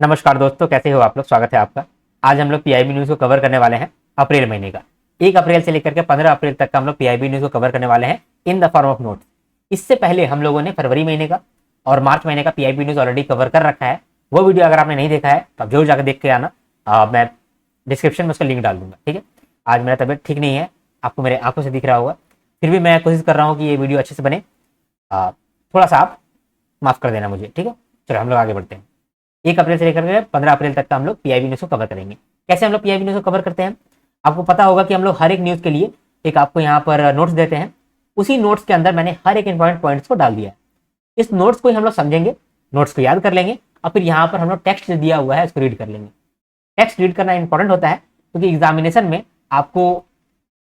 नमस्कार दोस्तों, कैसे हो आप लोग। स्वागत है आपका। आज हम लोग पीआईबी न्यूज़ को कवर करने वाले हैं अप्रैल महीने का। 1 अप्रैल से लेकर के 15 अप्रैल तक का हम लोग पीआईबी न्यूज़ को कवर करने वाले हैं in the form of notes. इससे पहले हम लोगों ने फरवरी महीने का और मार्च महीने का पीआईबी न्यूज़ ऑलरेडी कवर कर रखा है। वो वीडियो अगर आपने नहीं देखा है तो आप जरूर जाकर देख के आना। मैं डिस्क्रिप्शन में उसका लिंक डाल दूंगा, ठीक है। आज मेरा तबीयत ठीक नहीं है, आपको मेरे आंखों से दिख रहा होगा, फिर भी मैं कोशिश कर रहा हूँ कि ये वीडियो अच्छे से बने। थोड़ा सा आप माफ़ कर देना मुझे, ठीक है। चलो हम लोग आगे बढ़ते हैं। 1 अप्रैल से लेकर के 15 अप्रैल तक का हम लोग पीआईबी न्यूज़ को कवर करेंगे। कैसे हम लोग पीआईबी न्यूज़ को कवर करते हैं, आपको पता होगा कि हम लोग हर एक न्यूज़ के लिए एक आपको यहाँ पर नोट्स देते हैं। उसी नोट्स के अंदर मैंने हर एक इंपॉर्टेंट पॉइंट्स को डाल दिया है। इस नोट्स को ही हम लोग समझेंगे, नोट्स को याद कर लेंगे और फिर यहाँ पर हम लोग टेक्स्ट दिया हुआ है उसको रीड कर लेंगे। टेक्स्ट रीड करना इंपॉर्टेंट होता है क्योंकि एग्जामिनेशन में आपको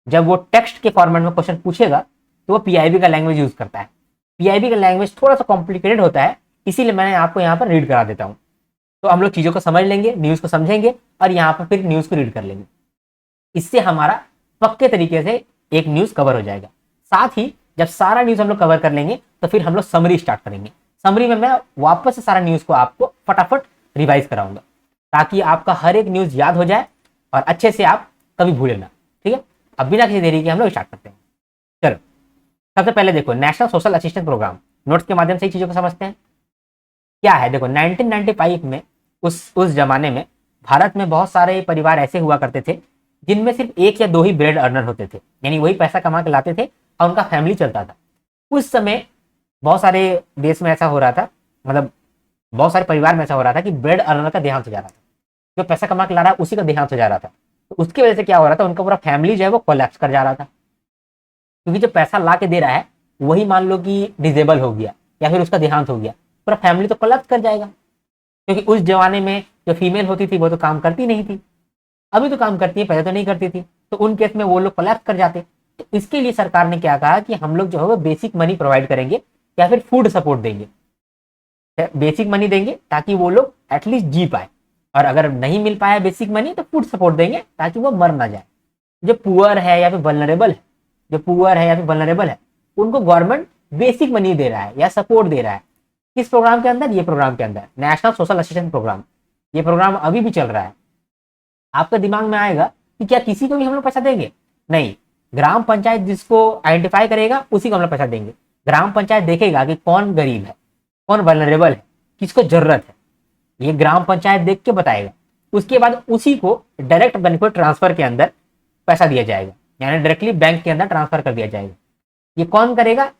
जब वो टेक्स्ट के फॉर्मेट में क्वेश्चन पूछेगा तो वो पीआईबी का लैंग्वेज यूज करता है। पीआईबी का लैंग्वेज थोड़ा सा कॉम्प्लिकेटेड होता है, इसीलिए मैंने आपको यहाँ पर रीड करा देता हूँ। तो हम लोग चीज़ों को समझ लेंगे, न्यूज़ को समझेंगे और यहाँ पर फिर न्यूज़ को रीड कर लेंगे। इससे हमारा पक्के तरीके से एक न्यूज़ कवर हो जाएगा। साथ ही जब सारा न्यूज़ हम लोग कवर कर लेंगे तो फिर हम लोग समरी स्टार्ट करेंगे। समरी में मैं वापस से सारा न्यूज़ को आपको फटाफट रिवाइज कराऊंगा ताकि आपका हर एक न्यूज़ याद हो जाए और अच्छे से आप कभी भूले ना, ठीक है। अब बिना किसी देरी के हम लोग स्टार्ट करते हैं। चलो, सबसे पहले देखो national social assistance programme. Notes के माध्यम से ही चीज़ों को समझते हैं क्या है। देखो 1995 में उस जमाने में भारत में बहुत सारे परिवार ऐसे हुआ करते थे जिनमें सिर्फ एक या दो ही ब्रेड अर्नर होते थे, यानी वही पैसा कमा के लाते थे और उनका फैमिली चलता था। उस समय बहुत सारे देश में ऐसा हो रहा था, मतलब बहुत सारे परिवार में ऐसा हो रहा था कि ब्रेड अर्नर का देहांत हो जा रहा था। जो पैसा कमा के ला रहा है उसी का देहांत हो जा रहा था। तो उसकी वजह से क्या हो रहा था, उनका पूरा फैमिली जो है वो कोलैप्स कर जा रहा था। क्योंकि जो पैसा ला के दे रहा है वही मान लो कि डिजेबल हो गया या फिर उसका देहांत हो गया, पूरा फैमिली तो कोलैप्स कर जाएगा। क्योंकि उस जमाने में जो फीमेल होती थी वो तो काम करती नहीं थी, अभी तो काम करती है, पहले तो नहीं करती थी। तो उन केस में वो लोग कोलैप्स कर जाते। तो इसके लिए सरकार ने क्या कहा कि हम लोग जो है वो बेसिक मनी प्रोवाइड करेंगे या फिर फूड सपोर्ट देंगे। बेसिक मनी देंगे ताकि वो लोग एटलीस्ट जी पाए, और अगर नहीं मिल पाया बेसिक मनी तो फूड सपोर्ट देंगे ताकि वो मर ना जाए। जो पुअर है या फिर वल्नरेबल है, जो पुअर है या फिर वल्नरेबल है, उनको गवर्नमेंट बेसिक मनी दे रहा है या सपोर्ट दे रहा है। किस प्रोग्राम के अंदर, ये प्रोग्राम के अंदर नेशनल सोशल असिस्टेंस प्रोग्राम। ये प्रोग्राम अभी भी चल रहा है। आपके दिमाग में आएगा कि क्या किसी को भी हम लोग पैसा देंगे? नहीं, ग्राम पंचायत जिसको आइडेंटिफाई करेगा उसी को हम लोग पैसा देंगे। ग्राम पंचायत देखेगा कि कौन गरीब है, कौन वल्नरेबल है, किसको जरूरत है, ये ग्राम पंचायत देख के बताएगा। उसके बाद उसी को डायरेक्ट बेनिफिट ट्रांसफर के अंदर पैसा दिया जाएगा, यानी डायरेक्टली बैंक के अंदर ट्रांसफर कर दिया जाएगा। ये कौन करेगा?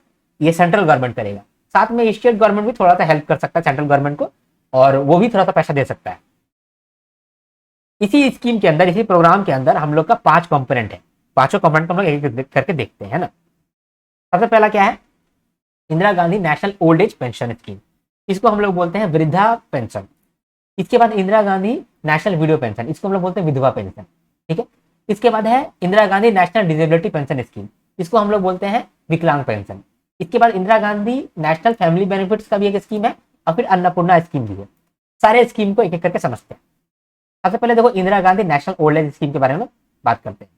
ये सेंट्रल गवर्नमेंट करेगा। साथ में स्टेट गवर्नमेंट भी थोड़ा सा हेल्प कर सकता है सेंट्रल गवर्नमेंट को, और वो भी थोड़ा सा पैसा दे सकता है। इसी स्कीम के अंदर, इसी प्रोग्राम के अंदर हम लोग का 5 कंपोनेंट है। पांचों कंपोनेंट को हम लोग एक करके देखते हैं ना। सबसे पहला क्या है? Indira Gandhi national old age pension scheme. इसको हम लोग बोलते हैं वृद्धा पेंशन। इसके बाद Indira Gandhi national widow pension, इसको हम लोग बोलते हैं विधवा पेंशन, ठीक है। इसके बाद है Indira Gandhi national disability pension scheme, इसको हम लोग बोलते हैं विकलांग पेंशन। इसके बाद Indira Gandhi national family benefits का भी एक स्कीम है, और फिर अन्नपूर्णा स्कीम भी है। सारे स्कीम को एक एक करके समझते हैं। सबसे पहले देखो Indira Gandhi national old as scheme के बारे में बात करते हैं।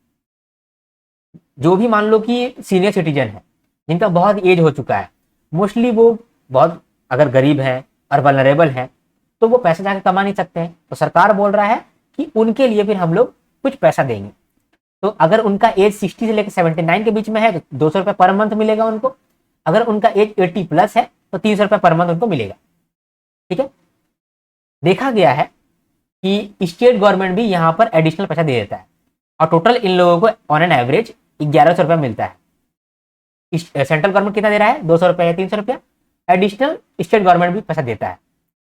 जो भी मान लो कि सीनियर सिटीजन है, जिनका बहुत एज हो चुका है, मोस्टली वो बहुत अगर गरीब है और वल्नरेबल है, तो वो पैसा जाकर कमा नहीं सकते हैं। तो सरकार बोल रहा है कि उनके लिए फिर हम लोग कुछ पैसा देंगे। तो अगर उनका एज 60 से लेकर 79 के बीच में है तो 200 रुपये पर मंथ मिलेगा उनको। अगर उनका एज 80 प्लस है तो 300 रुपये पर मंथ उनको मिलेगा, ठीक है। देखा गया है कि स्टेट गवर्नमेंट भी यहाँ पर एडिशनल पैसा दे देता है, और टोटल इन लोगों को ऑन एन एवरेज 1100 रुपया मिलता है। सेंट्रल गवर्नमेंट कितना दे रहा है? 200 रुपया या 300 रुपया। एडिशनल स्टेट गवर्नमेंट भी पैसा देता है,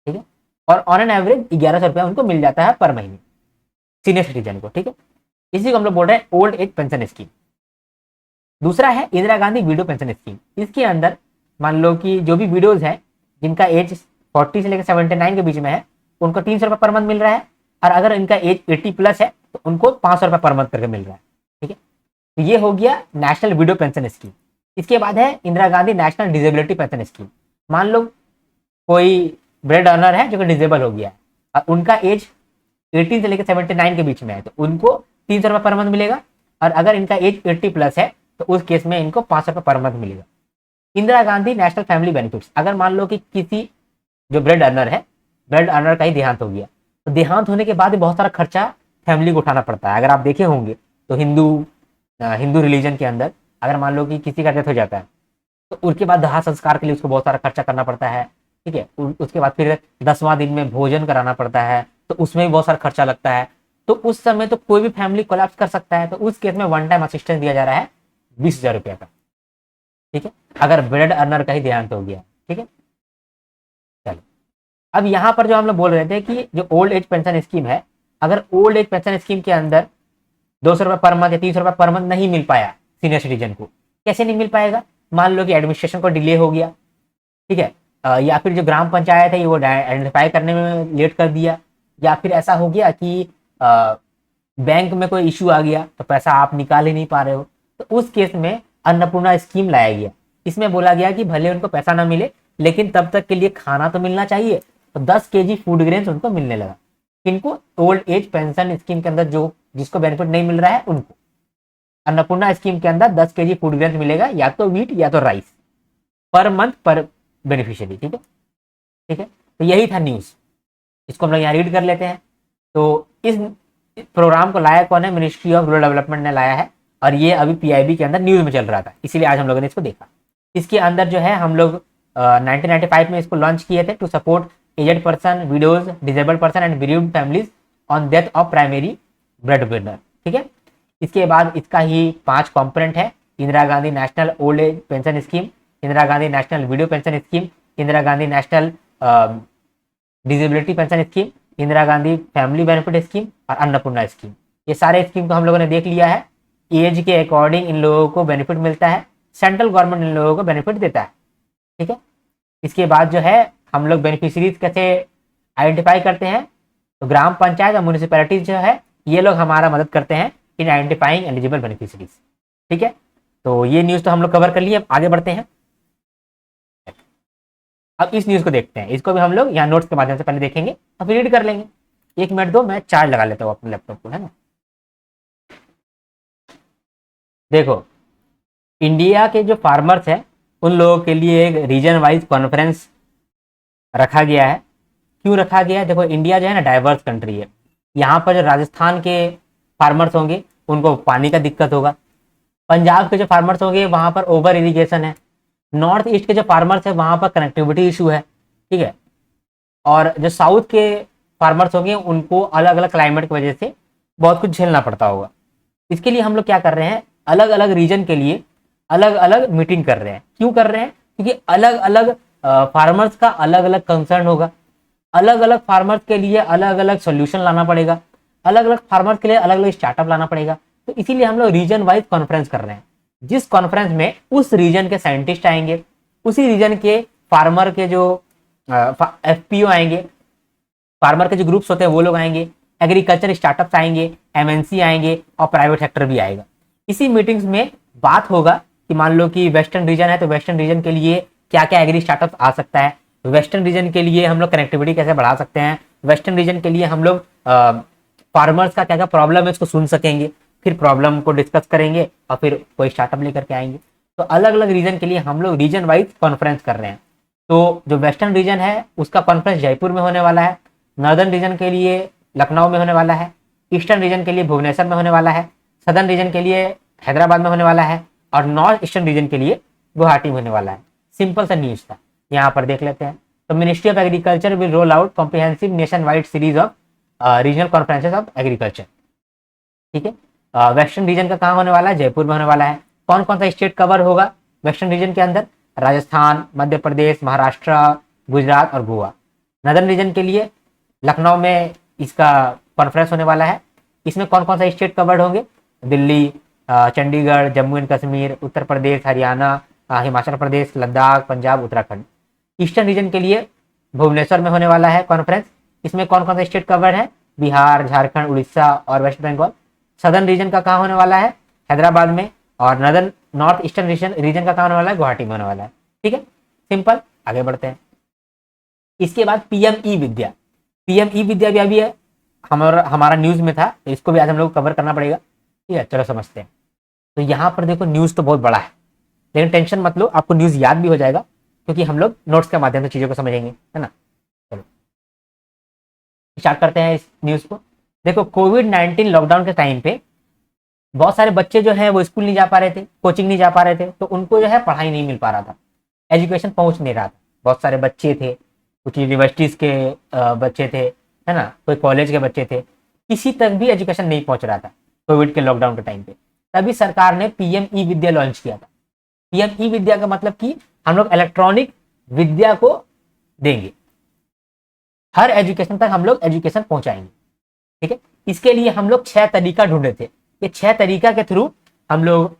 ठीक है। और ऑन एन एवरेज 1100 रुपया उनको मिल जाता है पर महीने, सीनियर सिटीजन को, ठीक है। इसी को हम लोग बोल रहे हैं ओल्ड एज पेंशन स्कीम। दूसरा है Indira Gandhi window pension scheme. इसके अंदर मान लो कि जो भी विडोज है जिनका एज 40 से लेकर 79 के बीच में है, उनको 300 रुपये पर मंथ मिल रहा है। और अगर इनका एज 80 प्लस है तो उनको 500 रुपये पर मंथ करके मिल रहा है, ठीक है। तो ये हो गया नेशनल विडो पेंशन स्कीम। इसके बाद है Indira Gandhi national disability pension scheme. मान लो कोई ब्रेड अर्नर है जो कि डिसेबल हो गया है और उनका एज 18 से लेकर 79 के बीच में है, तो उनको 300 रुपये पर मंथ मिलेगा। और अगर इनका एज 80 प्लस है तो उस केस में इनको 500 रुपये पर मंथ मिलेगा। Indira Gandhi national family benefits, अगर मान लो कि किसी जो ब्रेड अर्नर है, ब्रेड अर्नर का ही देहांत हो गया, तो देहांत होने के बाद भी बहुत सारा खर्चा फैमिली को उठाना पड़ता है। अगर आप देखे होंगे तो हिंदू रिलीजन के अंदर अगर मान लो कि किसी का डेथ हो जाता है तो उसके बाद दाह संस्कार के लिए उसको बहुत सारा खर्चा करना पड़ता है। ठीक है, उसके बाद फिर 10वां दिन में भोजन कराना पड़ता है, तो उसमें भी बहुत सारा खर्चा लगता है। तो उस समय तो कोई भी फैमिली कोलैप्स कर सकता है। तो उस केस में वन टाइम असिस्टेंस दिया जा रहा है 20,000 रुपया का। ठीक है, अगर ब्रेड अर्नर का ही देहांत हो गया। ठीक है, चलो अब यहाँ पर जो हम लोग बोल रहे थे कि जो ओल्ड एज पेंशन स्कीम है, अगर ओल्ड एज पेंशन स्कीम के अंदर 200 रुपये पर मंथ या 300 रुपये पर मंथ नहीं मिल पाया सीनियर सिटीजन को, कैसे नहीं मिल पाएगा? मान लो कि एडमिनिस्ट्रेशन को डिले हो गया, ठीक है, या फिर जो ग्राम पंचायत है वो आइडेंटिफाई करने में लेट कर दिया, या फिर ऐसा हो गया कि बैंक में कोई इशू आ गया तो पैसा आप निकाल ही नहीं पा रहे हो, तो उस केस में अन्नपूर्णा स्कीम लाया गया। इसमें बोला गया कि भले उनको पैसा ना मिले लेकिन तब तक के लिए खाना तो मिलना चाहिए, तो 10 केजी फूड ग्रेन्स उनको मिलने लगा। किनको? ओल्ड एज पेंशन स्कीम के अंदर जो जिसको बेनिफिट नहीं मिल रहा है उनको अन्नपूर्णा स्कीम के अंदर 10 केजी फूड ग्रेन्स मिलेगा, या तो वीट या तो राइस, पर मंथ पर बेनिफिशियरी। ठीक है, ठीक है, तो यही था न्यूज। इसको हम लोग यहाँ रीड कर लेते हैं। तो इस प्रोग्राम को लाया कौन है? मिनिस्ट्री ऑफ रूरल डेवलपमेंट ने लाया है, और ये अभी पीआईबी के अंदर न्यूज में चल रहा था, इसीलिए आज हम लोगों ने इसको देखा। इसके अंदर जो है हम लोग 1995 में इसको लॉन्च किए थे, to support aged person, widows, disabled person and bereaved families on death of primary breadwinner. ठीक है, इसके बाद इसका ही 5 कॉम्पोनेंट है: Indira Gandhi national old age pension scheme, Indira Gandhi national widow pension scheme, Indira Gandhi national disability pension scheme, Indira Gandhi family benefit scheme और Annapurna scheme. ये सारे स्कीम को हम लोगों ने देख लिया है। एज के अकॉर्डिंग इन लोगों को बेनिफिट मिलता है, सेंट्रल गवर्नमेंट इन लोगों को बेनिफिट देता है। ठीक है, इसके बाद जो है हम लोग बेनिफिशरीज कैसे आइडेंटिफाई करते हैं? तो ग्राम पंचायत और म्यूनिसिपैलिटीज जो है ये लोग हमारा मदद करते हैं इन आइडेंटिफाइंग एलिजिबल बेनिफिशरीज। ठीक है, तो ये न्यूज तो हम लोग कवर कर लिए, अब आगे बढ़ते हैं। अब इस न्यूज को देखते हैं, इसको भी हम लोग यहाँ नोट्स के माध्यम से पहले देखेंगे और फिर रीड कर लेंगे। 1 मिनट दो, मैं चार्ज लगा लेता हूँ अपने लैपटॉप को, है ना। देखो, इंडिया के जो फार्मर्स हैं उन लोगों के लिए एक रीजन वाइज कॉन्फ्रेंस रखा गया है। क्यों रखा गया है? देखो, इंडिया जो है ना डाइवर्स कंट्री है। यहाँ पर जो राजस्थान के फार्मर्स होंगे उनको पानी का दिक्कत होगा, पंजाब के जो फार्मर्स होंगे वहाँ पर ओवर इरिगेशन है, नॉर्थ ईस्ट के जो फार्मर्स है वहाँ पर कनेक्टिविटी इशू है। ठीक है, और जो साउथ के फार्मर्स होंगे उनको अलग अलग क्लाइमेट की वजह से बहुत कुछ झेलना पड़ता होगा। इसके लिए हम लोग क्या कर रहे हैं, अलग अलग रीजन के लिए अलग अलग मीटिंग कर रहे हैं। क्यों कर रहे हैं? क्योंकि अलग अलग फार्मर्स का अलग अलग कंसर्न होगा, अलग अलग फार्मर्स के लिए अलग अलग सोल्यूशन लाना पड़ेगा, अलग अलग फार्मर्स के लिए अलग अलग स्टार्टअप लाना पड़ेगा। तो इसीलिए हम लोग रीजन वाइज कॉन्फ्रेंस कर रहे हैं, जिस कॉन्फ्रेंस में उस रीजन के साइंटिस्ट आएंगे, उसी रीजन के फार्मर के जो एफपीओ आएंगे, फार्मर के जो ग्रुप्स होते हैं वो लोग आएंगे, एग्रीकल्चर स्टार्टअप्स आएंगे, एमएनसी आएंगे और प्राइवेट सेक्टर भी आएगा। इसी मीटिंग्स में बात होगा कि मान लो कि वेस्टर्न रीजन है तो वेस्टर्न रीजन के लिए क्या क्या एग्री स्टार्टअप आ सकता है, वेस्टर्न रीजन के लिए हम लोग कनेक्टिविटी कैसे बढ़ा सकते हैं, वेस्टर्न रीजन के लिए हम लोग फार्मर्स का क्या क्या प्रॉब्लम है इसको सुन सकेंगे, फिर प्रॉब्लम को डिस्कस करेंगे और फिर कोई स्टार्टअप लेकर के आएंगे। तो अलग अलग रीजन के लिए हम लोग रीजन वाइज कॉन्फ्रेंस कर रहे हैं। तो जो वेस्टर्न रीजन है उसका कॉन्फ्रेंस जयपुर में होने वाला है, नॉर्दर्न रीजन के लिए लखनऊ में होने वाला है, ईस्टर्न रीजन के लिए भुवनेश्वर में होने वाला है, सदर्न रीजन के लिए हैदराबाद में होने वाला है और नॉर्थ ईस्टर्न रीजन के लिए गुवाहाटी में होने वाला है। सिंपल सा न्यूज था, यहाँ पर देख लेते हैं। तो ministry of agriculture will roll out comprehensive nation wide series of regional conferences of agriculture. ठीक है, वेस्टर्न रीजन का कहाँ होने वाला है? जयपुर में होने वाला है। कौन कौन सा स्टेट कवर होगा वेस्टर्न रीजन के अंदर? राजस्थान, मध्य प्रदेश, महाराष्ट्र, गुजरात और गोवा। नदर्न रीजन के लिए लखनऊ में इसका कॉन्फ्रेंस होने वाला है। इसमें कौन कौन सा स्टेट कवर्ड होंगे? Delhi, Chandigarh, Jammu and Kashmir, Uttar Pradesh, Haryana, Himachal Pradesh, Ladakh, Punjab, Uttarakhand. Eastern region के लिए भुवनेश्वर में होने वाला है कॉन्फ्रेंस। इसमें कौन कौन सा स्टेट कवर है? बिहार, झारखंड, उड़ीसा और वेस्ट बंगाल। सदर्न रीजन का कहाँ होने वाला है? हैदराबाद में। और नॉर्थ ईस्टर्न रीजन का कहाँ होने वाला है? गुवाहाटी में होने वाला है। ठीक है, सिंपल। आगे बढ़ते हैं। इसके बाद पीएम ई विद्या। पीएम ई विद्या भी अभी है, हमारा न्यूज में था, तो इसको भी आज हम लोग कवर करना पड़ेगा। ठीक है, चलो समझते हैं। तो यहाँ पर देखो न्यूज तो बहुत बड़ा है, लेकिन टेंशन मत लो, आपको न्यूज याद भी हो जाएगा क्योंकि हम लोग नोट्स के माध्यम से चीजों को समझेंगे, है ना। चलो स्टार्ट करते हैं इस न्यूज़ को। देखो, कोविड-19 लॉकडाउन के टाइम पे बहुत सारे बच्चे जो हैं वो स्कूल नहीं जा पा रहे थे, कोचिंग नहीं जा पा रहे थे, तो उनको जो है पढ़ाई नहीं मिल पा रहा था, एजुकेशन पहुंच नहीं रहा था। बहुत सारे बच्चे थे, कुछ यूनिवर्सिटीज़ के बच्चे थे, है ना, कोई कॉलेज के बच्चे थे, किसी तक भी एजुकेशन नहीं पहुंच रहा था कोविड के लॉकडाउन के टाइम पे। तभी सरकार ने पीएम ई विद्या लॉन्च किया था। पीएम ई विद्या का मतलब कि हम लोग इलेक्ट्रॉनिक विद्या को देंगे, हर एजुकेशन तक हम लोग एजुकेशन पहुंचाएंगे। ठीक है, इसके लिए हम लोग 6 तरीका ढूंढे थे। ये 6 तरीका के थ्रू हम लोग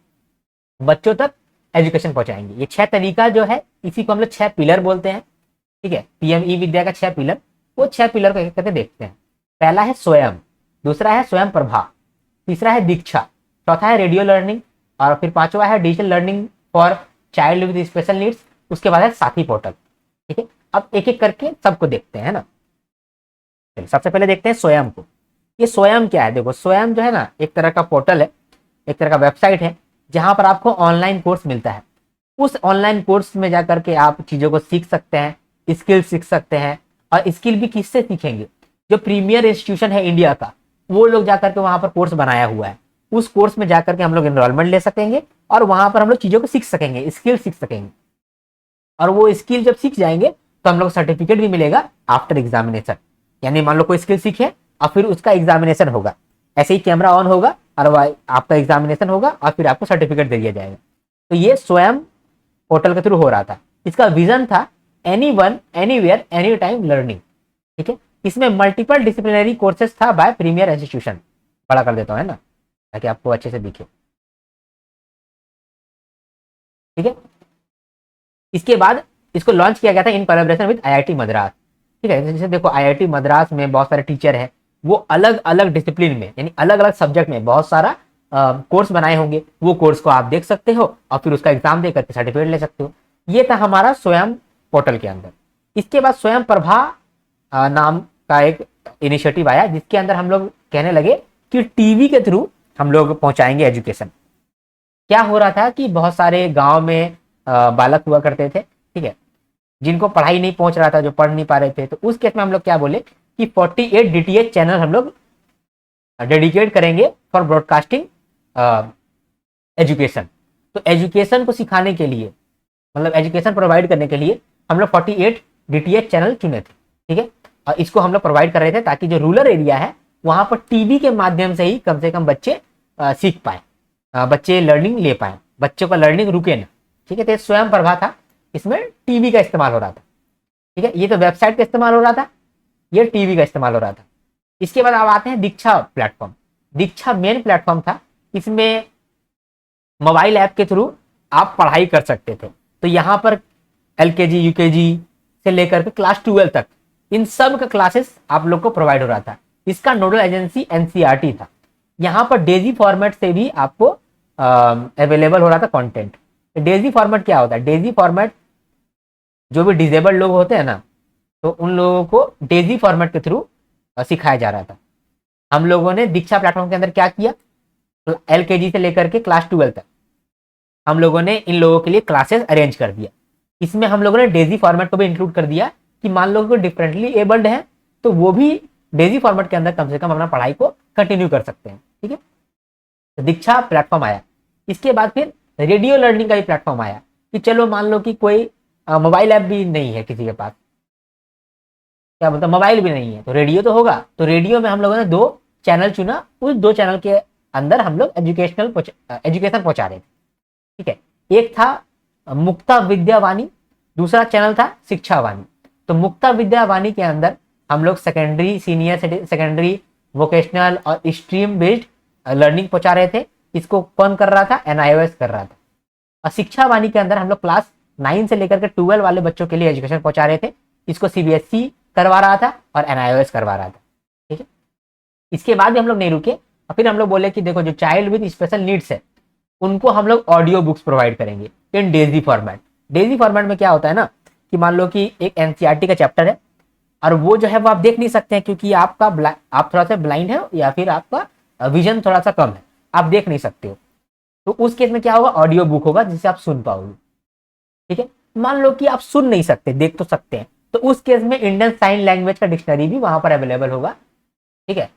बच्चों तक एजुकेशन पहुंचाएंगे। ये 6 तरीका जो है, इसी को हम लोग 6 पिलर बोलते हैं। ठीक है, पीएम ई विद्या का 6 पिलर, वो 6 पिलर को एक करके देखते हैं। पहला है स्वयं, दूसरा है स्वयं प्रभा, तीसरा है दीक्षा, चौथा है रेडियो लर्निंग, और फिर पांचवा है digital learning for child with special needs. उसके बाद है साथी पोर्टल। ठीक है, अब एक एक करके सबको देखते हैं, है ना। सबसे पहले देखते हैं स्वयं को। ये स्वयं क्या है? देखो, स्वयं जो है ना, एक तरह का पोर्टल है, एक तरह का वेबसाइट है, जहां पर आपको ऑनलाइन कोर्स मिलता है। उस ऑनलाइन कोर्स में जाकर के आप चीजों को सीख सकते हैं, स्किल सीख सकते हैं। और स्किल भी किससे सीखेंगे? जो प्रीमियर इंस्टीट्यूशन है इंडिया का, वो लोग जाकर के वहां पर कोर्स बनाया हुआ है। उस कोर्स में जाकर के हम लोग एनरोलमेंट ले सकेंगे और वहां पर हम लोग चीजों को सीख सकेंगे, स्किल सीख सकेंगे। और वो स्किल जब सीख जाएंगे तो हम लोग सर्टिफिकेट भी मिलेगा आफ्टर एग्जामिनेशन। यानी मान लो कोई स्किल सीखे और फिर उसका एग्जामिनेशन होगा, ऐसे ही कैमरा ऑन होगा और आपका एग्जामिनेशन होगा और फिर आपको सर्टिफिकेट दे दिया जाएगा। तो ये स्वयं पोर्टल के थ्रू हो रहा था। इसका विजन था any one anywhere any time learning. ठीक है, इसमें मल्टीपल डिसिप्लिनरी कोर्सेज था बाय प्रीमियर इंस्टीट्यूशन। बड़ा कर देता हूं, है ना, ताकि आपको अच्छे से दिखे। ठीक है, इसके बाद इसको लॉन्च किया गया था in collaboration with IIT Madras. ठीक है, जैसे देखो आईआईटी मद्रास में बहुत सारे टीचर हैं, वो अलग अलग डिसिप्लिन में यानी अलग अलग सब्जेक्ट में बहुत सारा कोर्स बनाए होंगे। वो कोर्स को आप देख सकते हो और फिर उसका एग्जाम दे करके सर्टिफिकेट ले सकते हो। ये था हमारा स्वयं पोर्टल के अंदर। इसके बाद स्वयं प्रभा नाम का एक इनिशिएटिव आया, जिसके अंदर हम लोग कहने लगे कि टीवी के थ्रू हम लोग पहुंचाएंगे एजुकेशन। क्या हो रहा था कि बहुत सारे गांव में बालक हुआ करते थे, ठीक है, जिनको पढ़ाई नहीं पहुंच रहा था, जो पढ़ नहीं पा रहे थे। तो उस केस में हम लोग क्या बोले कि 48 डीटीएच चैनल हम लोग डेडिकेट करेंगे फॉर ब्रॉडकास्टिंग एजुकेशन। तो एजुकेशन को सिखाने के लिए, मतलब एजुकेशन प्रोवाइड करने के लिए हम लोग 48 डीटीएच चैनल चुने थे। ठीक है, और इसको हम लोग प्रोवाइड कर रहे थे ताकि जो रूरल एरिया है वहां पर टीवी के माध्यम से ही कम से कम बच्चे सीख पाए, बच्चे लर्निंग ले पाए, बच्चों का लर्निंग रुके ना। ठीक है, तो स्वयं प्रभा था, इसमें टीवी का इस्तेमाल हो रहा था। ठीक है, ये तो वेबसाइट का इस्तेमाल हो रहा था, ये टीवी का इस्तेमाल हो रहा था। इसके बाद अब आते हैं दीक्षा प्लेटफॉर्म। दीक्षा मेन प्लेटफॉर्म था, इसमें मोबाइल ऐप के थ्रू आप पढ़ाई कर सकते थे। तो यहाँ पर एलकेजी यूकेजी से लेकर के क्लास 12 तक इन सब का क्लासेस आप लोग को प्रोवाइड हो रहा था। इसका नोडल एजेंसी एनसीईआरटी था। यहाँ पर डेजी फॉर्मेट से भी आपको अवेलेबल हो रहा था कंटेंट। डेजी फॉर्मेट क्या होता है? डेजी फॉर्मेट जो भी डिसेबल्ड लोग होते हैं ना, तो उन लोगों को डेजी फॉर्मेट के थ्रू सिखाया जा रहा था। हम लोगों ने दीक्षा प्लेटफॉर्म के अंदर क्या किया, एलकेजी से लेकर के क्लास 12 तक हम लोगों ने इन लोगों के लिए क्लासेस अरेंज कर दिया। इसमें हम लोगों ने डेजी फॉर्मेट को भी इंक्लूड कर दिया कि मान लो कोई डिफरेंटली एबल्ड है तो वो भी डेजी फॉर्मेट के अंदर कम से कम अपना पढ़ाई को कंटिन्यू कर सकते हैं। ठीक है, तो दीक्षा प्लेटफॉर्म आया। इसके बाद फिर रेडियो लर्निंग का भी प्लेटफॉर्म आया कि चलो मान लो कि कोई मोबाइल ऐप भी नहीं है किसी के पास, क्या मतलब मोबाइल भी नहीं है, तो रेडियो तो होगा। तो रेडियो में हम लोगों ने 2 चैनल चुना, उस 2 चैनल के अंदर हम लोग एजुकेशन पहुंचा रहे थे। ठीक है, एक था मुक्ता विद्यावाणी, दूसरा चैनल था शिक्षा वाणी। तो मुक्ता विद्यावाणी के अंदर हम लोग सेकेंडरी, सीनियर सेकेंडरी, वोकेशनल और स्ट्रीम बेस्ड लर्निंग पहुंचा रहे थे। इसको कौन कर रहा था? एनआईओएस कर रहा था। और शिक्षा वाणी के अंदर हम लोग क्लास 9 से लेकर के 12 वाले बच्चों के लिए एजुकेशन पहुंचा रहे थे। इसको सीबीएसई करवा रहा था और एनआईओएस करवा रहा था। ठीक है, इसके बाद भी हम लोग नहीं रुके और फिर हम लोग बोले कि देखो जो चाइल्ड विद स्पेशल नीड्स है उनको हम लोग ऑडियो बुक्स प्रोवाइड करेंगे इन डेजी फॉर्मेट। डेजी फॉर्मेट में क्या होता है ना कि मान लो कि एक एनसीईआरटी का चैप्टर है और वो जो है वो आप देख नहीं सकते हैं क्योंकि आप थोड़ा सा ब्लाइंड है या फिर आपका विजन थोड़ा सा कम है, आप देख नहीं सकते हो। तो उस केस में क्या होगा? ऑडियो बुक होगा जिसे आप सुन पाओगे। ठीक है, मान लो कि आप सुन नहीं सकते, देख तो सकते हैं, तो उस केस में इंडियन साइन लैंग्वेज का डिक्शनरी भी वहां पर अवेलेबल होगा, ठीक है,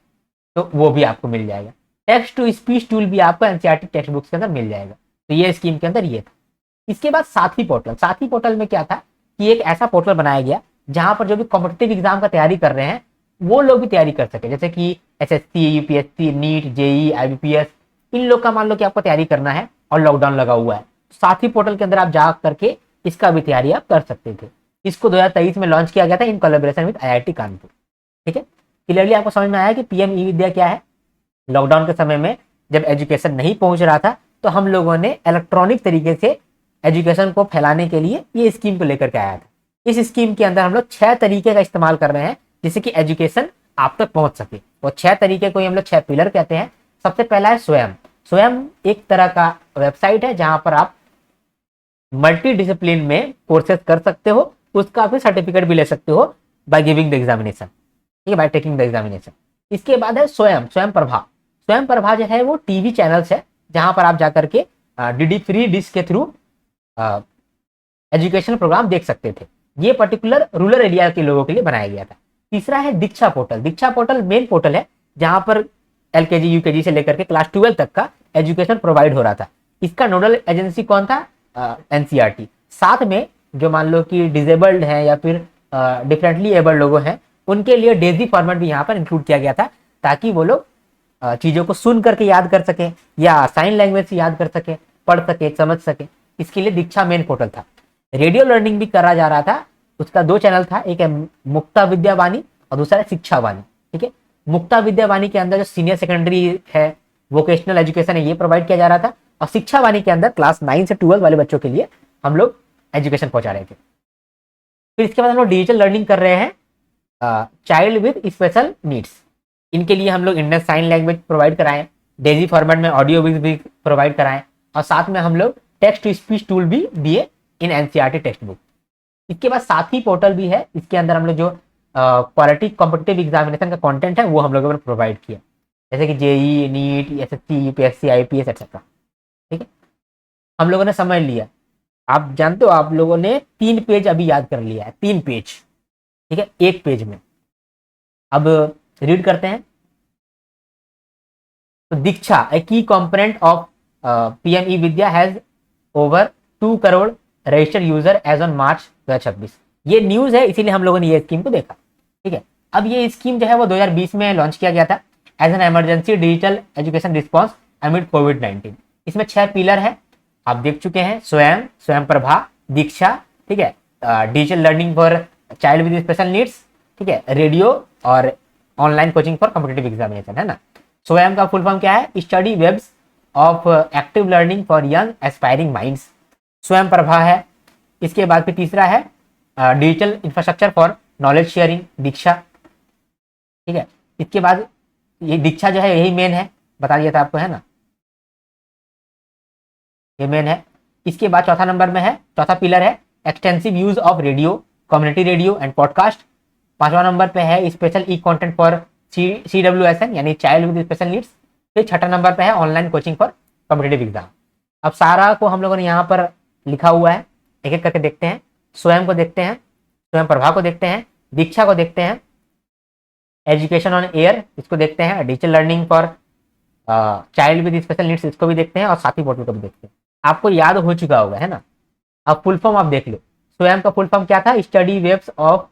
तो वो भी आपको मिल जाएगा। टेक्स्ट टू स्पीच टूल भी आपको एनसीईआरटी टेक्स्ट बुक्स के अंदर मिल जाएगा। तो ये स्कीम के अंदर ये था। इसके बाद साथी पोर्टल। साथी पोर्टल में क्या था कि एक ऐसा पोर्टल बनाया गया जहां पर जो भी कॉम्पिटिटिव एग्जाम का तैयारी कर रहे हैं वो लोग भी तैयारी कर सके, जैसे कि SSC, UPSC, NEET, JEE, IBPS, इन लोग का मान लो कि आपको तैयारी करना है और लॉकडाउन लगा हुआ है, साथी पोर्टल के अंदर आप जा करके इसका भी तैयारी आप कर सकते थे। इसको 2023 में लॉन्च किया गया था in collaboration with IIT Kanpur. ठीक है, क्लियरली आपको समझ में आया कि पीएम ई विद्या क्या है। लॉकडाउन के समय में जब एजुकेशन नहीं पहुंच रहा था तो हम लोगों ने इलेक्ट्रॉनिक तरीके से एजुकेशन को फैलाने के लिए ये स्कीम को लेकर के आया था। इस स्कीम के अंदर हम लोग 6 तरीके का इस्तेमाल कर रहे हैं जिससे कि एजुकेशन आप तक पहुंच सके। और 6 तरीके को हम लोग 6 पिलर कहते हैं। सबसे पहला है स्वयं। स्वयं एक तरह का वेबसाइट है जहां पर आप मल्टी डिसिप्लिन में कोर्सेज कर सकते हो, उसका फिर सर्टिफिकेट भी ले सकते हो बाय गिविंग द एग्जामिनेशन, ठीक है, बाय टेकिंग द एग्जामिनेशन। इसके बाद है स्वयं, स्वयं प्रभा। स्वयं प्रभा जो है वो टीवी चैनल्स है जहां पर आप जाकर के डीडी फ्री डिश के थ्रू एजुकेशन प्रोग्राम देख सकते थे। ये पर्टिकुलर रूरल एरिया के लोगों के लिए बनाया गया था। तीसरा है दीक्षा पोर्टल। दीक्षा पोर्टल मेन पोर्टल है जहां पर एलकेजी यूकेजी से लेकर के क्लास 12 तक का एजुकेशन प्रोवाइड हो रहा था। इसका नोडल एजेंसी कौन था? एनसीईआरटी। साथ में जो मान लो कि डिजेबल्ड है या फिर डिफरेंटली एबल्ड लोगों हैं उनके लिए डेजी फॉर्मेट भी यहाँ पर इंक्लूड किया गया था ताकि वो लोग चीजों को सुन करके याद कर सके या साइन लैंग्वेज से याद कर सके, पढ़ सके, समझ सके। इसके लिए दीक्षा मेन पोर्टल था। रेडियो लर्निंग भी करा जा रहा था। उसका 2 चैनल था, एक है मुक्ता विद्यावाणी और दूसरा है शिक्षा वाणी। ठीक है, मुक्ता विद्यावाणी के अंदर जो सीनियर सेकेंडरी है, वोकेशनल एजुकेशन है, ये प्रोवाइड किया जा रहा था। और शिक्षा वाणी के अंदर क्लास 9 से 12 वाले बच्चों के लिए हम लोग एजुकेशन पहुंचा रहे थे। फिर इसके बाद हम लोग डिजिटल लर्निंग कर रहे हैं चाइल्ड विद स्पेशल नीड्स। इनके लिए हम लोग इंडियन साइन लैंग्वेज प्रोवाइड कराएं, डेजी फॉर्मेट में ऑडियो भी प्रोवाइड कराएं और साथ में हम लोग टेक्स्ट टू स्पीच टूल भी दिए इन एनसीईआरटी टेक्स्ट बुक। इसके बाद साथी पोर्टल भी है। इसके अंदर हम लोग जो क्वालिटी कॉम्पिटिटिव एग्जामिनेशन का कंटेंट है वो हम लोगों ने प्रोवाइड किया, जैसे कि JEE, NEET, SSC, UPSC, IPS etcetera. ठीक है, हम लोगों ने समझ लिया। आप जानते हो आप लोगों ने 3 पेज अभी याद कर लिया है, 3 पेज, ठीक है, 1 पेज में। अब रीड करते हैं। तो DIKSHA a key component of PM e Vidya has over 2 crore registered user as on March 2026। ये न्यूज है इसीलिए हम लोगों ने ये स्कीम को देखा। ठीक है, अब ये स्कीम जो है वो 2020 में लॉन्च किया गया था as an emergency digital education response amid कोविड-19। इसमें 6 पिलर है, आप देख चुके हैं। स्वयं, स्वयं प्रभा, दीक्षा, ठीक है, digital learning for child with special needs, ठीक है, रेडियो और online coaching for competitive examination, है ना। स्वयं का फुल फॉर्म क्या है? Study webs of active learning for young aspiring minds, Swayam Prabha है। इसके बाद फिर तीसरा है digital infrastructure for knowledge sharing, Diksha. ठीक है, इसके बाद ये दीक्षा जो है यही मेन है, बता दिया था आपको, है ना, ये मेन है। इसके बाद चौथा नंबर में है, चौथा पिलर है extensive use of radio, community radio and podcast. 5वां नंबर पे है special e content for CWSN यानी चाइल्ड विद स्पेशल नीड्स। फिर 6ठा नंबर पे है online coaching for competitive exam. अब सारा को हम लोगों ने यहाँ पर लिखा हुआ है, एक एक करके देखते हैं। स्वयं को देखते हैं, स्वयं प्रभा को देखते हैं, दीक्षा को देखते हैं, एजुकेशन ऑन एयर इसको देखते हैं, digital learning for child with special needs इसको भी देखते हैं और साथी पोर्टल को भी देखते हैं। आपको याद हो चुका होगा, है ना। अब फुल फॉर्म आप देख लो। स्वयं का फुल फॉर्म क्या था? Study webs of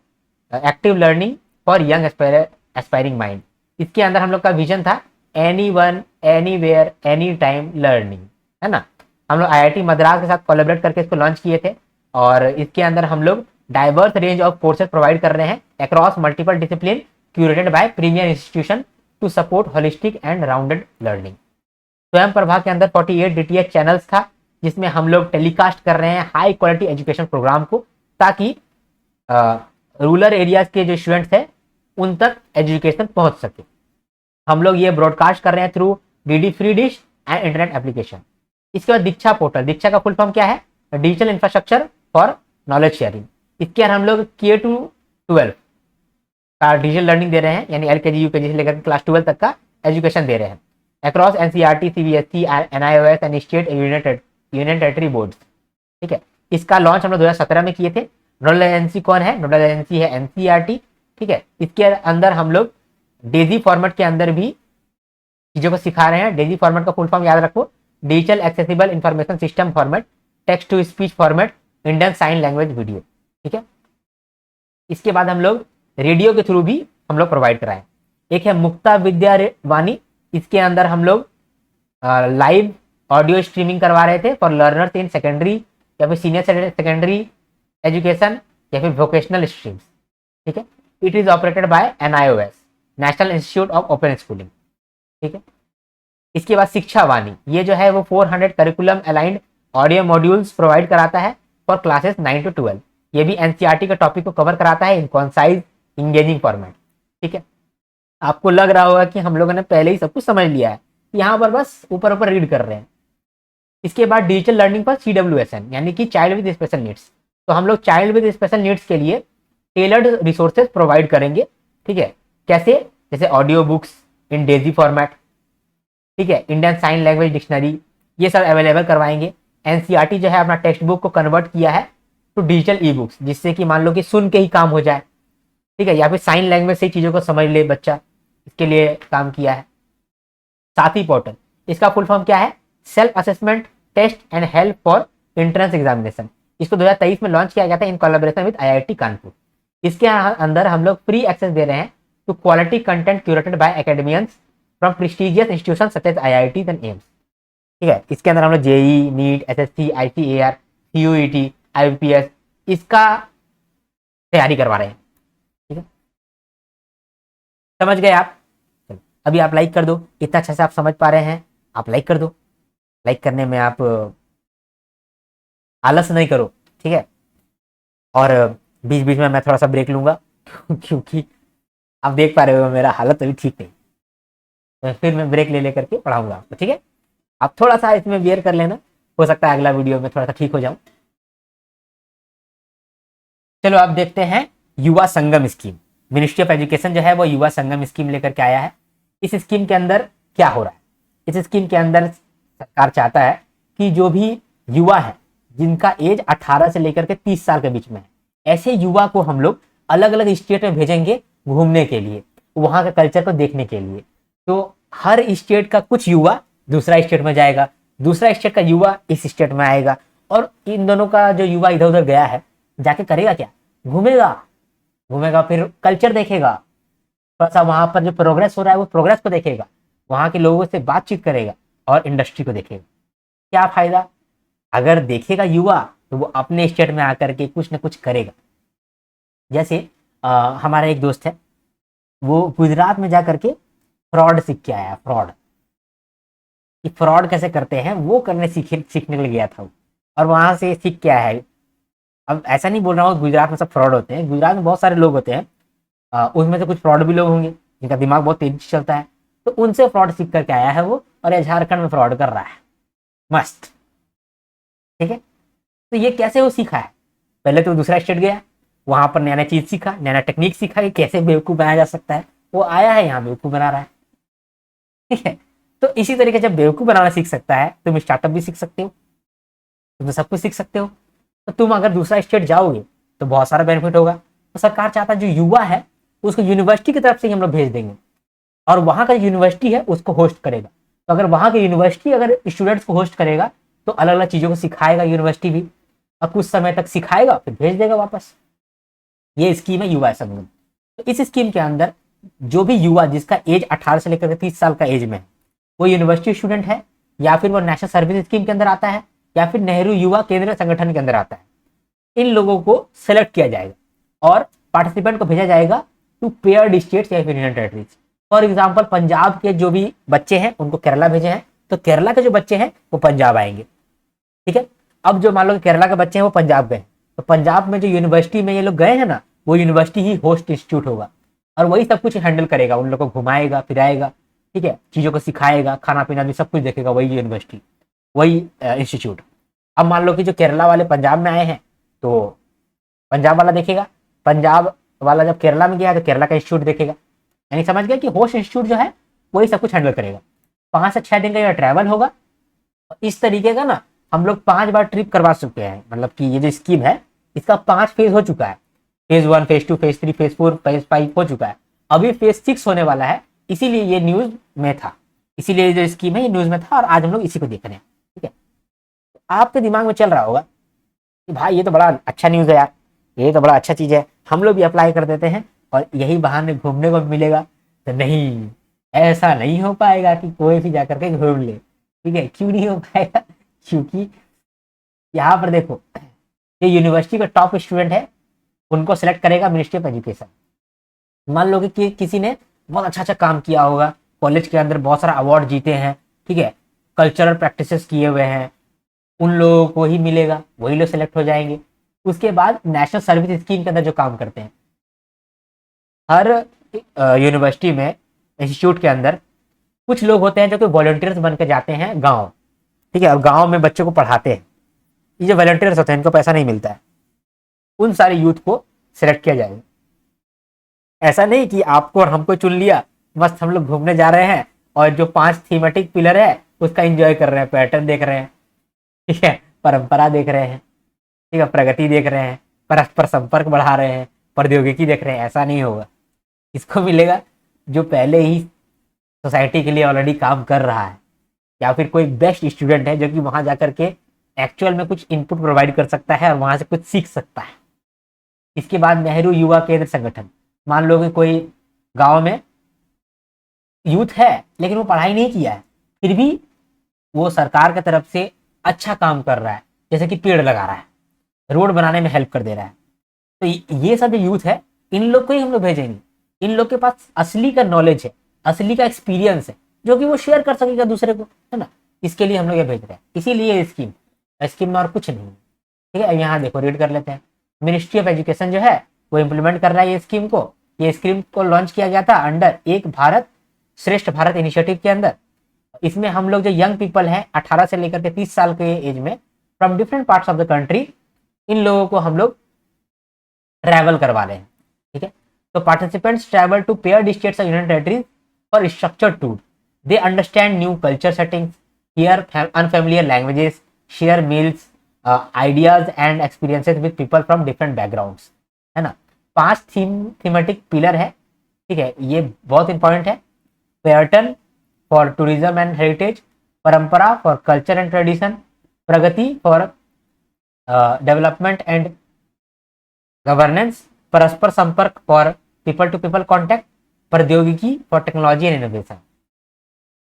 active learning for young aspiring mind. इसके अंदर हम लोग का विजन था any one, any where, any time learning, है ना। हम लोग IIT मद्रास के साथ कोलैबोरेट करके इसको लॉन्च किए थे और इसके अंदर हम लोग diverse range of courses provide कर रहे हैं across multiple discipline curated by premier institution to support holistic and rounded learning. Swayam Prabha के अंदर 48 DTH चैनल्स था जिसमें हम लोग टेलीकास्ट कर रहे हैं हाई क्वालिटी एजुकेशन प्रोग्राम को ताकि रूरल एरियाज के जो स्टूडेंट्स हैं उन तक एजुकेशन पहुंच सके। हम लोग ये ब्रॉडकास्ट कर रहे हैं through DD free dish and internet application. इसके बाद दीक्षा पोर्टल, दीक्षा का फुल फॉर्म क्या है? Digital infrastructure for knowledge sharing. इसके अंदर हम लोग K to 12 का डिजिटल लर्निंग दे रहे हैं, यानी LKG UKG से लेकर क्लास 12 तक का एजुकेशन दे रहे हैं across NCERT, CBSE, NIOS and state union territory boards. ठीक है, इसका लॉन्च हम लोग 2017 में किए थे। नोडल एजेंसी कौन है? नोडल एजेंसी है एनसीईआरटी। ठीक है, इसके अंदर हम लोग डेजी फॉर्मेट के अंदर भी चीजों को सिखा रहे हैं। डेजी फॉर्मेट का फुल फॉर्म याद रखो, digital accessible information system format, text to speech format, Indian sign language video. ठीक है, इसके बाद हम लोग रेडियो के थ्रू भी हम लोग प्रोवाइड कराएं। एक है मुक्ता विद्या वाणी, इसके अंदर हम लोग लाइव ऑडियो स्ट्रीमिंग करवा रहे थे फॉर लर्नर्स इन सेकेंडरी या फिर सीनियर सेकेंडरी एजुकेशन या फिर वोकेशनल स्ट्रीम्स। ठीक है, it is operated by NIOS, national institute of open schooling. ठीक है, इसके बाद शिक्षा वाणी, ये जो है वो 400 curriculum aligned audio modules provide कराता है फॉर क्लासेस 9 to 12। ये भी एनसीईआरटी के टॉपिक को कवर कराता है इन कॉन्साइज इंगेजिंग फॉर्मेट। ठीक है, आपको लग रहा होगा कि हम लोगों ने पहले ही सब कुछ समझ लिया है, यहाँ पर बस ऊपर ऊपर रीड कर रहे हैं। इसके बाद डिजिटल लर्निंग पर CWSN यानी कि चाइल्ड विद स्पेशल नीड्स। तो हम लोग चाइल्ड विद स्पेशल नीड्स के लिए टेलर्ड रिसोर्सेज प्रोवाइड करेंगे। ठीक है, कैसे? जैसे ऑडियो बुक्स इन डेजी फॉर्मेट, ठीक है, इंडियन साइन लैंग्वेज डिक्शनरी, ये सब अवेलेबल करवाएंगे। एनसीईआरटी जो है अपना टेक्स्ट बुक को कन्वर्ट किया है टू डिजिटल ई बुक्स, जिससे कि मान लो कि सुन के ही काम हो जाए। ठीक है, या फिर साइन लैंग्वेज से चीजों को समझ ले बच्चा, इसके लिए काम किया है। साथी पोर्टल, इसका फुल फॉर्म क्या है? Self assessment test and help for entrance examination. इसको 2023 में लॉन्च किया गया था in collaboration with IIT Kanpur. इसके अंदर हम लोग फ्री एक्सेस दे रहे हैं to quality content curated by academians from prestigious institution such as IIT and AIIMS. ठीक है, इसके अंदर हम लोग JEE, NEET, SSC, ICAR, CUET, IBPS इसका तैयारी करवा रहे हैं। ठीक है, समझ गए आप? अभी आप लाइक कर दो, इतना अच्छा से आप समझ पा रहे हैं, आप लाइक कर दो। लाइक करने में आप आलस नहीं करो। ठीक है, और बीच बीच में मैं थोड़ा सा ब्रेक लूंगा क्योंकि आप देख पा रहे हो मेरा हालत अभी ठीक नहीं, तो फिर मैं ब्रेक ले लेकर के पढ़ाऊंगा आपको। ठीक है, आप थोड़ा सा इसमें बियर कर लेना, हो सकता है अगला वीडियो में थोड़ा सा ठीक हो जाऊं। चलो आप देखते हैं Yuva Sangam scheme. Ministry of education जो है वो युवा संगम स्कीम लेकर के आया है। इस स्कीम के अंदर क्या हो रहा है? इस स्कीम के अंदर सरकार चाहता है कि जो भी युवा है जिनका एज 18 से लेकर के 30 साल के बीच में है, ऐसे युवा को हम लोग अलग अलग स्टेट में भेजेंगे घूमने के लिए, वहां के कल्चर को देखने के लिए। तो हर स्टेट का कुछ युवा दूसरा स्टेट में जाएगा, दूसरा स्टेट का युवा इस स्टेट में आएगा, और इन दोनों का जो युवा इधर उधर गया है जाके करेगा क्या? घूमेगा, घूमेगा, फिर कल्चर देखेगा, थोड़ा सा वहां पर जो प्रोग्रेस हो रहा है वो प्रोग्रेस को देखेगा, वहां के लोगों से बातचीत करेगा और इंडस्ट्री को देखेगा। क्या फायदा? अगर देखेगा युवा तो वो अपने स्टेट में आकर के कुछ ना कुछ करेगा। जैसे हमारा एक दोस्त है, वो गुजरात में जाकर के फ्रॉड सीख के आया। फ्रॉड कैसे करते हैं वो करने सीखने के लिए गया था वो, और वहां से सीख के आया है। अब ऐसा नहीं बोल रहा हूँ गुजरात में सब फ्रॉड होते हैं, गुजरात में बहुत सारे लोग होते हैं, उसमें से कुछ फ्रॉड भी लोग होंगे जिनका दिमाग बहुत तेजी से चलता है, तो उनसे फ्रॉड सीख करके आया है वो, और ये झारखंड में फ्रॉड कर रहा है। मस्त। ठीक है, तो ये कैसे वो सीखा है? पहले तो दूसरा स्टेट गया, वहां पर नया नया चीज सीखा, नया नया टेक्निक सीखा कि कैसे बेवकूफ बनाया जा सकता है, वो आया है यहाँ बेवकूफ बना रहा है। ठीक है, तो इसी तरीके जब बेवकूफ बनाना सीख सकता है, तुम स्टार्टअप भी सीख सकते हो, तुम सब कुछ सीख सकते हो। तो तुम अगर दूसरा स्टेट जाओगे तो बहुत सारा बेनिफिट होगा। तो सरकार चाहता है जो युवा है उसको यूनिवर्सिटी की तरफ से ही हम लोग भेज देंगे, और वहां का यूनिवर्सिटी है उसको होस्ट करेगा। तो अगर वहां की यूनिवर्सिटी अगर स्टूडेंट्स को होस्ट करेगा तो अलग अलग चीजों को सिखाएगा यूनिवर्सिटी भी, और कुछ समय तक सिखाएगा फिर भेज देगा वापस। ये स्कीम है युवा संगम। तो इस स्कीम के अंदर जो भी युवा जिसका एज 18 से लेकर 30 साल का एज में है, वो यूनिवर्सिटी स्टूडेंट है, या फिर वो नेशनल सर्विस स्कीम के अंदर आता है, या फिर नेहरू युवा केंद्रीय संगठन के अंदर आता है, इन लोगों को सेलेक्ट किया जाएगा और पार्टिसिपेंट को भेजा जाएगा टू पेयर्ड स्टेट्स या फिर union territories. For example Punjab के जो भी बच्चे हैं उनको केरला भेजे हैं, तो केरला के जो बच्चे हैं वो पंजाब आएंगे। ठीक है, अब जो मान लो केरला के बच्चे हैं वो पंजाब गए, तो पंजाब में जो यूनिवर्सिटी में ये लोग गए हैं ना, वो यूनिवर्सिटी ही होस्ट इंस्टीट्यूट होगा, और वही सब कुछ हैंडल करेगा, उन लोगों को घुमाएगा फिराएगा। ठीक है, चीजों को सिखाएगा, खाना पीना भी सब कुछ देखेगा वही यूनिवर्सिटी, वही इंस्टीट्यूट। अब मान लो कि जो केरला वाले पंजाब में आए हैं तो पंजाब वाला देखेगा, पंजाब वाला जब केरला में गया तो केरला का इंस्टीट्यूट देखेगा। यानी समझ गया कि होस्ट इंस्टीट्यूट जो है वही सब कुछ हैंडल करेगा। 5 से 6 दिन का ट्रैवल होगा। इस तरीके का ना हम लोग 5 बार ट्रिप करवा चुके हैं, मतलब कि ये जो स्कीम है इसका 5 फेज हो चुका है। Phase 1, phase 2, phase 3, phase 4, phase 5 हो चुका है। अभी फेज 6 होने वाला है, इसीलिए ये न्यूज में था, इसीलिए जो स्कीम है ये न्यूज में था और आज हम लोग इसी को देख रहे हैं। ठीक है, आपके दिमाग में चल रहा होगा कि भाई ये तो बड़ा अच्छा न्यूज है यार, ये तो बड़ा अच्छा चीज है, हम लोग भी अप्लाई कर देते हैं और यही बहाने घूमने को मिलेगा। तो नहीं, ऐसा नहीं हो पाएगा कि कोई भी जाकर के घूम ले। ठीक है, क्यों नहीं हो पाएगा? क्योंकि यहाँ पर देखो, ये यूनिवर्सिटी का टॉप स्टूडेंट है, उनको सिलेक्ट करेगा मिनिस्ट्री ऑफ एजुकेशन। मान लो कि किसी ने बहुत अच्छा अच्छा काम किया होगा, कॉलेज के अंदर बहुत सारा अवार्ड जीते हैं, ठीक है, कल्चरल प्रैक्टिसेस किए हुए हैं, उन लोगों को ही मिलेगा, वही लोग सिलेक्ट हो जाएंगे। उसके बाद नेशनल सर्विस स्कीम के अंदर जो काम करते हैं, हर यूनिवर्सिटी में, इंस्टीट्यूट के अंदर कुछ लोग होते हैं जो कि वॉलंटियर्स बन के जाते हैं गाँव, ठीक है, और गाँव में बच्चों को पढ़ाते हैं। ये जो वॉलंटियर्स होते हैं इनको पैसा नहीं मिलता है, उन सारे यूथ को सिलेक्ट किया जाएगा। ऐसा नहीं कि आपको और हमको चुन लिया, मस्त हम लोग घूमने जा रहे हैं और जो 5 थीमेटिक पिलर है उसका एंजॉय कर रहे हैं, पैटर्न देख रहे हैं, ठीक है, परंपरा देख रहे हैं, ठीक है, प्रगति देख रहे हैं, परस्पर संपर्क बढ़ा रहे हैं, प्रौद्योगिकी देख रहे हैं। ऐसा नहीं होगा। इसको मिलेगा जो पहले ही सोसाइटी के लिए ऑलरेडी काम कर रहा है, या फिर कोई बेस्ट स्टूडेंट है जो कि वहां जाकर के एक्चुअल में कुछ इनपुट प्रोवाइड कर सकता है और वहां से कुछ सीख सकता है। इसके बाद नेहरू युवा केंद्र संगठन, मान लो कि कोई गांव में यूथ है लेकिन वो पढ़ाई नहीं किया है, फिर भी वो सरकार की तरफ से अच्छा काम कर रहा है, जैसे कि पेड़ लगा रहा है, रोड बनाने में हेल्प कर दे रहा है। तो ये सब जो यूथ है, इन लोग को ही हम लोग भेजेंगे। इन लोग के पास असली का नॉलेज है, असली का एक्सपीरियंस है, जो कि वो शेयर कर सकेगा दूसरे को, है ना। इसके लिए हम लोग ये भेज रहे हैं, इसीलिए ये स्कीम में और कुछ नहीं है। ठीक है, यहाँ देखो रीड कर लेते हैं। मिनिस्ट्री ऑफ एजुकेशन जो है वो इम्प्लीमेंट कर रहा है ये स्कीम को। ये स्कीम को लॉन्च किया गया था अंडर एक भारत श्रेष्ठ भारत इनिशिएटिव के अंदर। इसमें हम लोग जो यंग पीपल हैं 18 से लेकर के 30 साल के एज में, from different parts of the country, इन लोगों को हम लोग ट्रैवल करवा रहे हैं। ठीक है, तो participants travel to paired states of union territories for structured tour. They understand new culture settings, hear unfamiliar languages, share meals, ideas and experiences with people from different backgrounds, है ना। 5 थीमेटिक पिलर है। ठीक है, ये बहुत important है। Paryatan for tourism and heritage, Parampara for culture and tradition, Pragati for development and governance, Paraspar Sampark for people to people contact, Praudyogiki for technology and innovation.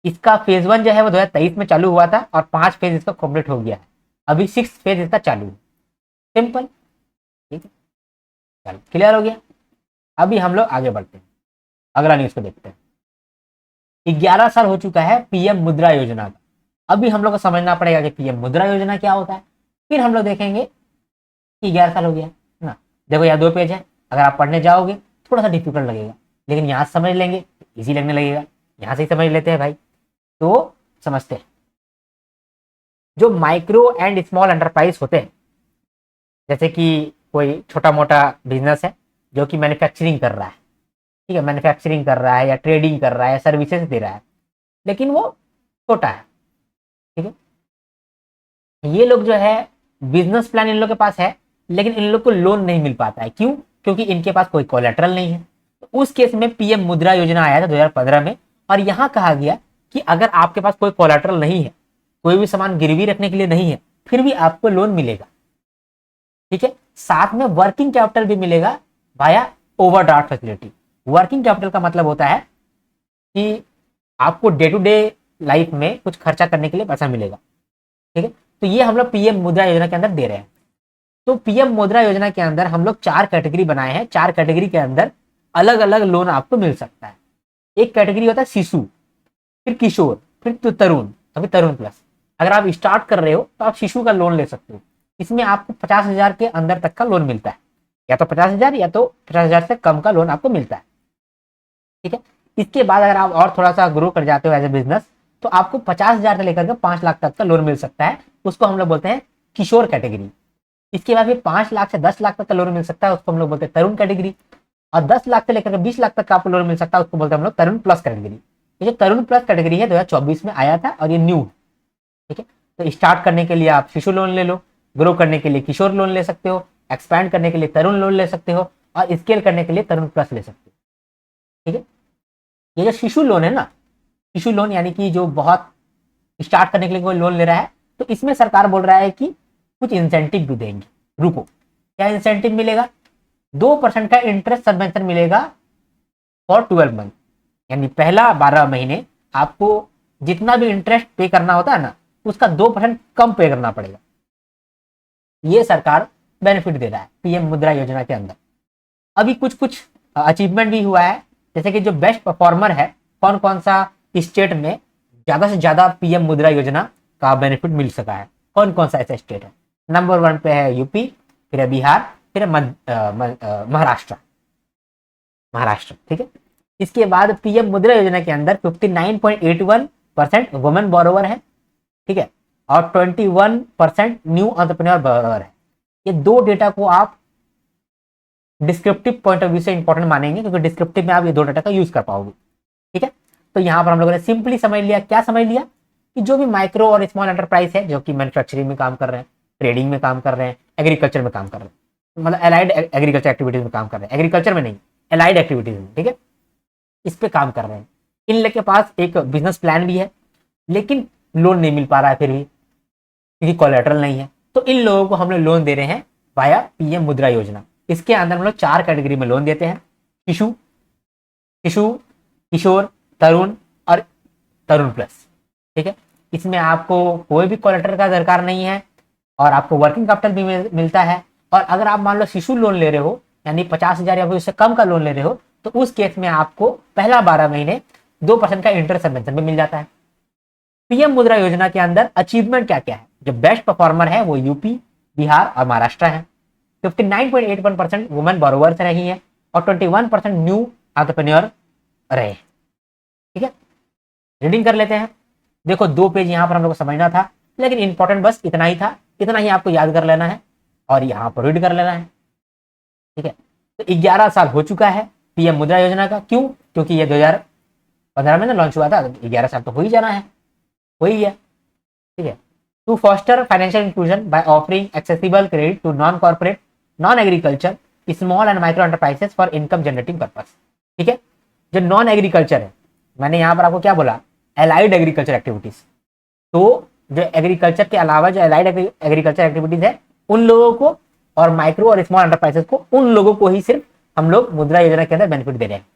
इसका phase 1 जो है वो 2023 में चालू हुआ था और 5 फेज इसका कंप्लीट हो गया है। अभी 6th फेज इसका चालू है। सिंपल, ठीक है, चलो क्लियर हो गया। अभी हम लोग आगे बढ़ते हैं, अगला न्यूज को देखते हैं। 11 साल हो चुका है पीएम मुद्रा योजना का। अभी हम लोग को समझना पड़ेगा कि पीएम मुद्रा योजना क्या होता है, फिर हम लोग देखेंगे कि 11 साल हो गया ना। देखो यहाँ 2 पेज है, अगर आप पढ़ने जाओगे थोड़ा सा डिफिकल्ट लगेगा, लेकिन यहाँ समझ लेंगे इजी लगने लगेगा। यहाँ से ही समझ लेते हैं भाई, तो समझते हैं। जो माइक्रो एंड स्मॉल एंटरप्राइज होते हैं, जैसे कि कोई छोटा मोटा बिजनेस है जो कि मैन्युफैक्चरिंग कर रहा है, ठीक है, मैन्युफैक्चरिंग कर रहा है या ट्रेडिंग कर रहा है या सर्विसेज दे रहा है, लेकिन वो छोटा है, ठीक है। ये लोग जो है बिजनेस प्लान इन लोग के पास है, लेकिन इन लोग को लोन नहीं मिल पाता है। क्यों? क्योंकि इनके पास कोई कोलेटरल नहीं है। तो उस केस में पीएम मुद्रा योजना आया था 2015 में, और यहाँ कहा गया कि अगर आपके पास कोई कोलेटरल नहीं है, कोई भी सामान गिरवी रखने के लिए नहीं है, फिर भी आपको लोन मिलेगा। ठीक है, साथ में वर्किंग कैपिटल भी मिलेगा via overdraft facility. Working capital का मतलब होता है कि आपको डे टू डे लाइफ में कुछ खर्चा करने के लिए पैसा मिलेगा। ठीक है, तो ये हम लोग पीएम मुद्रा योजना के अंदर दे रहे हैं। तो पीएम मुद्रा योजना के अंदर हम लोग 4 कैटेगरी बनाए हैं। 4 कैटेगरी के अंदर अलग अलग लोन आपको मिल सकता है। एक कैटेगरी होता है शिशु, फिर किशोर, फिर तरुण, अभी तरुण प्लस। अगर आप स्टार्ट कर रहे हो तो आप शिशु का लोन ले सकते हो। इसमें आपको 50,000 के अंदर तक का लोन मिलता है, या तो 50,000 या तो 50,000 से कम का लोन आपको मिलता है। ठीक है, इसके बाद अगर आप और थोड़ा सा ग्रो कर जाते हो एज ए बिजनेस, तो आपको 50,000 से लेकर के 5 लाख तक का लोन मिल सकता है। उसको हम लोग बोलते हैं किशोर कैटेगरी। इसके बाद फिर 5 लाख से 10 लाख तक का लोन मिल सकता है, उसको हम लोग बोलते हैं तरुण कैटेगरी। और 10 लाख से लेकर के 20 लाख तक का आपको लोन मिल सकता है, उसको बोलते हैं हम लोग तरुण प्लस कैटेगरी। ये जो तरुण प्लस कैटेगरी है 2024 में आया था और ये न्यू। ठीक है, तो स्टार्ट करने के लिए आप शिशु लोन ले लो, ग्रो करने के लिए किशोर लोन ले सकते हो, एक्सपैंड करने के लिए तरुण लोन ले सकते हो और स्केल करने के लिए तरुण प्लस ले सकते हो। ठीक है, ये जो शिशु लोन है ना, शिशु लोन यानी कि जो बहुत स्टार्ट करने के लिए कोई लोन ले रहा है, तो इसमें सरकार बोल रहा है कि कुछ इंसेंटिव भी देंगे। रुको, क्या इंसेंटिव मिलेगा? 2% का इंटरेस्ट सबवेंशन मिलेगा फॉर 12 मंथ, यानी पहला 12 महीने आपको जितना भी इंटरेस्ट पे करना होता है ना, उसका 2% कम पे करना पड़ेगा। ये सरकार बेनिफिट दे रहा है पीएम मुद्रा योजना के अंदर। अभी कुछ कुछ अचीवमेंट भी हुआ है, जैसे कि जो बेस्ट परफॉर्मर है, कौन कौन सा स्टेट में ज्यादा से ज्यादा पीएम मुद्रा योजना का बेनिफिट मिल सका है, कौन कौन सा ऐसा स्टेट है। नंबर 1 पे है यूपी, फिर है बिहार, फिर है महाराष्ट्र। ठीक है। इसके बाद पीएम मुद्रा योजना के अंदर 59.81% वुमेन बोरोवर है। ठीक है, और 21% न्यू एंटरप्रेन्योर बोरोवर है। ये दो डेटा को आप डिस्क्रिप्टिव पॉइंट ऑफ व्यू से इंपॉर्टेंट मानेंगे, क्योंकि डिस्क्रिप्टिव में आप ये दो डेटा का यूज कर पाओगे। ठीक है, तो यहाँ पर हम लोगों ने सिंपली समझ लिया, क्या समझ लिया कि जो भी माइक्रो और स्मॉल एंटरप्राइज है, जो कि मैन्युफैक्चरिंग में काम कर रहे हैं, ट्रेडिंग में काम कर रहे हैं, एग्रीकल्चर में काम कर रहे हैं, मतलब एलाइड एग्रीकल्चर एक्टिविटीज में काम कर रहे हैं, एग्रीकल्चर में नहीं, एलाइड एक्टिविटीज में। ठीक है, इस पे काम कर रहे हैं। इन लोग के पास एक बिजनेस प्लान भी है, लेकिन लोन नहीं मिल पा रहा है फिर भी, क्योंकि कोलेटरल नहीं है। तो इन लोगों को हम लोग लोन दे रहे हैं वाया पीएम मुद्रा योजना। इसके अंदर हम लोग 4 कैटेगरी में लोन देते हैं, शिशु, किशोर, तरुण और तरुण प्लस। ठीक है, इसमें आपको कोई भी कोलेटरल का दरकार नहीं है और आपको वर्किंग कैपिटल भी मिलता है। और अगर आप मान लो शिशु लोन ले रहे हो, यानी 50,000 या फिर उससे कम का लोन ले रहे हो, तो उस केस में आपको पहला 12 महीने 2% का इंटरेस्ट सबवेंशन भी मिल जाता है। पीएम मुद्रा योजना के अंदर अचीवमेंट क्या क्या है? जो बेस्ट परफॉर्मर है वो यूपी, बिहार और महाराष्ट्र है। 59.81% वुमेन बोरोवर्स रही है और 21% न्यू एंटरप्रेन्योर रहे। ठीक है, रीडिंग कर लेते हैं। देखो 2 पेज यहाँ पर हम लोग को समझना था, लेकिन इंपॉर्टेंट बस इतना ही था, इतना ही आपको याद कर लेना है और यहाँ पर रीड कर लेना है। ठीक है, तो 11 साल हो चुका है पीएम मुद्रा योजना का। क्यों? क्योंकि ये 2015 में ना लॉन्च हुआ था, 11 साल तो हो ही जाना है, वही है। ठीक है, to foster financial inclusion by offering accessible credit to non corporate, non agriculture, small and micro enterprises for income generating purpose. ठीक है, जो नॉन एग्रीकल्चर है, मैंने यहाँ पर आपको क्या बोला, एलाइड एग्रीकल्चर एक्टिविटीज। तो जो एग्रीकल्चर के अलावा जो एलाइड एग्रीकल्चर एक्टिविटीज है, उन लोगों को और माइक्रो और स्मॉल एंटरप्राइजेस को, उन लोगों को ही सिर्फ हम लोग मुद्रा योजना के अंदर बेनिफिट दे रहे हैं।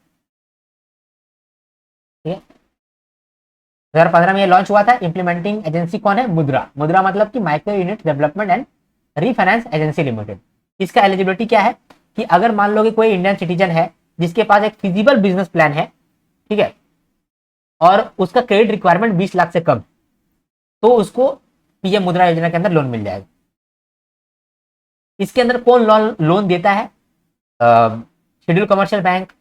ठीक है, 2015 में ये लॉन्च हुआ था। इंप्लीमेंटिंग एजेंसी कौन है? मुद्रा। मुद्रा मतलब कि micro unit development and refinance agency limited. इसका एलिजिबिलिटी क्या है कि अगर मान लो कि कोई इंडियन सिटीजन है जिसके पास एक फिजिबल बिजनेस प्लान है, ठीक है, और उसका क्रेडिट रिक्वायरमेंट 20 लाख से कम, तो उसको पीएम मुद्रा योजना के अंदर लोन मिल जाएगा। इसके अंदर कौन लोन देता है? Schedule commercial bank,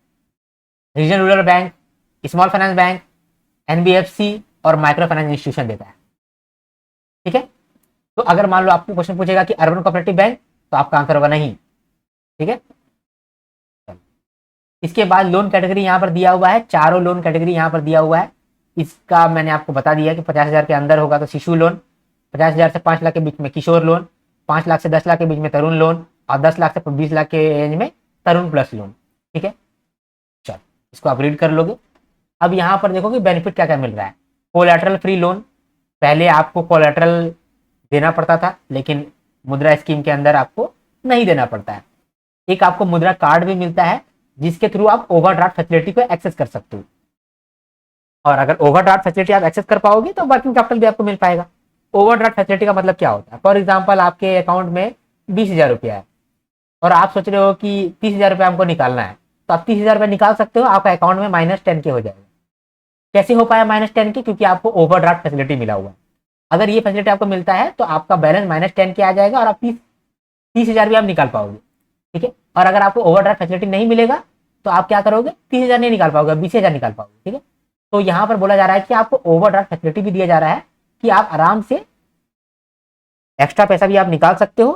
regional rural bank, small finance bank, NBFC और माइक्रो फाइनेंस इंस्टीट्यूशन देता है। ठीक है, तो अगर मान लो आपको क्वेश्चन पूछेगा कि अर्बन कोऑपरेटिव बैंक, तो आपका आंसर होगा नहीं। ठीक है, इसके बाद लोन कैटेगरी यहां पर दिया हुआ है, चारों लोन कैटेगरी यहां पर दिया हुआ है। इसका मैंने आपको बता दिया कि 50,000 के अंदर होगा तो शिशु लोन, 50,000 से 5 लाख के बीच में किशोर लोन, 5 लाख से 10 लाख के बीच में तरुण लोन और 10 लाख से 20 लाख के रेंज में तरुण प्लस लोन। ठीक है, चलो इसको आप रीड कर लोगे। अब यहाँ पर देखो कि बेनिफिट क्या क्या मिल रहा है। कोलैटरल फ्री लोन, पहले आपको कोलैटरल देना पड़ता था, लेकिन मुद्रा स्कीम के अंदर आपको नहीं देना पड़ता है। एक आपको मुद्रा कार्ड भी मिलता है, जिसके थ्रू आप ओवरड्राफ्ट फैसिलिटी को एक्सेस कर सकते हो। और अगर ओवरड्राफ्ट फैसिलिटी आप एक्सेस कर पाओगे तो वर्किंग कैपिटल भी आपको मिल पाएगा। ओवरड्राफ्ट फैसिलिटी का मतलब क्या होता है? फॉर एग्जाम्पल आपके अकाउंट में 20,000 रुपया है और आप सोच रहे हो कि 30,000 रुपया हमको निकालना है, तो आप 30,000 रुपया निकाल सकते हो, आपका अकाउंट में -10 के हो जाएगा। कैसे हो पाया -10 के? क्योंकि आपको ओवरड्राफ्ट फैसिलिटी मिला हुआ है। अगर ये फैसिलिटी आपको मिलता है तो आपका बैलेंस -10 के आ जाएगा और आप 30,000 भी आप निकाल पाओगे। ठीक है, और अगर आपको ओवरड्राफ्ट फैसिलिटी नहीं मिलेगा तो आप क्या करोगे? 30,000 नहीं निकाल पाओगे, 20,000 निकाल पाओगे। ठीक है, तो यहाँ पर बोला जा रहा है कि आपको ओवरड्राफ्ट फैसिलिटी भी दिया जा रहा है कि आप आराम से एक्स्ट्रा पैसा भी आप निकाल सकते हो,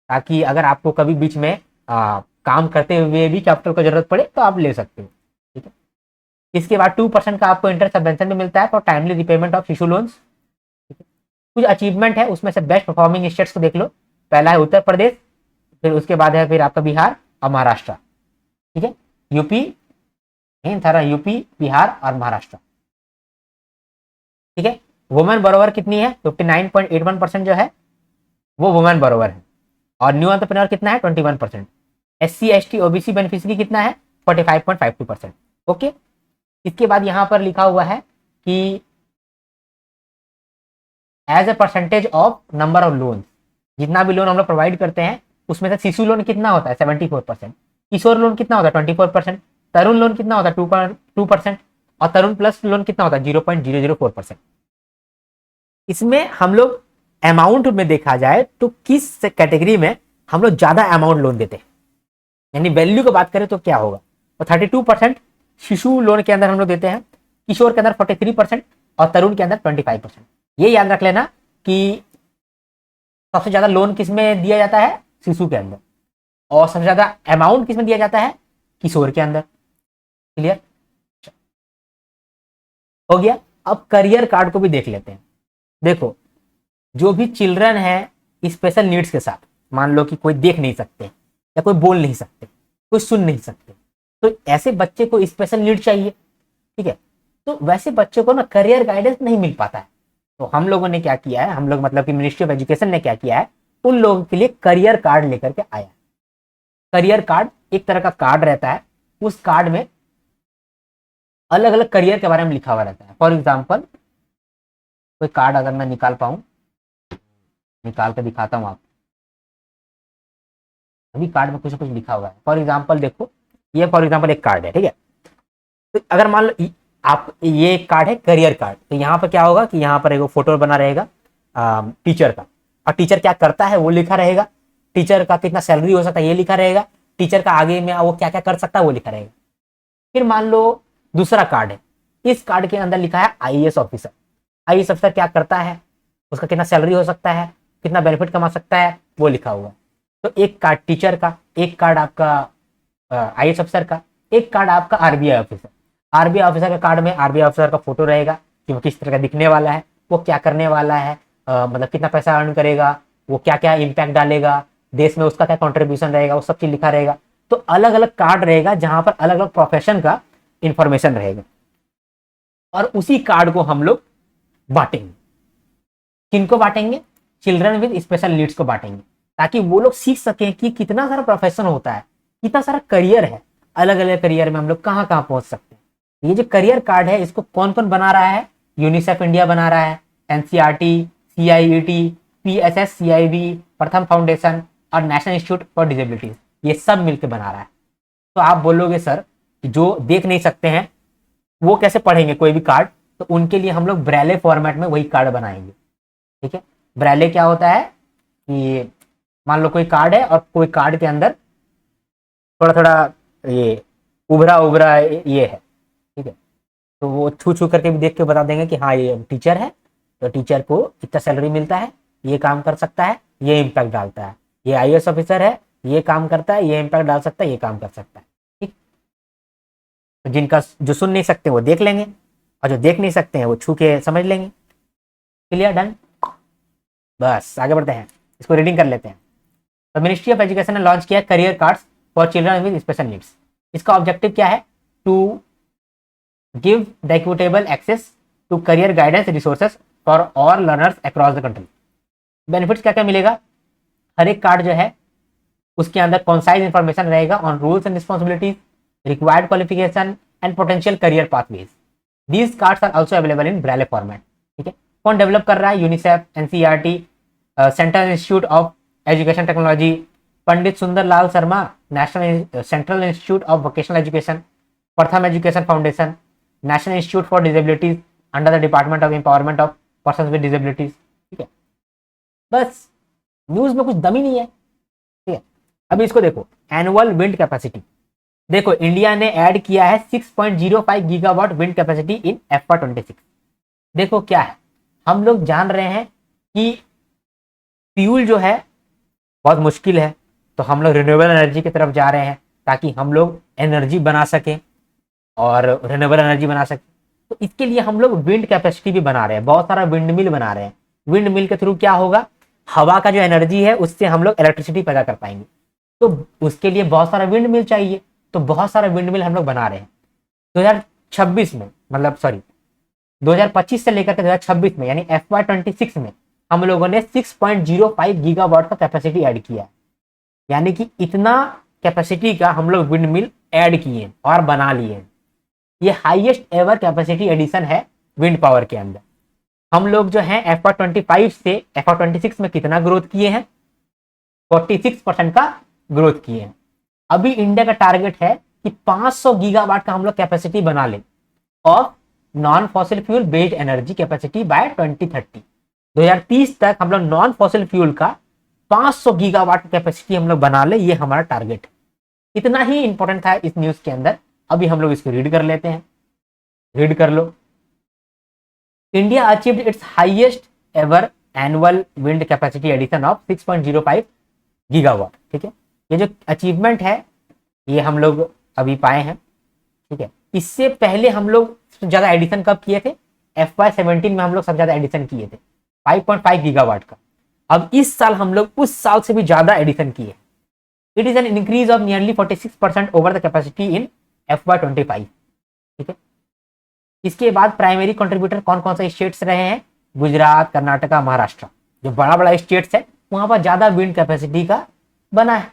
ताकि अगर आपको कभी बीच में काम करते हुए भी कैपिटल को जरूरत पड़े तो आप ले सकते हो। ठीक है, इसके बाद 2% का आपको इंटरेस्ट सबवेंशन भी मिलता है फॉर टाइमली रिपेमेंट ऑफ शिशु लोन्स। कुछ अचीवमेंट है उसमें से बेस्ट परफॉर्मिंग स्टेट्स को देख लो। पहला है उत्तर प्रदेश, फिर उसके बाद है फिर आपका बिहार और महाराष्ट्र, ठीक है। यूपी मेन था यूपी, बिहार और महाराष्ट्र, ठीक है। वुमेन बरोबर कितनी है 59.81% जो है वो वुमेन बरोबर है, और न्यू एंटरप्रेन्योर कितना है 21%। SC ST OBC बेनिफिशियरी कितना है 45.52%। ओके, इसके बाद यहां पर लिखा हुआ है कि as a percentage of number of loan, जितना भी लोन हम लोग प्रोवाइड करते हैं उसमें से शिशु लोन कितना होता है 74%, किशोर लोन कितना होता है 24%, तरुण लोन कितना होता है 2% और तरुण प्लस लोन कितना होता है 0.004%। इसमें हम लोग अमाउंट में देखा जाए तो किस कैटेगरी में हम लोग ज्यादा अमाउंट लोन देते हैं, यानी वैल्यू की बात करें तो क्या होगा, तो 32% शिशु लोन के अंदर हम लोग देते हैं, किशोर के अंदर 43% और तरुण के अंदर 25%। ये याद रख लेना कि सबसे ज्यादा लोन किस में दिया जाता है शिशु के अंदर, और सबसे ज्यादा अमाउंट किस में दिया जाता है किशोर के अंदर। क्लियर हो गया। अब करियर कार्ड को भी देख लेते हैं। देखो, जो भी चिल्ड्रन है स्पेशल नीड्स के साथ, मान लो कि कोई देख नहीं सकते या कोई बोल नहीं सकते, कोई सुन नहीं सकते, तो ऐसे बच्चे को स्पेशल नीड चाहिए, ठीक है। तो वैसे बच्चे को ना करियर गाइडेंस नहीं मिल पाता है, तो हम लोगों ने क्या किया है, हम लोग मतलब कि मिनिस्ट्री ऑफ एजुकेशन ने क्या किया है, उन लोगों के लिए करियर कार्ड लेकर के आया। करियर कार्ड एक तरह का कार्ड रहता है, उस कार्ड में अलग अलग करियर के बारे में लिखा हुआ रहता है। फॉर एग्जाम्पल कोई कार्ड अगर मैं निकाल पाऊं, निकाल कर दिखाता हूं आपको, अभी कार्ड में कुछ कुछ लिखा हुआ है। फॉर एग्जाम्पल देखो, ये फॉर एग्जाम्पल एक कार्ड है, ठीक है। तो अगर मान लो आप, ये कार्ड है करियर कार्ड, तो यहाँ पर क्या होगा कि यहाँ पर एक फोटो बना रहेगा टीचर का, और टीचर क्या करता है वो लिखा रहेगा, टीचर का कितना सैलरी हो सकता है ये लिखा रहेगा, टीचर का आगे में वो क्या क्या कर सकता है वो लिखा रहेगा। फिर मान लो दूसरा कार्ड है, इस कार्ड के अंदर लिखा है IAS ऑफिसर। IAS ऑफिसर क्या करता है, उसका कितना सैलरी हो सकता है, कितना बेनिफिट कमा सकता है वो लिखा हुआ है। तो एक कार्ड टीचर का, एक कार्ड आपका IAS ऑफिसर का, एक कार्ड आपका RBI ऑफिसर। RBI ऑफिसर के कार्ड में RBI ऑफिसर का फोटो रहेगा कि वो किस तरह का दिखने वाला है, वो क्या करने वाला है, मतलब कितना पैसा अर्न करेगा, वो क्या क्या इम्पैक्ट डालेगा देश में, उसका क्या कॉन्ट्रीब्यूशन रहेगा, वो सब चीज लिखा रहेगा। तो अलग अलग कार्ड रहेगा जहां पर अलग अलग प्रोफेशन का इंफॉर्मेशन रहेगा, और उसी कार्ड को हम लोग बांटेंगे। किनको बांटेंगे, चिल्ड्रन विद स्पेशल नीड्स को बांटेंगे, ताकि वो लोग सीख सकें कि कितना सारा प्रोफेशन होता है, कितना सारा करियर है, अलग अलग करियर में हम लोग कहाँ कहाँ पहुंच सकते हैं। ये जो करियर कार्ड है इसको कौन कौन बना रहा है, यूनिसेफ इंडिया बना रहा है, NCERT, CIET, PSS CIB, प्रथम फाउंडेशन और नेशनल इंस्टीट्यूट फॉर डिसेबिलिटीज, ये सब मिलकर बना रहा है। तो आप बोलोगे सर जो देख नहीं सकते हैं वो कैसे पढ़ेंगे कोई भी कार्ड, तो उनके लिए हम लोग ब्रेले फॉर्मेट में वही कार्ड बनाएंगे, ठीक है। ब्रेले क्या होता है कि मान लो कोई कार्ड है और कोई कार्ड के अंदर थोड़ा थोड़ा ये उभरा उभरा ये है, ठीक है, तो वो छू छू करके भी देख के बता देंगे कि हाँ ये टीचर है, तो टीचर को इतना सैलरी मिलता है, ये काम कर सकता है, ये इम्पैक्ट डालता है, ये IAS ऑफिसर है, ये काम करता है, ये इम्पैक्ट डाल सकता है, ये काम कर सकता है, ठीक। तो जिनका जो सुन नहीं सकते वो देख लेंगे, और जो देख नहीं सकते हैं वो छू के समझ लेंगे। Clear, done. बस आगे बढ़ते हैं, इसको रीडिंग कर लेते हैं। तो मिनिस्ट्री ऑफ एजुकेशन ने लॉन्च किया career cards for children with special needs. इसका ऑब्जेक्टिव क्या है, to give the equitable access to career guidance resources for all learners across the country. Benefits क्या क्या मिलेगा, हर एक कार्ड जो है उसके अंदर कॉन्साइज इंफॉर्मेशन रहेगा on rules and responsibilities, required qualification and potential career pathways. These cards are also available in Braille format, ठीक है। कौन डेवलप कर रहा है, UNICEF, NCERT, central institute of education technology, Pandit Sundarlal Sharma, national central institute of vocational education, Pratham education foundation, national institute for disabilities under the department of empowerment of person with disabilities, ठीक है। बस news में कुछ दम ही नहीं है, ठीक है। अभी इसको देखो, एनुअल विंड कैपेसिटी, देखो इंडिया ने ऐड किया है 6.05 gigawatt wind capacity in FY26। देखो क्या है, हम लोग जान रहे हैं कि फ्यूल जो है बहुत मुश्किल है, तो हम लोग रिन्यूएबल एनर्जी की तरफ जा रहे हैं ताकि हम लोग एनर्जी बना सकें और रिन्यूएबल एनर्जी बना सकें। तो इसके लिए हम लोग विंड कैपेसिटी भी बना रहे हैं, बहुत सारा विंड मिल बना रहे हैं। विंड मिल के थ्रू क्या होगा, हवा का जो एनर्जी है उससे हम लोग इलेक्ट्रिसिटी पैदा कर पाएंगे। तो उसके लिए बहुत सारा विंड मिल चाहिए, तो बहुत सारा विंड मिल हम लोग बना रहे हैं 2026 में, मतलब सॉरी 2025 से लेकर के 2026 में, यानी FY26 में हम लोगों ने 6.05 गीगावाट का कैपेसिटी ऐड किया है। यानी कि इतना कैपेसिटी का हम लोग विंड मिल ऐड किए और बना लिए। ये हाईएस्ट एवर कैपेसिटी एडिशन है विंड पावर के अंदर। हम लोग जो है FY25 से FY26 में कितना ग्रोथ किए हैं, 46% का ग्रोथ किए हैं। अभी इंडिया का टारगेट है कि 500 गीगावाट का हम लोग कैपेसिटी बना ले of non fossil fuel based energy capacity by 2030। 2030 तक हम लोग नॉन फॉसिल फ्यूल का 500 गीगावाट कैपेसिटी हम लोग बना ले, ये हमारा टारगेट है। इतना ही इंपॉर्टेंट था इस न्यूज के अंदर। अभी हम लोग इसको रीड कर लेते हैं, रीड कर लो। India achieved its highest ever annual wind capacity addition of 6.05 gigawatt. ठीक है, ये जो अचीवमेंट है ये हम लोग अभी पाए हैं। ठीक है, इससे पहले हम लोग ज्यादा एडिशन कब किए थे, FY17 में हम लोग सबसे ज्यादा एडिशन किए थे 5.5 गीगावाट का। अब इस साल हम लोग उस साल से भी ज्यादा एडिशन किए। It is an increase of nearly 46% over the capacity in FY25। ठीक है, इसके बाद प्राइमरी कंट्रीब्यूटर कौन कौन से स्टेट्स रहे हैं, गुजरात, कर्नाटका, महाराष्ट्र। जो बड़ा बड़ा स्टेट्स है वहां पर ज्यादा विंड कैपेसिटी का बना है।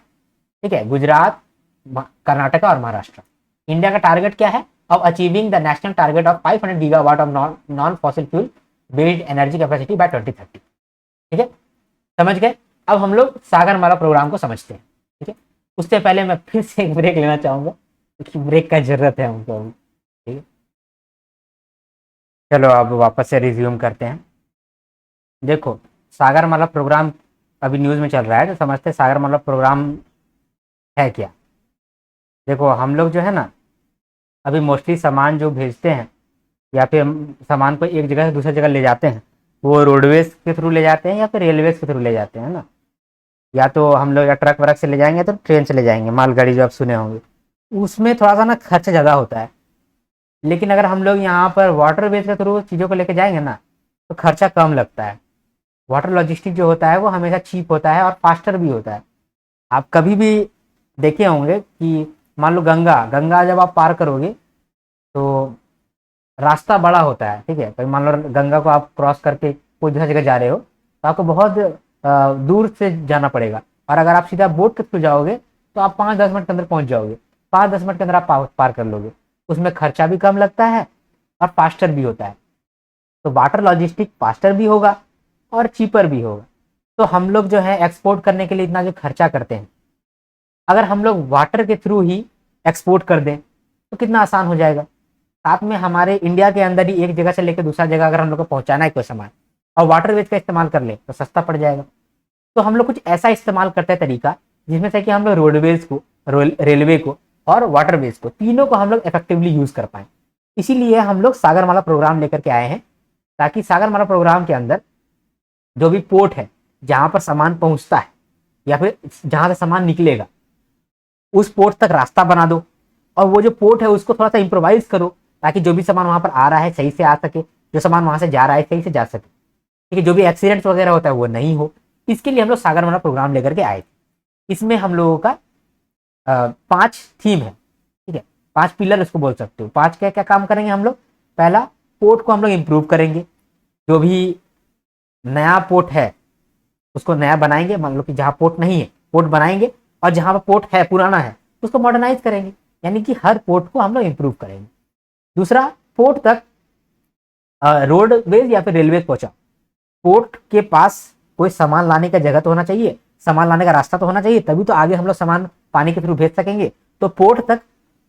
ठीक है, गुजरात, कर्नाटका और महाराष्ट्र। इंडिया का टारगेट क्या है, of achieving the national target of 500 gigawatt of non fossil fuel based energy capacity by 2030। ठीक है, समझ गए। अब हम लोग सागरमाला प्रोग्राम को समझते हैं। ठीक है, उससे पहले मैं फिर से एक ब्रेक लेना चाहूंगा क्योंकि ब्रेक का जरूरत है हमको अभी। ठीक है, चलो अब वापस से रिज्यूम करते हैं। देखो, सागरमाला प्रोग्राम अभी न्यूज में चल रहा है, तो समझते सागरमाला प्रोग्राम है क्या। देखो, हम लोग जो है ना अभी मोस्टली सामान जो भेजते हैं या फिर हम सामान को एक जगह से दूसरी जगह ले जाते हैं, वो रोडवेज के थ्रू ले जाते हैं या फिर रेलवेज के थ्रू ले जाते हैं ना। या तो हम लोग या ट्रक वरक से ले जाएंगे तो ट्रेन से ले जाएंगे, मालगाड़ी जो आप सुने होंगे। उसमें थोड़ा सा ना खर्चा ज़्यादा होता है। लेकिन अगर हम लोग यहाँ पर वाटर वेज के थ्रू चीज़ों को लेके जाएंगे ना तो खर्चा कम लगता है। वाटर लॉजिस्टिक जो होता है वो हमेशा चीप होता है और फास्टर भी होता है। आप कभी भी देखे होंगे कि मान लो गंगा गंगा जब आप पार करोगे तो रास्ता बड़ा होता है। ठीक है, कभी मान लो गंगा को आप क्रॉस करके कोई दूसरी जगह जा रहे हो तो आपको बहुत दूर से जाना पड़ेगा। और अगर आप सीधा बोट के थ्रू जाओगे तो आप 5-10 मिनट के अंदर पहुंच जाओगे, 5-10 मिनट के अंदर आप पार कर लोगे। उसमें खर्चा भी कम लगता है और फास्टर भी होता है। तो वाटर लॉजिस्टिक फास्टर भी होगा और चीपर भी होगा। तो हम लोग जो है एक्सपोर्ट करने के लिए इतना जो खर्चा करते हैं, अगर हम लोग वाटर के थ्रू ही एक्सपोर्ट कर दें तो कितना आसान हो जाएगा। साथ में हमारे इंडिया के अंदर ही एक जगह से लेकर दूसरा जगह अगर हम लोग को पहुंचाना है कोई सामान और वाटरवेज का इस्तेमाल कर ले तो सस्ता पड़ जाएगा। तो हम लोग कुछ ऐसा इस्तेमाल करते हैं तरीका जिसमें से कि हम लोग रोडवेज को, रेलवे को और वाटरवेज को, तीनों को हम लोग इफेक्टिवली यूज कर पाए। इसीलिए हम लोग सागरमाला प्रोग्राम लेकर के आए हैं, ताकि सागरमाला प्रोग्राम के अंदर जो भी पोर्ट है जहां पर सामान पहुंचता है या फिर जहां से सामान निकलेगा उस पोर्ट तक रास्ता बना दो, और वो जो पोर्ट है उसको थोड़ा सा इम्प्रोवाइज करो ताकि जो भी सामान वहां पर आ रहा है सही से आ सके, जो सामान वहां से जा रहा है सही से जा सके। ठीक है, जो भी एक्सीडेंट्स वगैरह होता है वो नहीं हो। इसके लिए हम लोग सागरमाला प्रोग्राम लेकर के आए थे। इसमें हम लोगों का 5 थीम है। ठीक है, 5 पिलर उसको बोल सकते हो। 5 क्या क्या काम करेंगे हम लोग। पहला, पोर्ट को हम लोग इम्प्रूव करेंगे। जो भी नया पोर्ट है उसको नया बनाएंगे। मान लो कि जहाँ पोर्ट नहीं है पोर्ट बनाएंगे, और जहाँ पर पोर्ट है पुराना है उसको मॉडर्नाइज करेंगे। यानी कि हर पोर्ट को हम लोग इम्प्रूव करेंगे। दूसरा, पोर्ट तक रोडवेज या फिर रेलवे पहुंचा। पोर्ट के पास कोई सामान लाने का जगह तो होना चाहिए, सामान लाने का रास्ता तो होना चाहिए, तभी तो आगे हम लोग सामान पानी के थ्रू भेज सकेंगे। तो पोर्ट तक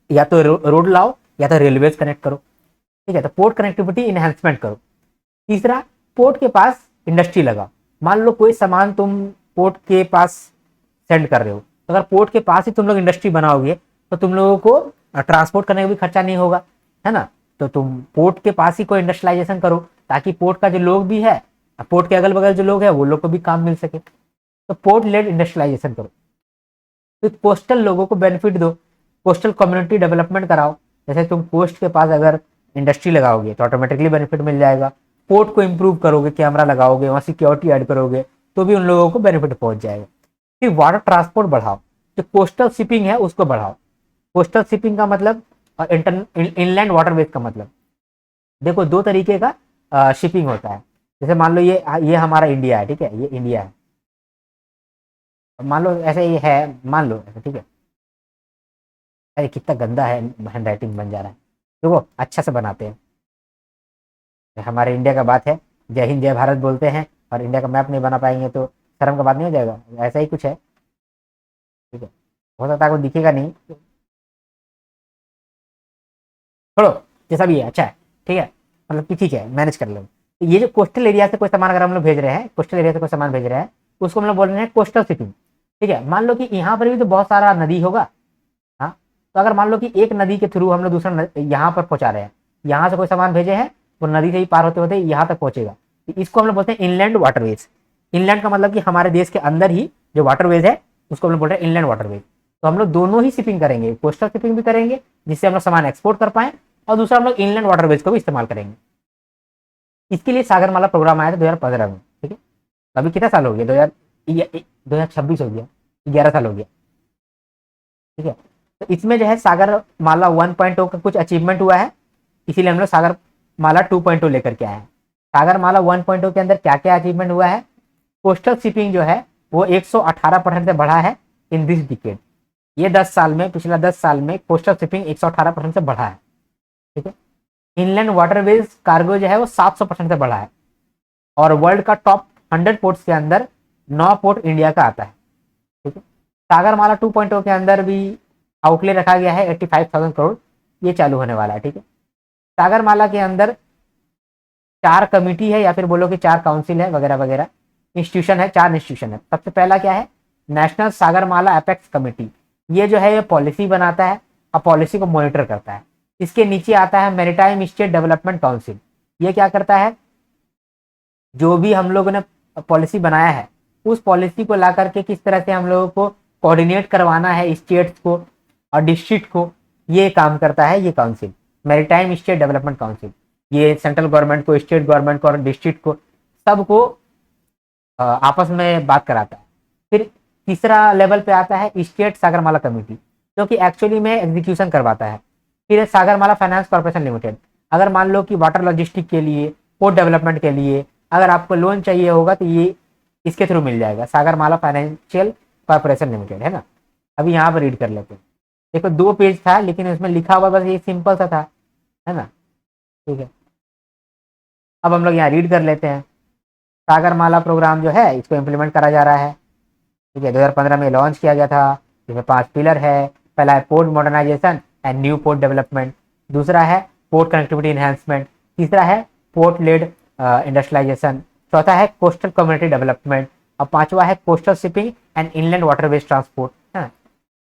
या तो रोड लाओ या तो रेलवेज कनेक्ट करो। ठीक है, तो पोर्ट कनेक्टिविटी इनहेंसमेंट करो। तीसरा, पोर्ट के पास इंडस्ट्री लगाओ। मान लो कोई सामान तुम पोर्ट के पास सेंड कर रहे हो, तो अगर पोर्ट के पास ही तुम लोग इंडस्ट्री बनाओगे तो तुम लोगों को ट्रांसपोर्ट करने का भी खर्चा नहीं होगा, है ना। तो तुम पोर्ट के पास ही कोई इंडस्ट्रियलाइजेशन करो ताकि पोर्ट का जो लोग भी है, पोर्ट के अगल बगल जो लोग हैं वो लोग को भी काम मिल सके। तो पोर्ट लेड इंडस्ट्रियलाइजेशन करो। तो कोस्टल लोगों को बेनिफिट दो, कोस्टल कम्युनिटी डेवलपमेंट कराओ। जैसे तुम कोस्ट के पास अगर इंडस्ट्री लगाओगे तो ऑटोमेटिकली बेनिफिट मिल जाएगा। पोर्ट को इंप्रूव करोगे, कैमरा लगाओगे, वहाँ सिक्योरिटी ऐड करोगे तो भी उन लोगों को बेनिफिट पहुंच जाएगा। फिर वाटर ट्रांसपोर्ट बढ़ाओ। जो कोस्टल शिपिंग है उसको बढ़ाओ। कोस्टल शिपिंग का मतलब और इनलैंड वाटरवेज का मतलब, देखो दो तरीके का शिपिंग होता है। जैसे मान लो ये हमारा इंडिया है, ठीक है, ये इंडिया है, मान लो ऐसे ये है, मान लो ऐसे, ठीक है। अरे कितना गंदा है, हैंड राइटिंग बन जा रहा है। देखो अच्छा से बनाते हैं। हमारे इंडिया का बात है, जय हिंद जय भारत बोलते हैं, और इंडिया का मैप नहीं बना पाएंगे तो शर्म का बात नहीं हो जाएगा? ऐसा ही कुछ है, ठीक है। हो सकता है आपको दिखेगा नहीं, छोड़ो, जैसा भी है अच्छा है, ठीक है, मतलब कि ठीक है, मैनेज कर लो। तो ये जो कोस्टल एरिया से कोई सामान अगर हम लोग भेज रहे हैं, कोस्टल एरिया से कोई सामान भेज रहे हैं, उसको हम लोग बोल रहे हैं कोस्टल शिपिंग, ठीक है। मान लो कि यहाँ पर भी तो बहुत सारा नदी होगा, हाँ, तो अगर मान लो कि एक नदी के थ्रू हम लोग दूसरा यहाँ पर पहुंचा रहे हैं, यहाँ से कोई सामान भेजे हैं, वो नदी से ही पार होते होते यहाँ तक पहुंचेगा, तो इसको हम लोग बोलते हैं इनलैंड वाटरवेज। इनलैंड का मतलब कि हमारे देश के अंदर ही जो वाटरवेज है उसको हम लोग बोल रहे हैं इनलैंड वाटरवेज। तो हम लोग दोनों ही शिपिंग करेंगे, कोस्टल शिपिंग भी करेंगे जिससे हम लोग सामान एक्सपोर्ट कर पाए, और दूसरा हम लोग इनलैंड वाटरवेज को भी इस्तेमाल करेंगे। इसके लिए सागरमाला प्रोग्राम आया था 2015 में, ठीक है। अभी कितना साल हो गया, 2026 हो गया, 11 साल हो गया, ठीक है। तो इसमें जो है सागर माला 1.0 का कुछ अचीवमेंट हुआ है, इसीलिए हम लोग सागर माला 2.0 लेकर के आए हैं। सागर माला 1.0 के अंदर क्या क्या अचीवमेंट हुआ है? कोस्टल शिपिंग जो है वो 118% से बढ़ा है इन दिस डिकेड। ये 10 साल में, पिछला 10 साल में कोस्टल शिपिंग 118% से बढ़ा है, ठीक है। इनलैंड वाटरवेज कार्गो जो है वो 700% से बढ़ा है, और वर्ल्ड का टॉप 100 पोर्ट्स के अंदर 9 पोर्ट इंडिया का आता है, ठीक है। सागरमाला 2.0 के अंदर भी आउटले रखा गया है 85,000 करोड़, ये चालू होने वाला है, ठीक है। सागरमाला के अंदर 4 कमिटी है, या फिर बोलो कि 4 काउंसिल है वगैरह वगैरह, इंस्टीट्यूशन है, 4 इंस्टीट्यूशन है। सबसे पहला क्या है? National Sagarmala apex committee. ये जो है ये पॉलिसी बनाता है और पॉलिसी को मॉनिटर करता है। इसके नीचे आता है मैरीटाइम स्टेट डेवलपमेंट काउंसिल। ये क्या करता है? जो भी हम लोगों ने पॉलिसी बनाया है उस पॉलिसी को ला करके किस तरह से हम लोगों को कोऑर्डिनेट करवाना है स्टेट्स को और डिस्ट्रिक्ट को, ये काम करता है ये council, maritime state development council. ये सेंट्रल गवर्नमेंट को, स्टेट गवर्नमेंट को और डिस्ट्रिक्ट को, सबको आपस में बात कराता है। फिर तीसरा लेवल पे आता है स्टेट सागरमाला कमेटी, जो कि एक्चुअली में एग्जीक्यूशन करवाता है। फिर सागरमाला फाइनेंस कॉर्पोरेशन लिमिटेड, अगर मान लो कि वाटर लॉजिस्टिक के लिए, पोर्ट डेवलपमेंट के लिए अगर आपको लोन चाहिए होगा तो ये इसके थ्रू मिल जाएगा, सागरमाला फाइनेंशियल कॉर्पोरेशन लिमिटेड, है ना। अभी यहाँ पर रीड कर लेते हैं। देखो 2 पेज था लेकिन उसमें लिखा हुआ बस ये सिंपल सा था, है ना, ठीक है। अब हम लोग यहाँ रीड कर लेते हैं। सागरमाला प्रोग्राम जो है इसको इम्प्लीमेंट करा जा रहा है, ठीक है। 2015 में लॉन्च किया गया था। इसमें 5 पिलर है। पहला है port modernisation and new port development, दूसरा है पोर्ट कनेक्टिविटी एनहांसमेंट, तीसरा है पोर्ट लेड इंडस्ट्रियलाइजेशन, चौथा है कोस्टल कम्युनिटी डेवलपमेंट, और पांचवा है coastal shipping and inland waterways transport, है।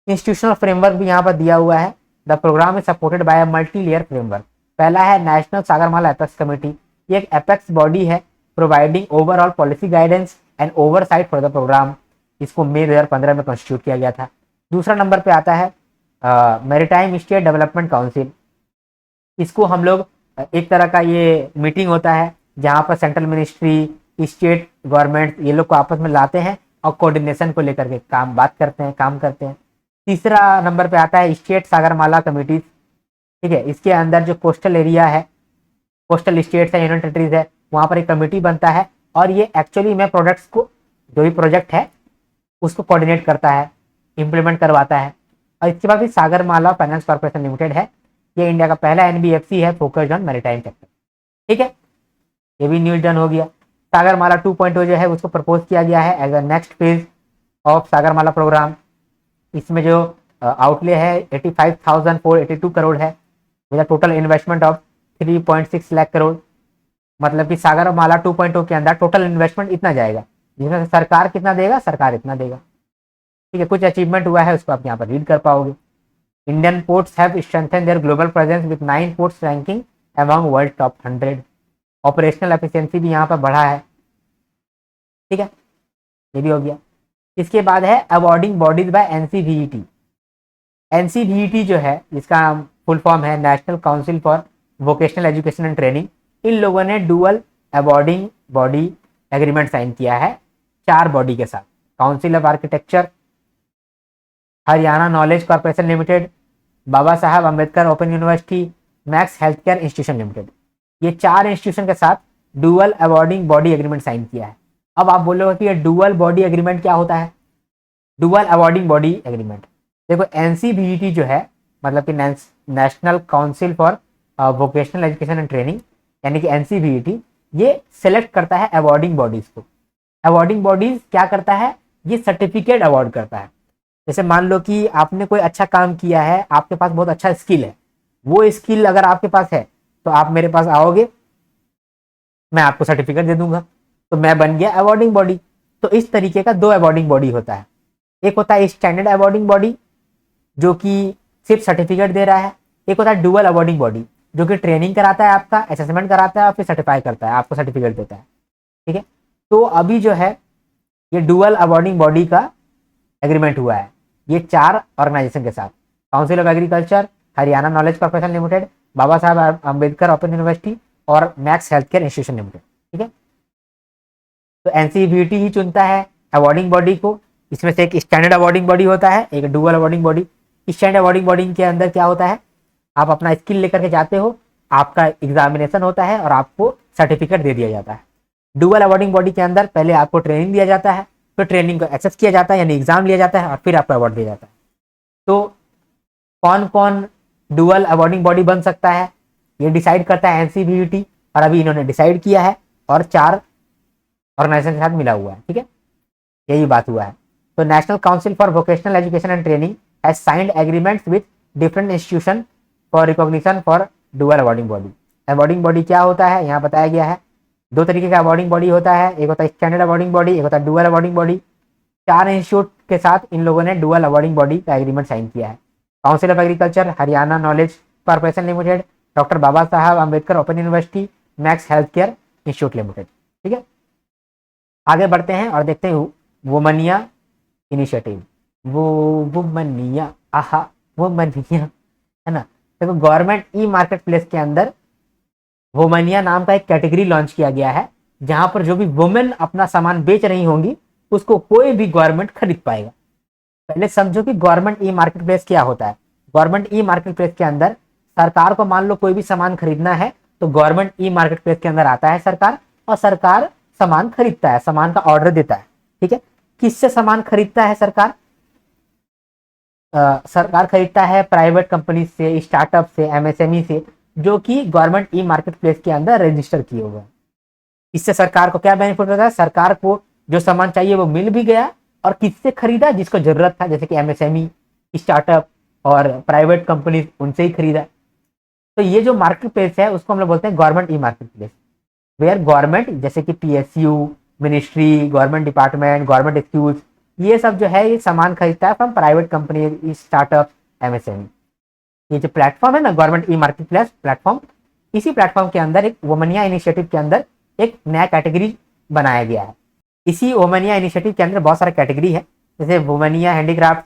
इंस्टीट्यूशनल फ्रेमवर्क भी यहाँ पर दिया हुआ है। The programme is supported by a multi layer framework. पहला है नेशनल सागरमाला एपेक्स कमेटी। ये एक एपेक्स बॉडी है providing overall policy guidance and oversight for the programme. इसको मई 2015 में कॉन्स्टिट्यूट किया गया था। दूसरा नंबर पे आता है मैरीटाइम स्टेट डेवलपमेंट काउंसिल। इसको हम लोग एक तरह का ये मीटिंग होता है जहाँ पर सेंट्रल मिनिस्ट्री, स्टेट गवर्नमेंट ये लोग को आपस में लाते हैं और कोऑर्डिनेशन को लेकर के बात करते हैं, काम करते हैं। तीसरा नंबर पे आता है स्टेट सागरमाला कमिटीज, ठीक है। इसके अंदर जो कोस्टल एरिया है, कोस्टल स्टेट्स है, यूनियन टेरिटरीज है, वहाँ पर एक कमेटी बनता है और ये एक्चुअली में प्रोडक्ट्स को, जो भी प्रोजेक्ट है उसको कोऑर्डिनेट करता है, इम्प्लीमेंट करवाता है। और इसके बाद भी सागरमाला फाइनेंस कॉर्पोरेशन लिमिटेड है। ये इंडिया का पहला एनबीएफसी है फोकस्ड ऑन मैरीटाइम सेक्टर, ठीक है। ये भी न्यूज डन हो गया। सागरमाला 2.0 जो है उसको प्रपोज किया गया है as a next phase of Sagarmala programme. इसमें जो आउटले है 85,482 करोड़ है, with total investment of 3.6 lakh crore. मतलब कि सागरमाला 2.0 के अंदर टोटल इन्वेस्टमेंट इतना जाएगा, जिसमें से सरकार कितना देगा, सरकार इतना देगा, ठीक है। कुछ अचीवमेंट हुआ है उसको आप यहाँ पर रीड कर पाओगे। Indian ports have strengthened their global presence with 9 ports ranking among world top 100। Operational efficiency भी यहाँ पर बढ़ा है, ठीक है, ये भी हो गया। इसके बाद है awarding bodies by NCVET. NCVET जो है इसका फुल फॉर्म है national council for vocational education and training. इन लोगों ने dual awarding body agreement sign किया है 4 बॉडी के साथ, council of architecture, Haryana knowledge corporation limited, Baba Saheb Ambedkar open university, max health care institution limited. ये 4 इंस्टीट्यूशन के साथ dual awarding body agreement sign किया है। अब आप बोलोगे कि ये डुअल बॉडी एग्रीमेंट क्या होता है? डुअल अवॉर्डिंग बॉडी एग्रीमेंट, देखो एनसीबीईटी जो है, मतलब कि national council for vocational education and training, यानी कि एनसीबीईटी, ये सिलेक्ट करता है अवॉर्डिंग बॉडीज को। अवॉर्डिंग बॉडीज क्या करता है? ये सर्टिफिकेट अवॉर्ड करता है। जैसे मान लो कि आपने कोई अच्छा काम किया है, आपके पास बहुत अच्छा स्किल है, वो स्किल अगर आपके पास है तो आप मेरे पास आओगे, मैं आपको सर्टिफिकेट दे दूंगा, तो मैं बन गया अवॉर्डिंग बॉडी। तो इस तरीके का 2 अवॉर्डिंग बॉडी होता है। एक होता है स्टैंडर्ड अवॉर्डिंग बॉडी जो कि सिर्फ सर्टिफिकेट दे रहा है, एक होता है डुअल अवॉर्डिंग बॉडी जो कि ट्रेनिंग कराता है, आपका असेसमेंट कराता है और फिर सर्टिफाई करता है, आपको सर्टिफिकेट देता है। ठीक है, तो अभी जो है ये डुअल अवॉर्डिंग बॉडी का एग्रीमेंट हुआ है ये 4 ऑर्गेनाइजेशन के साथ, council of agriculture, Haryana knowledge corporation limited, Baba Saheb Ambedkar open university और max health care institution limited. ठीक है, तो एनसीबीटी ही चुनता है अवॉर्डिंग बॉडी को। इसमें से एक स्टैंडर्ड अवॉर्डिंग बॉडी होता है, एक dual awarding body. Standard awarding body के अंदर क्या होता है? आप अपना स्किल लेकर के जाते हो, आपका एग्जामिनेशन होता है और आपको सर्टिफिकेट दे दिया जाता है। डुअल अवॉर्डिंग बॉडी के अंदर पहले आपको ट्रेनिंग दिया जाता है, फिर ट्रेनिंग को एक्सेस किया जाता है, यानी एग्जाम लिया जाता है और फिर आपको अवार्ड दिया जाता है। तो कौन कौन डुअल अवॉर्डिंग बॉडी बन सकता है, ये डिसाइड करता है एनसीबीटी, और अभी इन्होंने डिसाइड किया है और 4 ऑर्गेनाइजेशन के साथ मिला हुआ है। ठीक है, यही बात हुआ है। तो national council for vocational education and training has signed agreements with different institution for recognition for dual awarding body. Awarding body क्या होता है यहाँ बताया गया है। 2 तरीके का अवॉर्डिंग बॉडी होता है, एक होता है स्टैंडर्ड अवॉर्डिंग बॉडी, एक होता है डुअल अवॉर्डिंग बॉडी। 4 इंस्टीट्यूट के साथ इन लोगों ने डुअल अवॉर्डिंग बॉडी का एग्रीमेंट साइन किया है। Council of agriculture, Haryana knowledge corporation limited, doctor Baba Saheb Ambedkar open university, max health care institute limited. ठीक है, आगे बढ़ते हैं और देखते हैं वुमनिया इनिशिएटिव। वुमनिया, आहा वुमनिया, है ना। देखो गवर्नमेंट ई मार्केट प्लेस के अंदर वुमनिया नाम का एक कैटेगरी लॉन्च किया गया है, जहां पर जो भी वुमेन अपना सामान बेच रही होंगी उसको कोई भी गवर्नमेंट खरीद पाएगा। पहले समझो कि गवर्नमेंट ई मार्केट प्लेस क्या होता है। गवर्नमेंट ई मार्केट प्लेस के अंदर सरकार को मान लो कोई भी सामान खरीदना है तो गवर्नमेंट ई मार्केट प्लेस के अंदर आता है सरकार, और सरकार सामान खरीदता है, सामान का ऑर्डर देता है। ठीक है, किससे सामान खरीदता है सरकार? सरकार खरीदता है प्राइवेट कंपनी से, स्टार्टअप से, एमएसएमई से, जो कि गवर्नमेंट ई मार्केट प्लेस के अंदर रजिस्टर किए हुए हैं। इससे सरकार को क्या बेनिफिट होता है? सरकार को जो सामान चाहिए वो मिल भी गया, और किससे खरीदा? जिसको जरूरत था, जैसे कि एमएसएमई, स्टार्टअप और प्राइवेट कंपनी, उनसे ही खरीदा। तो ये जो मार्केट प्लेस है उसको हम लोग बोलते हैं government e market place, where government जैसे कि PSU, ministry, government department, government schools, ये सब जो है ये सामान खरीदता है from private company, startup, MSME. ये जो प्लेटफॉर्म है ना government e market place platform, इसी प्लेटफॉर्म के अंदर एक वुमनिया इनिशिएटिव के अंदर एक नया कैटेगरी बनाया गया है। इसी वुमनिया इनिशिएटिव के अंदर बहुत सारा कैटेगरी है, जैसे वुमनिया हैंडीक्राफ्ट,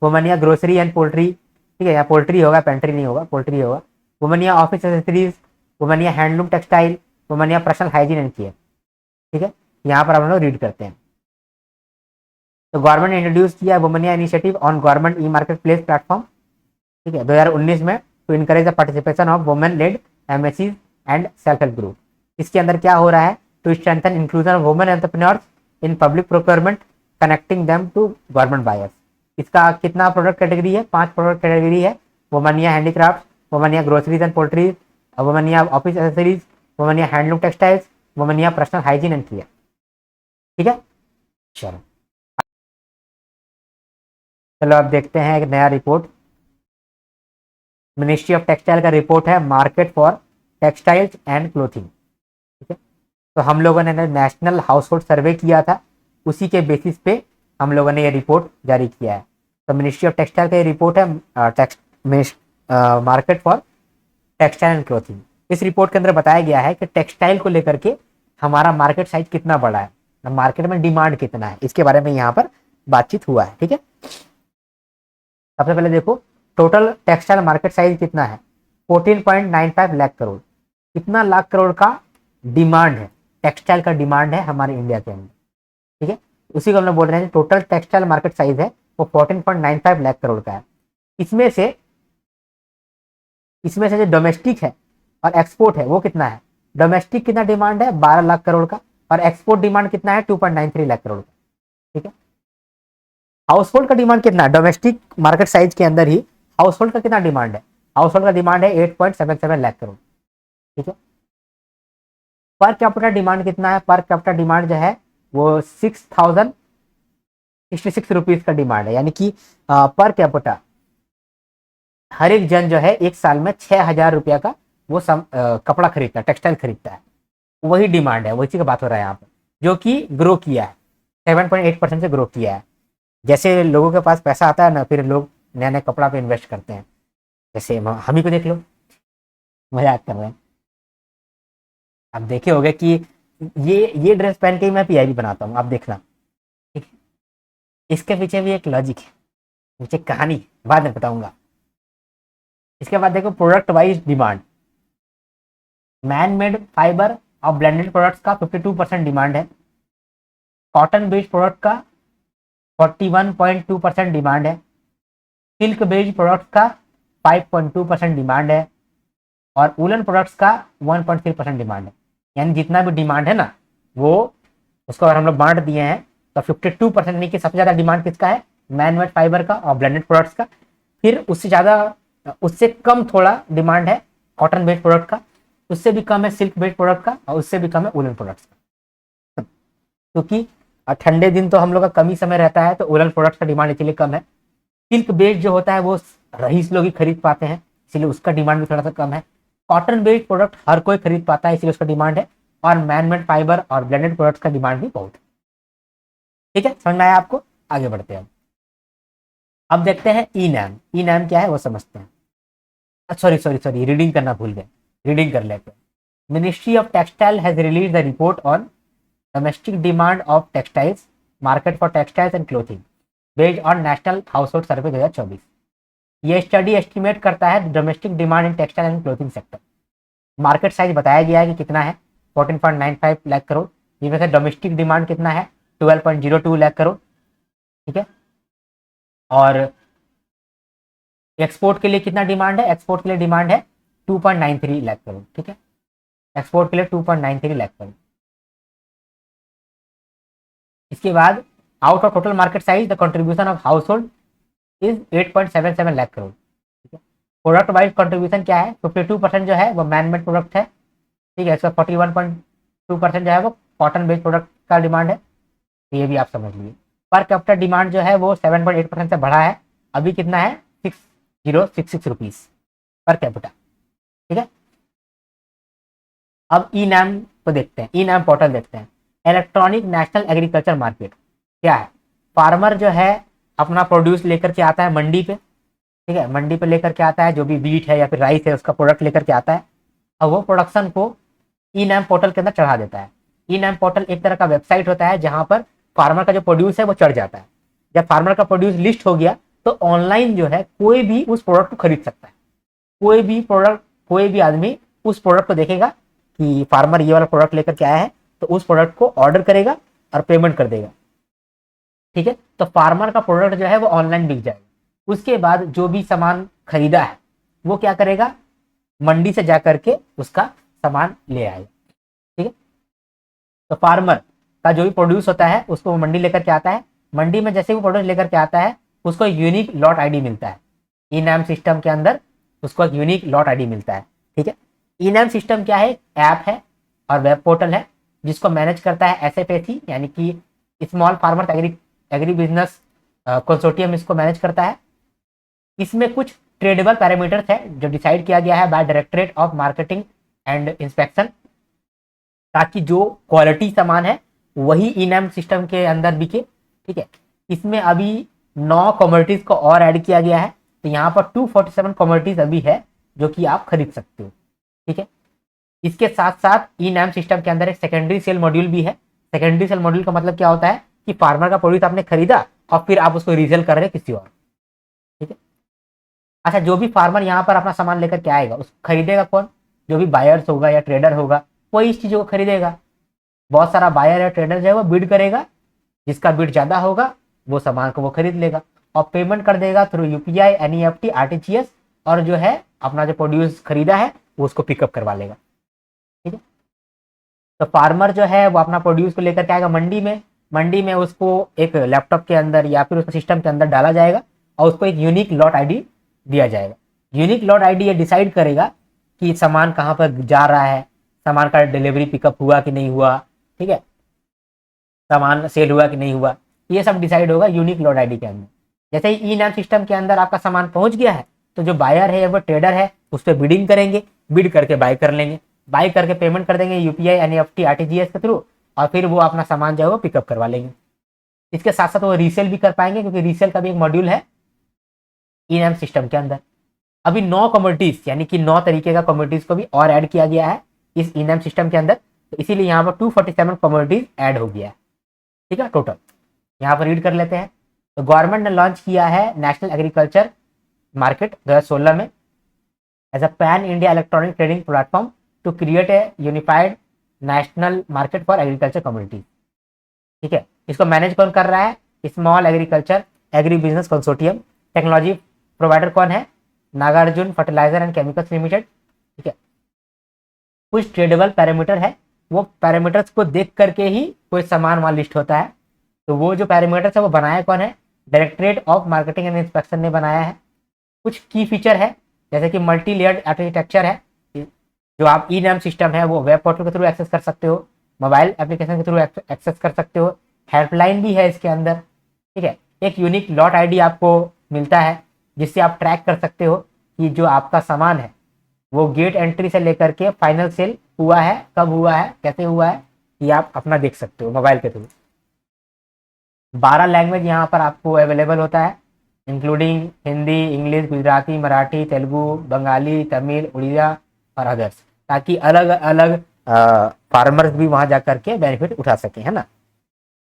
वुमनिया ग्रोसरी एंड पोल्ट्री। ठीक है, यहाँ पोल्ट्री होगा, पेंट्री नहीं होगा, पोल्ट्री होगा। Womaniya office accessories, Womaniya handloom textile, Womaniya personal hygiene and care. ठीक है, यहाँ पर हम लोग रीड करते हैं। तो गवर्नमेंट ने इंट्रोड्यूस किया Womaniya initiative on government e market place platform. ठीक है, 2019 में, to encourage the participation of women led MSCs and self help group. इसके अंदर क्या हो रहा है? To strengthen inclusion of women entrepreneurs in public procurement, connecting them to government buyers. इसका कितना प्रोडक्ट कैटेगरी है? 5 प्रोडक्ट कैटेगरी है। Womaniya handicraft, Womaniya groceries and poultries, Womaniya office accessories, Womaniya handloom textiles, वुमनिया personal hygiene and care. ठीक है, चलो चलो अब देखते हैं एक नया रिपोर्ट। मिनिस्ट्री ऑफ टेक्सटाइल का रिपोर्ट है, market for textiles and clothing. ठीक है, तो हम लोगों ने नेशनल हाउस होल्ड सर्वे किया था, उसी के बेसिस पे हम लोगों ने ये रिपोर्ट जारी किया है। तो मिनिस्ट्री ऑफ टेक्सटाइल का ये रिपोर्ट है, market for textile and clothing. इस रिपोर्ट के अंदर बताया गया है कि टेक्सटाइल को लेकर के हमारा मार्केट साइज कितना बड़ा है, मार्केट में डिमांड कितना है, इसके बारे में यहाँ पर बातचीत हुआ है। ठीक है, सबसे पहले देखो टोटल टेक्सटाइल मार्केट साइज कितना है? 14.95 लाख करोड़। कितना लाख करोड़ का डिमांड है, टेक्सटाइल का डिमांड है हमारे इंडिया के अंदर। ठीक है, उसी को हम लोग बोल रहे हैं टोटल टेक्सटाइल मार्केट साइज है वो 14.95 लाख करोड़ का है। इसमें से जो डोमेस्टिक है और एक्सपोर्ट है वो कितना है? डोमेस्टिक कितना डिमांड है? 12 लाख करोड़ का, और एक्सपोर्ट डिमांड कितना है? 2.93 लाख करोड़ का। ठीक है, हाउस होल्ड का डिमांड कितना है? डोमेस्टिक मार्केट साइज के अंदर ही हाउस होल्ड का कितना डिमांड है? हाउस होल्ड का डिमांड है 8.77 लाख करोड़। ठीक है, पर कैपिटा डिमांड कितना है? पर कैपिटा डिमांड जो है वो 6066 रुपीज का डिमांड है, यानी कि पर कैपिटा हर एक जन जो है एक साल में 6000 रुपया का वो कपड़ा खरीदता है, टेक्सटाइल खरीदता है। वही डिमांड है, वही की बात हो रहा है यहाँ पर, जो कि ग्रो किया है, 7.8% से ग्रो किया है। जैसे लोगों के पास पैसा आता है ना, फिर लोग नया नया कपड़ा पे इन्वेस्ट करते हैं। जैसे हम ही को देख लो, मजाक कर रहे हैं। आप देखे होंगे कि ये ड्रेस पहन के ही मैं पीआईबी बनाता हूँ, आप देखना। ठीक है? इसके पीछे भी एक लॉजिक है, पीछे कहानी बाद में बताऊंगा। इसके बाद देखो product wise demand. Man made fibre और ब्लेंडेड प्रोडक्ट्स का 52% डिमांड है। कॉटन बेस्ड प्रोडक्ट का 41.2% डिमांड है। सिल्क बेस्ड प्रोडक्ट्स का 5.2% डिमांड है, और वुलन प्रोडक्ट्स का 1.3% डिमांड है। यानी जितना भी डिमांड है ना, वो उसको अगर हम लोग बांट दिए हैं तो 52% यानी कि सबसे ज्यादा डिमांड किसका है? मैनमेड फाइबर का और ब्लेंडेड प्रोडक्ट्स का। फिर उससे ज्यादा, उससे कम थोड़ा डिमांड है कॉटन बेस्ड प्रोडक्ट का, उससे भी कम है सिल्क बेस्ड प्रोडक्ट का, और उससे भी कम है वुलन प्रोडक्ट्स का। क्योंकि ठंडे दिन तो हम लोग का कम ही समय रहता है, तो वुलन प्रोडक्ट्स का डिमांड इसलिए कम है। सिल्क बेस्ड जो होता है वो रईस लोग ही खरीद पाते हैं, इसलिए उसका डिमांड भी थोड़ा सा कम है। कॉटन बेस्ड प्रोडक्ट हर कोई खरीद पाता है, इसलिए उसका डिमांड है। और मैनमेड फाइबर और ब्लेंडेड प्रोडक्ट्स का डिमांड भी बहुत है। ठीक है, समझ में आया आपको? आगे बढ़ते हैं। अब देखते हैं ई नैम। ई नैम क्या है वो समझते हैं। सॉरी, रीडिंग करना भूल गए, रीडिंग कर लेते हैं। Ministry of textile has release the report on domestic demand of textiles, market for textiles and clothing based on national household survey 2024। ये स्टडी एस्टिमेट करता है domestic demand in textile and clothing sector. Market size बताया गया है कि कितना है? 14.95 लाख करोड़। जिसमें से डोमेस्टिक डिमांड कितना है? 12.02 लाख करोड़। ठीक है, और एक्सपोर्ट के लिए कितना डिमांड है? एक्सपोर्ट के लिए डिमांड है 2.93 लाख करोड़। ठीक है, एक्सपोर्ट के लिए 2.93 लाख करोड़। इसके बाद out of total market size the contribution of house hold is 8.77 lakh crore. ठीक है, प्रोडक्ट वाइज कंट्रीब्यूशन क्या है? 52% जो है वो मैनमेड प्रोडक्ट है। ठीक है, इसका 41.2% जो है वो कॉटन बेस्ड प्रोडक्ट का डिमांड है। तो ये भी आप समझ लीजिए। पर कैपिटल डिमांड जो है वो 7.8% से बढ़ा है, अभी कितना है? 6066 रुपीज पर कैपिटल। ठीक है, अब ई नैम को देखते हैं, ई नैम पोर्टल देखते हैं। इलेक्ट्रॉनिक नेशनल एग्रीकल्चर मार्केट क्या है? फार्मर जो है अपना प्रोड्यूस लेकर के आता है मंडी पे। ठीक है, मंडी पे लेकर के आता है, जो भी बीट है या फिर राइस है उसका प्रोडक्ट लेकर के आता है, और वो प्रोडक्शन को ई नैम पोर्टल के अंदर चढ़ा देता है। ई नैम पोर्टल एक तरह का वेबसाइट होता है जहां पर फार्मर का जो प्रोड्यूस है वो चढ़ जाता है। जब फार्मर का प्रोड्यूस लिस्ट हो गया तो ऑनलाइन जो है कोई भी उस प्रोडक्ट को खरीद सकता है। कोई भी प्रोडक्ट, कोई भी आदमी उस प्रोडक्ट को देखेगा कि फार्मर ये वाला प्रोडक्ट लेकर के आया है, तो उस प्रोडक्ट को ऑर्डर करेगा और पेमेंट कर देगा। ठीक है, तो फार्मर का प्रोडक्ट जो है वो ऑनलाइन बिक जाएगा। उसके बाद जो भी सामान खरीदा है वो क्या करेगा? मंडी से जा करके उसका सामान ले आएगा। ठीक है, तो फार्मर का जो भी प्रोड्यूस होता है उसको वो मंडी लेकर के आता है। मंडी में जैसे वो प्रोड्यूस लेकर के आता है उसको यूनिक लॉट आईडी मिलता है। ई नैम सिस्टम के अंदर उसको एक यूनिक लॉट आईडी मिलता है। ठीक है, ई नैम सिस्टम क्या है? ऐप है और वेब पोर्टल है जिसको मैनेज करता है एसएफएसी, यानी कि small farmer agree business consortium इसको मैनेज करता है। इसमें कुछ ट्रेडेबल पैरामीटर्स है जो डिसाइड किया गया है by directorate of marketing and inspection, ताकि जो क्वालिटी सामान है वही ई नैम सिस्टम के अंदर बिके। ठीक है, इसमें अभी 9 कमोडिटीज को और ऐड किया गया है, तो यहाँ पर 247 कमोडिटीज अभी है जो कि आप खरीद सकते हो। ठीक है, इसके साथ साथ ई नैम सिस्टम के अंदर एक सेकेंडरी सेल मॉड्यूल भी है। सेकेंडरी सेल मॉड्यूल का मतलब क्या होता है कि फार्मर का प्रोड्यूस आपने खरीदा और फिर आप उसको रीसेल कर रहे हैं किसी और। ठीक है, अच्छा, जो भी फार्मर यहाँ पर अपना सामान लेकर के आएगा उसको खरीदेगा कौन? जो भी बायर्स होगा या ट्रेडर होगा वही इस चीजों को खरीदेगा। बहुत सारा बायर या ट्रेडर जो है वो बिड करेगा, जिसका बिड ज्यादा होगा वो सामान को वो खरीद लेगा। और पेमेंट कर देगा थ्रू यूपीआई, एनईएफटी, आरटीजीएस, और जो है अपना जो प्रोड्यूस खरीदा है वो उसको पिकअप करवा लेगा। ठीक है, तो फार्मर जो है वो अपना प्रोड्यूस को लेकर के आएगा मंडी में उसको एक लैपटॉप के अंदर या फिर उसके सिस्टम के अंदर डाला जाएगा और उसको एक यूनिक लॉट आईडी दिया जाएगा। यूनिक लॉट आईडी ये डिसाइड करेगा कि सामान कहाँ पर जा रहा है, सामान का डिलीवरी पिकअप हुआ कि नहीं हुआ, ठीक है, सामान सेल हुआ कि नहीं हुआ, ये सब डिसाइड होगा यूनिक लॉट आईडी के अंदर। जैसे ही ई नाम सिस्टम के अंदर आपका सामान पहुंच गया है तो जो बायर है वो ट्रेडर है उस पर बिडिंग करेंगे, बिड करके बाय कर लेंगे, बाय करके पेमेंट कर देंगे यूपीआई, एनईएफटी, आरटीजीएस के थ्रू, और फिर वो अपना सामान जो है वो पिकअप करवा लेंगे। इसके साथ साथ वो रीसेल भी कर पाएंगे क्योंकि रीसेल का भी एक मॉड्यूल है ई नाम सिस्टम के अंदर। अभी 9 कमोडिटीज यानी कि 9 तरीके का कमोडिटीज को भी और ऐड किया गया है इस ई नाम सिस्टम के अंदर, तो इसीलिए यहाँ पर 247 कमोडिटीज ऐड हो गया है। ठीक है, टोटल यहाँ पर रीड कर लेते हैं। तो गवर्नमेंट ने लॉन्च किया है नेशनल एग्रीकल्चर मार्केट 2016 में as a pan India electronic trading platform to create a unified national market for agriculture community. ठीक है, इसको मैनेज कौन कर रहा है? Small agriculture agri business consortium. Technology provider कौन है? Nagarjuna fertilizer and chemicals limited. ठीक है, कुछ ट्रेडेबल पैरामीटर है, वो पैरामीटर्स को देख करके ही कोई सामान वहां लिस्ट होता है। तो वो जो पैरामीटर्स है वो बनाया कौन है? Directorate of marketing and inspection ने बनाया है। कुछ की फीचर है जैसे कि मल्टी लेयर्ड आर्किटेक्चर है, जो आप ई नाम सिस्टम है वो वेब पोर्टल के थ्रू एक्सेस कर सकते हो, मोबाइल एप्लीकेशन के थ्रू एक्सेस कर सकते हो, हेल्पलाइन भी है इसके अंदर। ठीक है, एक यूनिक लॉट आईडी आपको मिलता है जिससे आप ट्रैक कर सकते हो कि जो आपका सामान है वो गेट एंट्री से लेकर के फाइनल सेल हुआ है, कब हुआ है, कैसे हुआ है, ये आप अपना देख सकते हो मोबाइल के थ्रू। 12 लैंग्वेज यहाँ पर आपको अवेलेबल होता है इंक्लूडिंग हिंदी, इंग्लिश, गुजराती, मराठी, तेलुगु, बंगाली, तमिल, उड़िया और अदर्स, ताकि अलग अलग फार्मर्स भी वहां जाकर के बेनिफिट उठा सकें, है ना।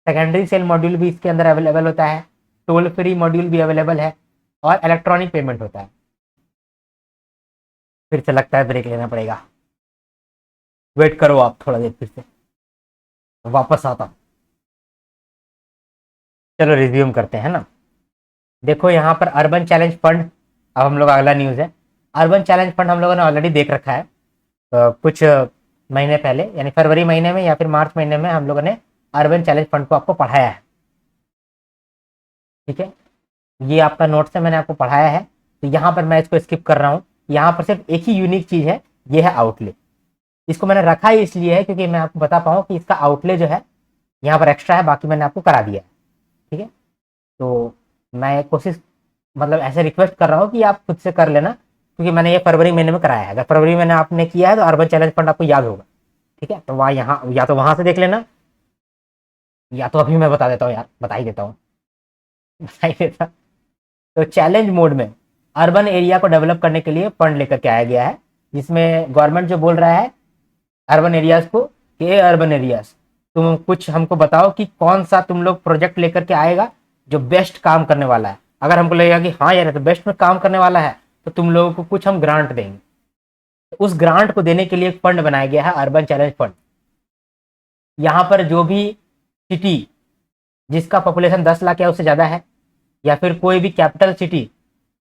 सेकेंडरी सेल मॉड्यूल भी इसके अंदर अवेलेबल होता है, टोल फ्री मॉड्यूल भी अवेलेबल है और इलेक्ट्रॉनिक पेमेंट होता है। फिर से लगता है ब्रेक लेना पड़ेगा, वेट करो आप थोड़ा देर, फिर से वापस आता हूँ। चलो रिज्यूम करते हैं ना। देखो यहाँ पर अर्बन चैलेंज फंड, अब हम लोग अगला न्यूज़ है। अर्बन चैलेंज फंड हम लोगों ने ऑलरेडी देख रखा है कुछ महीने पहले, यानी फरवरी महीने में या फिर मार्च महीने में हम लोगों ने अर्बन चैलेंज फंड को आपको पढ़ाया है। ठीक है, ये आपका नोट से मैंने आपको पढ़ाया है, तो यहाँ पर मैं इसको स्किप कर रहा हूँ। यहाँ पर सिर्फ एक ही यूनिक चीज़ है, ये है आउटले। इसको मैंने रखा ही इसलिए है क्योंकि मैं आपको बता पाऊँ कि इसका आउटले जो है यहाँ पर एक्स्ट्रा है, बाकी मैंने आपको करा दिया है। ठीक है, तो मैं कोशिश मतलब ऐसे रिक्वेस्ट कर रहा हूँ कि आप खुद से कर लेना, क्योंकि मैंने ये फरवरी महीने में कराया है। अगर फरवरी महीने आपने किया है तो अर्बन चैलेंज फंड आपको याद होगा। ठीक है, तो वहाँ यहाँ या तो वहां से देख लेना, या तो अभी मैं बता देता हूँ यार, बता ही देता हूँ बता ही देता। तो चैलेंज मोड में अर्बन एरिया को डेवलप करने के लिए फंड लेकर के आया गया है, जिसमें गवर्नमेंट जो बोल रहा है अर्बन एरियाज को कि अर्बन एरियाज तुम कुछ हमको बताओ कि कौन सा तुम लोग प्रोजेक्ट लेकर के आएगा जो बेस्ट काम करने वाला है। अगर हमको लगेगा कि हाँ यार तो बेस्ट में काम करने वाला है तो तुम लोगों को कुछ हम ग्रांट देंगे। तो उस ग्रांट को देने के लिए एक फंड बनाया गया है, अर्बन चैलेंज फंड। यहाँ पर जो भी सिटी जिसका पॉपुलेशन 10 लाख या उससे ज़्यादा है, या फिर कोई भी कैपिटल सिटी,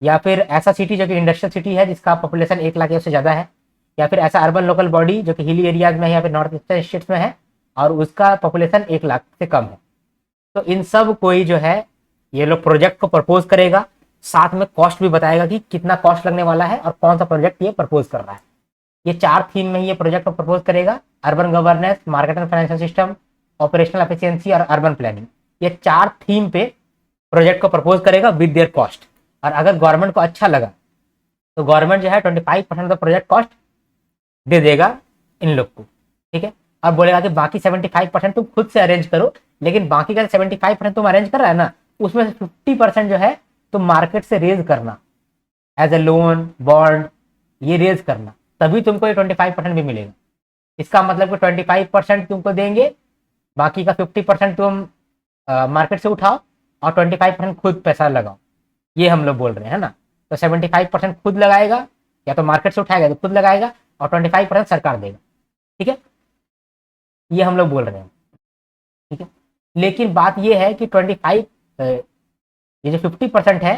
या फिर ऐसा सिटी जो कि इंडस्ट्रियल सिटी है जिसका पॉपुलेशन 1 लाख या उससे ज़्यादा है, या फिर ऐसा अर्बन लोकल बॉडी जो कि हिली एरियाज में है या फिर नॉर्थ ईस्टर्न स्टेट्स में है और उसका पॉपुलेशन 1 लाख से कम है, तो इन सब कोई जो है ये लोग प्रोजेक्ट को प्रपोज करेगा, साथ में कॉस्ट भी बताएगा कि कितना कॉस्ट लगने वाला है और कौन सा प्रोजेक्ट ये प्रपोज कर रहा है। ये 4 थीम में ये प्रोजेक्ट को प्रपोज करेगा, urban governance, market and financial system, operational efficiency और अर्बन प्लानिंग। ये 4 थीम पे प्रोजेक्ट को प्रपोज करेगा विद देयर कॉस्ट। और अगर गवर्नमेंट को अच्छा लगा तो गवर्नमेंट जो है 25% ऑफ प्रोजेक्ट कॉस्ट दे देगा इन लोग को। ठीक है, अब बोलेगा कि बाकी 75% तुम खुद से अरेंज करो, लेकिन बाकी का 75% तुम अरेंज कर रहा है ना, उसमें से 50% जो है तुम मार्केट से रेज करना, एज ए लोन, बॉन्ड, ये रेज करना, तभी तुमको ये 25% भी मिलेगा। इसका मतलब कि 25% तुमको देंगे, बाकी का 50% तुम मार्केट से उठाओ और 25% खुद पैसा लगाओ, ये हम लोग बोल रहे हैं ना। तो 75% खुद लगाएगा, या तो मार्केट से उठाएगा तो खुद लगाएगा, और 25% सरकार देगा। ठीक है, ये हम लोग बोल रहे हैं। ठीक है, लेकिन बात ये है कि 25 ये जो 50% है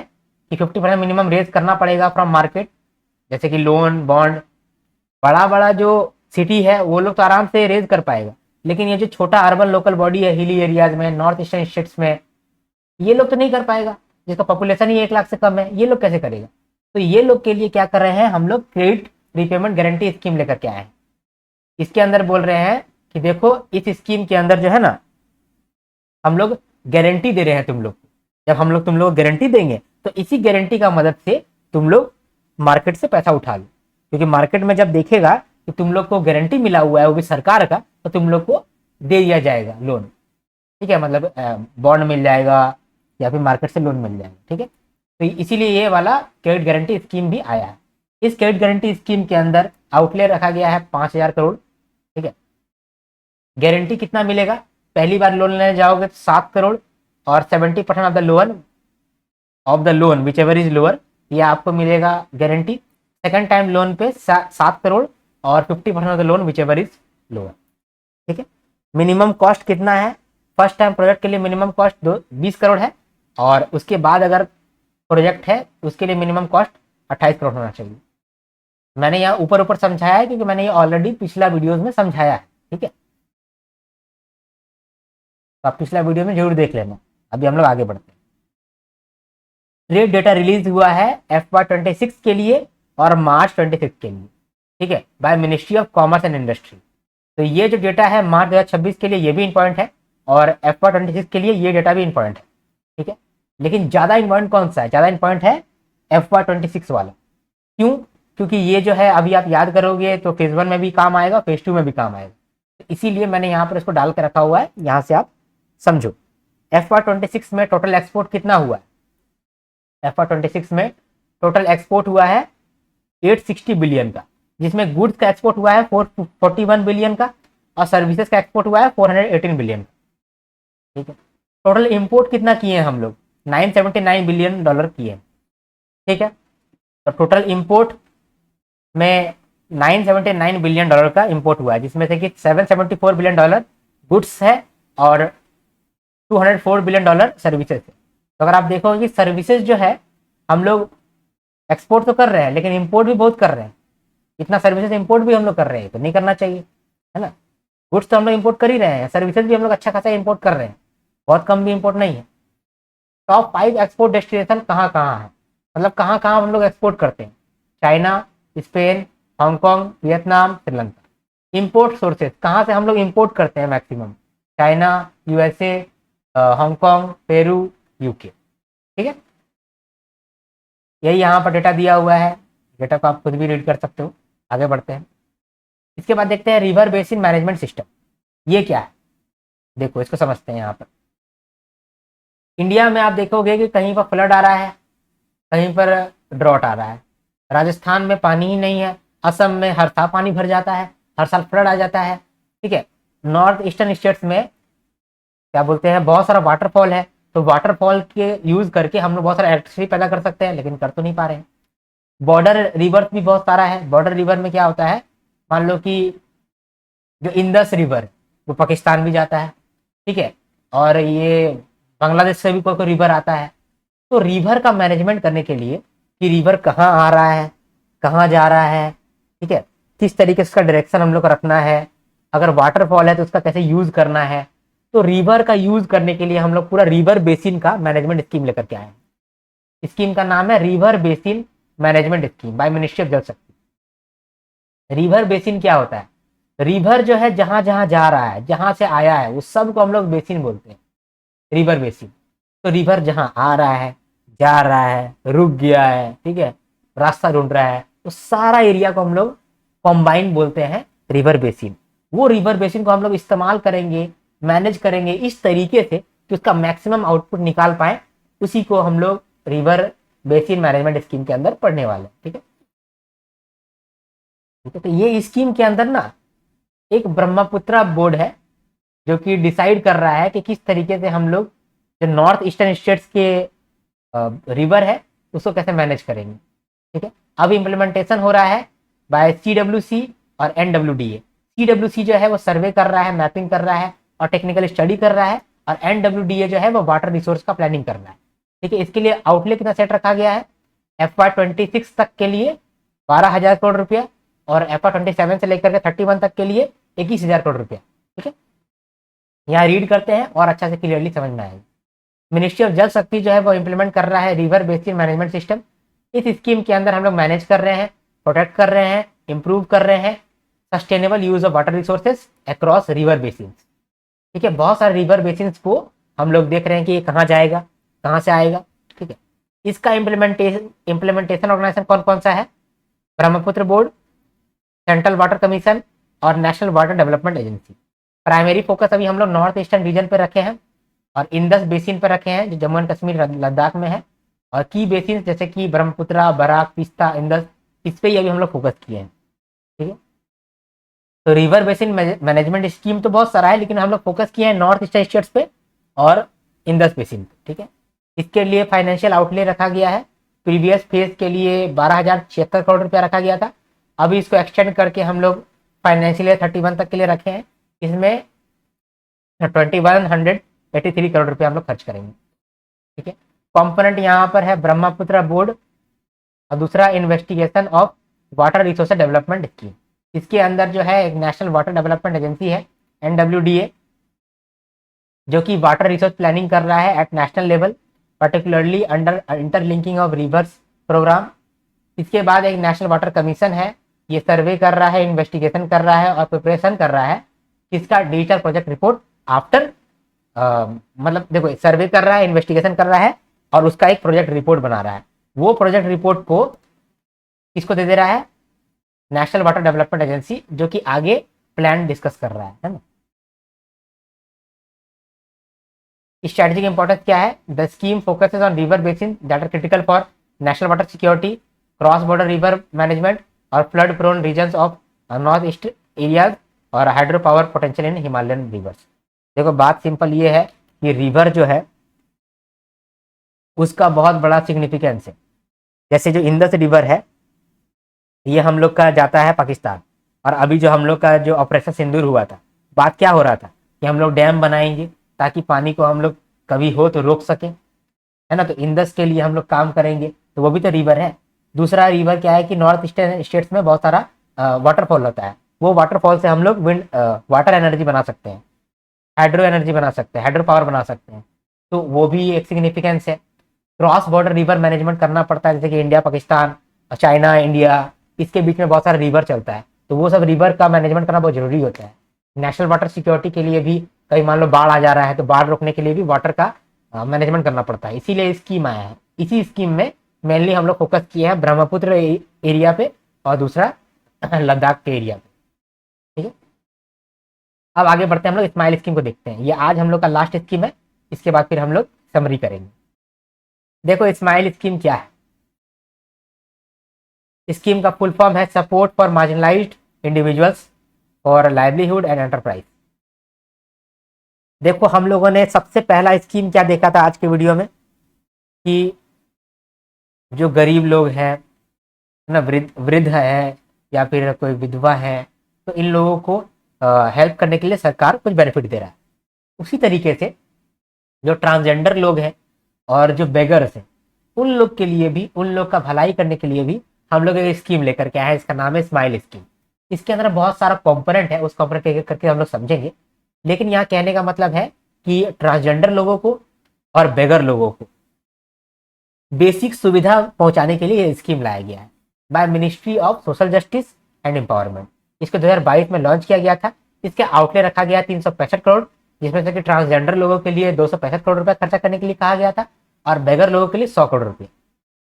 कि 50% मिनिमम रेज करना पड़ेगा फ्रॉम मार्केट, जैसे कि लोन बॉन्ड, बड़ा बड़ा जो सिटी है वो लोग तो आराम से रेज कर पाएगा, लेकिन ये जो छोटा अर्बन लोकल बॉडी है हिली एरियाज में, नॉर्थ ईस्टर्न स्टेट्स में, ये लोग तो नहीं कर पाएगा, जिसका पॉपुलेशन ही 1 लाख से कम है, ये लोग कैसे करेगा। तो ये लोग के लिए क्या कर रहे हैं हम लोग, क्रेडिट रिपेमेंट गारंटी स्कीम लेकर के आए हैं। इसके अंदर बोल रहे हैं कि देखो इस स्कीम के अंदर जो है ना, हम लोग गारंटी दे रहे हैं तुम लोग, जब हम लोग तुम लोग गारंटी देंगे तो इसी गारंटी का मदद से तुम लोग मार्केट से पैसा उठा लो, क्योंकि मार्केट में जब देखेगा कि तुम लोग को गारंटी मिला हुआ है वो भी सरकार का, तो तुम लोग को दे दिया जाएगा लोन, ठीक है, मतलब बॉन्ड मिल जाएगा या फिर मार्केट से लोन मिल जाएगा, ठीक है। तो इसीलिए ये वाला क्रेडिट गारंटी स्कीम भी आया है। इस क्रेडिट गारंटी स्कीम के अंदर आउटले रखा गया है 5,000 करोड़, ठीक है। गारंटी कितना मिलेगा, पहली बार लोन लेने जाओगे तो 7 करोड़ और 70% of the loan which ever is lower, ये आपको मिलेगा गारंटी। सेकंड टाइम लोन पे 7 करोड़ और 50% of the loan which ever is lower, ठीक है। मिनिमम कॉस्ट कितना है, फर्स्ट टाइम प्रोजेक्ट के लिए मिनिमम कॉस्ट 20 करोड़ है, और उसके बाद अगर प्रोजेक्ट है उसके लिए मिनिमम कॉस्ट 28 करोड़ होना चाहिए। मैंने यहाँ ऊपर ऊपर समझाया है क्योंकि मैंने ये ऑलरेडी पिछला वीडियोज में समझाया है, ठीक है, तो आप पिछला वीडियो में जरूर देख लेना। अभी हम लोग आगे बढ़ते हैं। ट्रेड डेटा रिलीज हुआ है FY26 के लिए और मार्च 26 के लिए, ठीक है, by ministry of commerce and industry. तो ये जो डेटा है मार्च 2026 के लिए ये भी इंपॉर्टेंट है, और FY26 के लिए ये डेटा भी इंपॉर्टेंट है, ठीक है। लेकिन ज्यादा इंपॉर्टेंट कौन सा है, ज्यादा इंपॉर्टेंट है FY26 वाला। क्यों, क्योंकि ये जो है अभी आप याद करोगे तो फेज 1 में भी काम आएगा, फेज 2 में भी काम आएगा, इसीलिए मैंने यहाँ पर इसको डाल के रखा हुआ है, यहाँ से आप समझो। FY26 में टोटल एक्सपोर्ट कितना हुआ है, FY26 में टोटल एक्सपोर्ट हुआ है 860 बिलियन का, जिसमें गुड्स का एक्सपोर्ट हुआ है 441 बिलियन का, और सर्विसेज का एक्सपोर्ट हुआ है 418 बिलियन का, ठीक है। टोटल इंपोर्ट कितना किए हैं हम लोग, 979 बिलियन डॉलर किए हैं, ठीक है। तो टोटल इंपोर्ट में 979 बिलियन डॉलर का इंपोर्ट हुआ है, जिसमें से कि 774 बिलियन डॉलर गुड्स है और 204 बिलियन डॉलर सर्विसेज है। तो अगर आप देखोगे कि सर्विसेज जो है हम लोग एक्सपोर्ट तो कर रहे हैं लेकिन इंपोर्ट भी बहुत कर रहे हैं, इतना सर्विसेज इंपोर्ट भी हम लोग कर रहे हैं तो नहीं करना चाहिए, है ना। गुड्स तो हम लोग इंपोर्ट कर ही रहे हैं, सर्विसेज भी हम लोग अच्छा खासा इंपोर्ट कर रहे हैं, बहुत कम भी इंपोर्ट नहीं है। टॉप 5 एक्सपोर्ट डेस्टिनेशन कहाँ कहाँ है, मतलब कहाँ कहाँ हम लोग एक्सपोर्ट करते हैं, China, Spain, Hong Kong, Vietnam, Sri Lanka. Import sources कहाँ से हम लोग इंपोर्ट करते हैं maximum, China, USA, Hong Kong, Peru, UK, ठीक है। यही यहाँ पर डेटा दिया हुआ है, डेटा को आप खुद भी रीड कर सकते हो। आगे बढ़ते हैं। इसके बाद देखते हैं रिवर बेसिन मैनेजमेंट सिस्टम, ये क्या है, देखो इसको समझते हैं। यहाँ पर इंडिया में आप देखोगे कि कहीं पर फ्लड आ रहा है, कहीं पर ड्रॉट आ रहा है, राजस्थान में पानी ही नहीं है, असम में हर साल पानी भर जाता है, हर साल फ्लड आ जाता है, ठीक है। नॉर्थ ईस्टर्न स्टेट्स में क्या बोलते हैं बहुत सारा वाटरफॉल है, तो वाटरफॉल के यूज करके हम लोग बहुत सारा इलेक्ट्रिसिटी पैदा कर सकते हैं, लेकिन कर तो नहीं पा रहे हैं। बॉर्डर रिवर भी बहुत सारा है, बॉर्डर रिवर में क्या होता है, मान लो कि जो इंदस रिवर वो पाकिस्तान भी जाता है, ठीक है, और ये बांग्लादेश से भी कोई कोई रिवर आता है। तो रिवर का मैनेजमेंट करने के लिए कि रिवर कहाँ आ रहा है, कहाँ जा रहा है, ठीक है, किस तरीके से उसका डायरेक्शन हम लोग को रखना है, अगर वाटरफॉल है तो उसका कैसे यूज करना है, तो रिवर का यूज करने के लिए हम लोग पूरा रिवर बेसिन का मैनेजमेंट स्कीम लेकर के आए हैं। स्कीम का नाम है river basin management scheme bye ministry of जल शक्ति। रिवर बेसिन क्या होता है, रिवर जो है जहां जहां जा रहा है, जहां से आया है, उस सब को हम लोग बेसिन बोलते हैं, रिवर बेसिन। तो रिवर जहां आ रहा है, जा रहा है, रुक गया है, ठीक है, रास्ता ढूंढ रहा है, तो सारा एरिया को हम लोग कॉम्बाइन बोलते हैं रिवर बेसिन। वो रिवर बेसिन को हम लोग इस्तेमाल करेंगे, मैनेज करेंगे इस तरीके से कि उसका मैक्सिमम आउटपुट निकाल पाए, उसी को हम लोग रिवर बेसिन मैनेजमेंट स्कीम के अंदर पढ़ने वाले हैं, ठीक है। तो ये स्कीम के अंदर ना एक ब्रह्मपुत्रा बोर्ड है जो कि डिसाइड कर रहा है कि किस तरीके से हम लोग जो नॉर्थ ईस्टर्न स्टेट्स के रिवर है उसको कैसे मैनेज करेंगे, ठीक है। अब इम्प्लीमेंटेशन हो रहा है बाय CWC और NWDA। CWC जो है वो सर्वे कर रहा है, मैपिंग कर रहा है और टेक्निकल स्टडी कर रहा है, और NWDA जो है वो वाटर रिसोर्स का प्लानिंग कर रहा है। ठीक है। इसके लिए आउटले कितना सेट रखा गया है, FY26 तक के लिए 12,000 करोड़ रुपया और FY27 से लेकर के 31 तक के लिए 21,000 करोड़ रुपया। ठीक है, यहाँ रीड करते हैं और अच्छा से क्लियरली समझ में आएगा। मिनिस्ट्री ऑफ जल शक्ति जो है वो इम्प्लीमेंट कर रहा है रिवर बेसिन मैनेजमेंट सिस्टम। इस स्कीम के अंदर हम लोग मैनेज कर रहे हैं, प्रोटेक्ट कर रहे हैं, इंप्रूव कर रहे हैं sustainable use of water resources across river basin. ठीक है, बहुत सारे रिवर बेसिन को हम लोग देख रहे हैं कि ये कहाँ जाएगा, कहाँ से आएगा। ठीक है, इसका इम्प्लीमेंटेशन ऑर्गेनाइजेशन कौन कौन सा है, Brahmaputra board, central water commission और national water development agency. Primary focus अभी हम लोग नॉर्थ ईस्टर्न रीजन पे रखे हैं और इंडस बेसिन पर रखे हैं जो जम्मू एंड कश्मीर लद्दाख में है, और की बेसिन जैसे कि ब्रह्मपुत्रा, बराक, तीस्ता, इंडस, इस पे ही अभी हम लोग फोकस किए हैं। ठीक है, तो रिवर बेसिन मैनेजमेंट स्कीम तो बहुत सारा है, लेकिन हम लोग फोकस किए हैं नॉर्थ ईस्टर्न स्टेट्स पे और इंडस बेसिन पे। ठीक है, इसके लिए फाइनेंशियल आउटले रखा गया है, प्रीवियस फेज के लिए 12,076 करोड़ रुपया रखा गया था, अभी इसको एक्सटेंड करके हम लोग फाइनेंशियल ईयर 31 तक के लिए रखे हैं, इसमें 2183 करोड़ रुपया हम लोग खर्च करेंगे। ठीक है, कंपोनेंट यहाँ पर है ब्रह्मपुत्र बोर्ड और दूसरा investigation of water resource development scheme. इसके अंदर जो है एक नेशनल वाटर डेवलपमेंट एजेंसी है NWDA, जो कि वाटर रिसोर्स प्लानिंग कर रहा है at national level, particularly under interlinking of rivers programme. इसके बाद एक नेशनल वाटर कमीशन है, ये सर्वे कर रहा है, इन्वेस्टिगेशन कर रहा है और प्रिपरेशन कर रहा है इसका डिजिटल प्रोजेक्ट रिपोर्ट आफ्टर, मतलब देखो सर्वे कर रहा है, इन्वेस्टिगेशन कर रहा है और उसका एक प्रोजेक्ट रिपोर्ट बना रहा है। वो प्रोजेक्ट रिपोर्ट को किसको दे रहा है, नेशनल वाटर डेवलपमेंट एजेंसी, जो कि आगे प्लान डिस्कस कर रहा है ना। स्ट्रेटेजिक इंपॉर्टेंस क्या है, the scheme focuses on river basin that are critical for national water security, cross border river management और flood prone regions of north east areas और hydropower potential in Himalayan rivers. देखो बात simple ये है कि river जो है उसका बहुत बड़ा सिग्निफिकेंस है। जैसे जो इंडस रिवर है ये हम लोग का जाता है पाकिस्तान, और अभी जो हम लोग का जो ऑपरेशन सिंदूर हुआ था, बात क्या हो रहा था कि हम लोग डैम बनाएंगे ताकि पानी को हम लोग कभी हो तो रोक सकें, है ना। तो इंडस के लिए हम लोग काम करेंगे, तो वो भी तो रिवर है। दूसरा रिवर क्या है कि नॉर्थ ईस्टर्न स्टेट्स में बहुत सारा वाटरफॉल होता है, वो वाटरफॉल से हम लोग विंड वाटर एनर्जी बना सकते हैं, हाइड्रो एनर्जी बना सकते हैं, हाइड्रो पावर बना सकते हैं, तो वो भी एक सिग्निफिकेंस है। क्रॉस बॉर्डर रिवर मैनेजमेंट करना पड़ता है, जैसे कि इंडिया पाकिस्तान, चाइना इंडिया, इसके बीच में बहुत सारा रिवर चलता है, तो वो सब रिवर का मैनेजमेंट करना बहुत जरूरी होता है। नेशनल वाटर सिक्योरिटी के लिए भी कहीं मान लो बाढ़ आ जा रहा है तो बाढ़ रोकने के लिए भी वाटर का मैनेजमेंट करना पड़ता है, इसीलिए स्कीम आया है। इसी स्कीम में मेनली हम लोग फोकस किए हैं ब्रह्मपुत्र एरिया पे और दूसरा लद्दाख के एरिया पे। ठीक है, अब आगे बढ़ते हैं, हम लोग स्माइल स्कीम को देखते हैं। ये आज हम लोग का लास्ट स्कीम है, इसके बाद फिर हम लोग समरी करेंगे। देखो स्माइल स्कीम क्या है, स्कीम का फुल फॉर्म है support for marginalised individuals for livelihood and enterprise. देखो हम लोगों ने सबसे पहला स्कीम क्या देखा था आज के वीडियो में कि जो गरीब लोग हैं ना, वृद्ध है या फिर कोई विधवा है, तो इन लोगों को हेल्प करने के लिए सरकार कुछ बेनिफिट दे रहा है। उसी तरीके से जो ट्रांसजेंडर लोग हैं और जो बेगर्स हैं, उन लोग के लिए भी, उन लोग का भलाई करने के लिए भी हम लोग एक स्कीम लेकर के आए हैं, इसका नाम है स्माइल स्कीम। इसके अंदर बहुत सारा कंपोनेंट है, उस कंपोनेंट एक एक करके हम लोग समझेंगे, लेकिन यहाँ कहने का मतलब है कि ट्रांसजेंडर लोगों को और बेगर लोगों को बेसिक सुविधा पहुंचाने के लिए ये स्कीम लाया गया है by ministry of social justice and empowerment. इसको 2022 में लॉन्च किया गया था। इसके आउटले रखा गया 365 करोड़, जिसमें से कि ट्रांसजेंडर लोगों के लिए 265 करोड़ रुपया खर्चा करने के लिए कहा गया था और बेगर लोगों के लिए 100 करोड़ रुपये।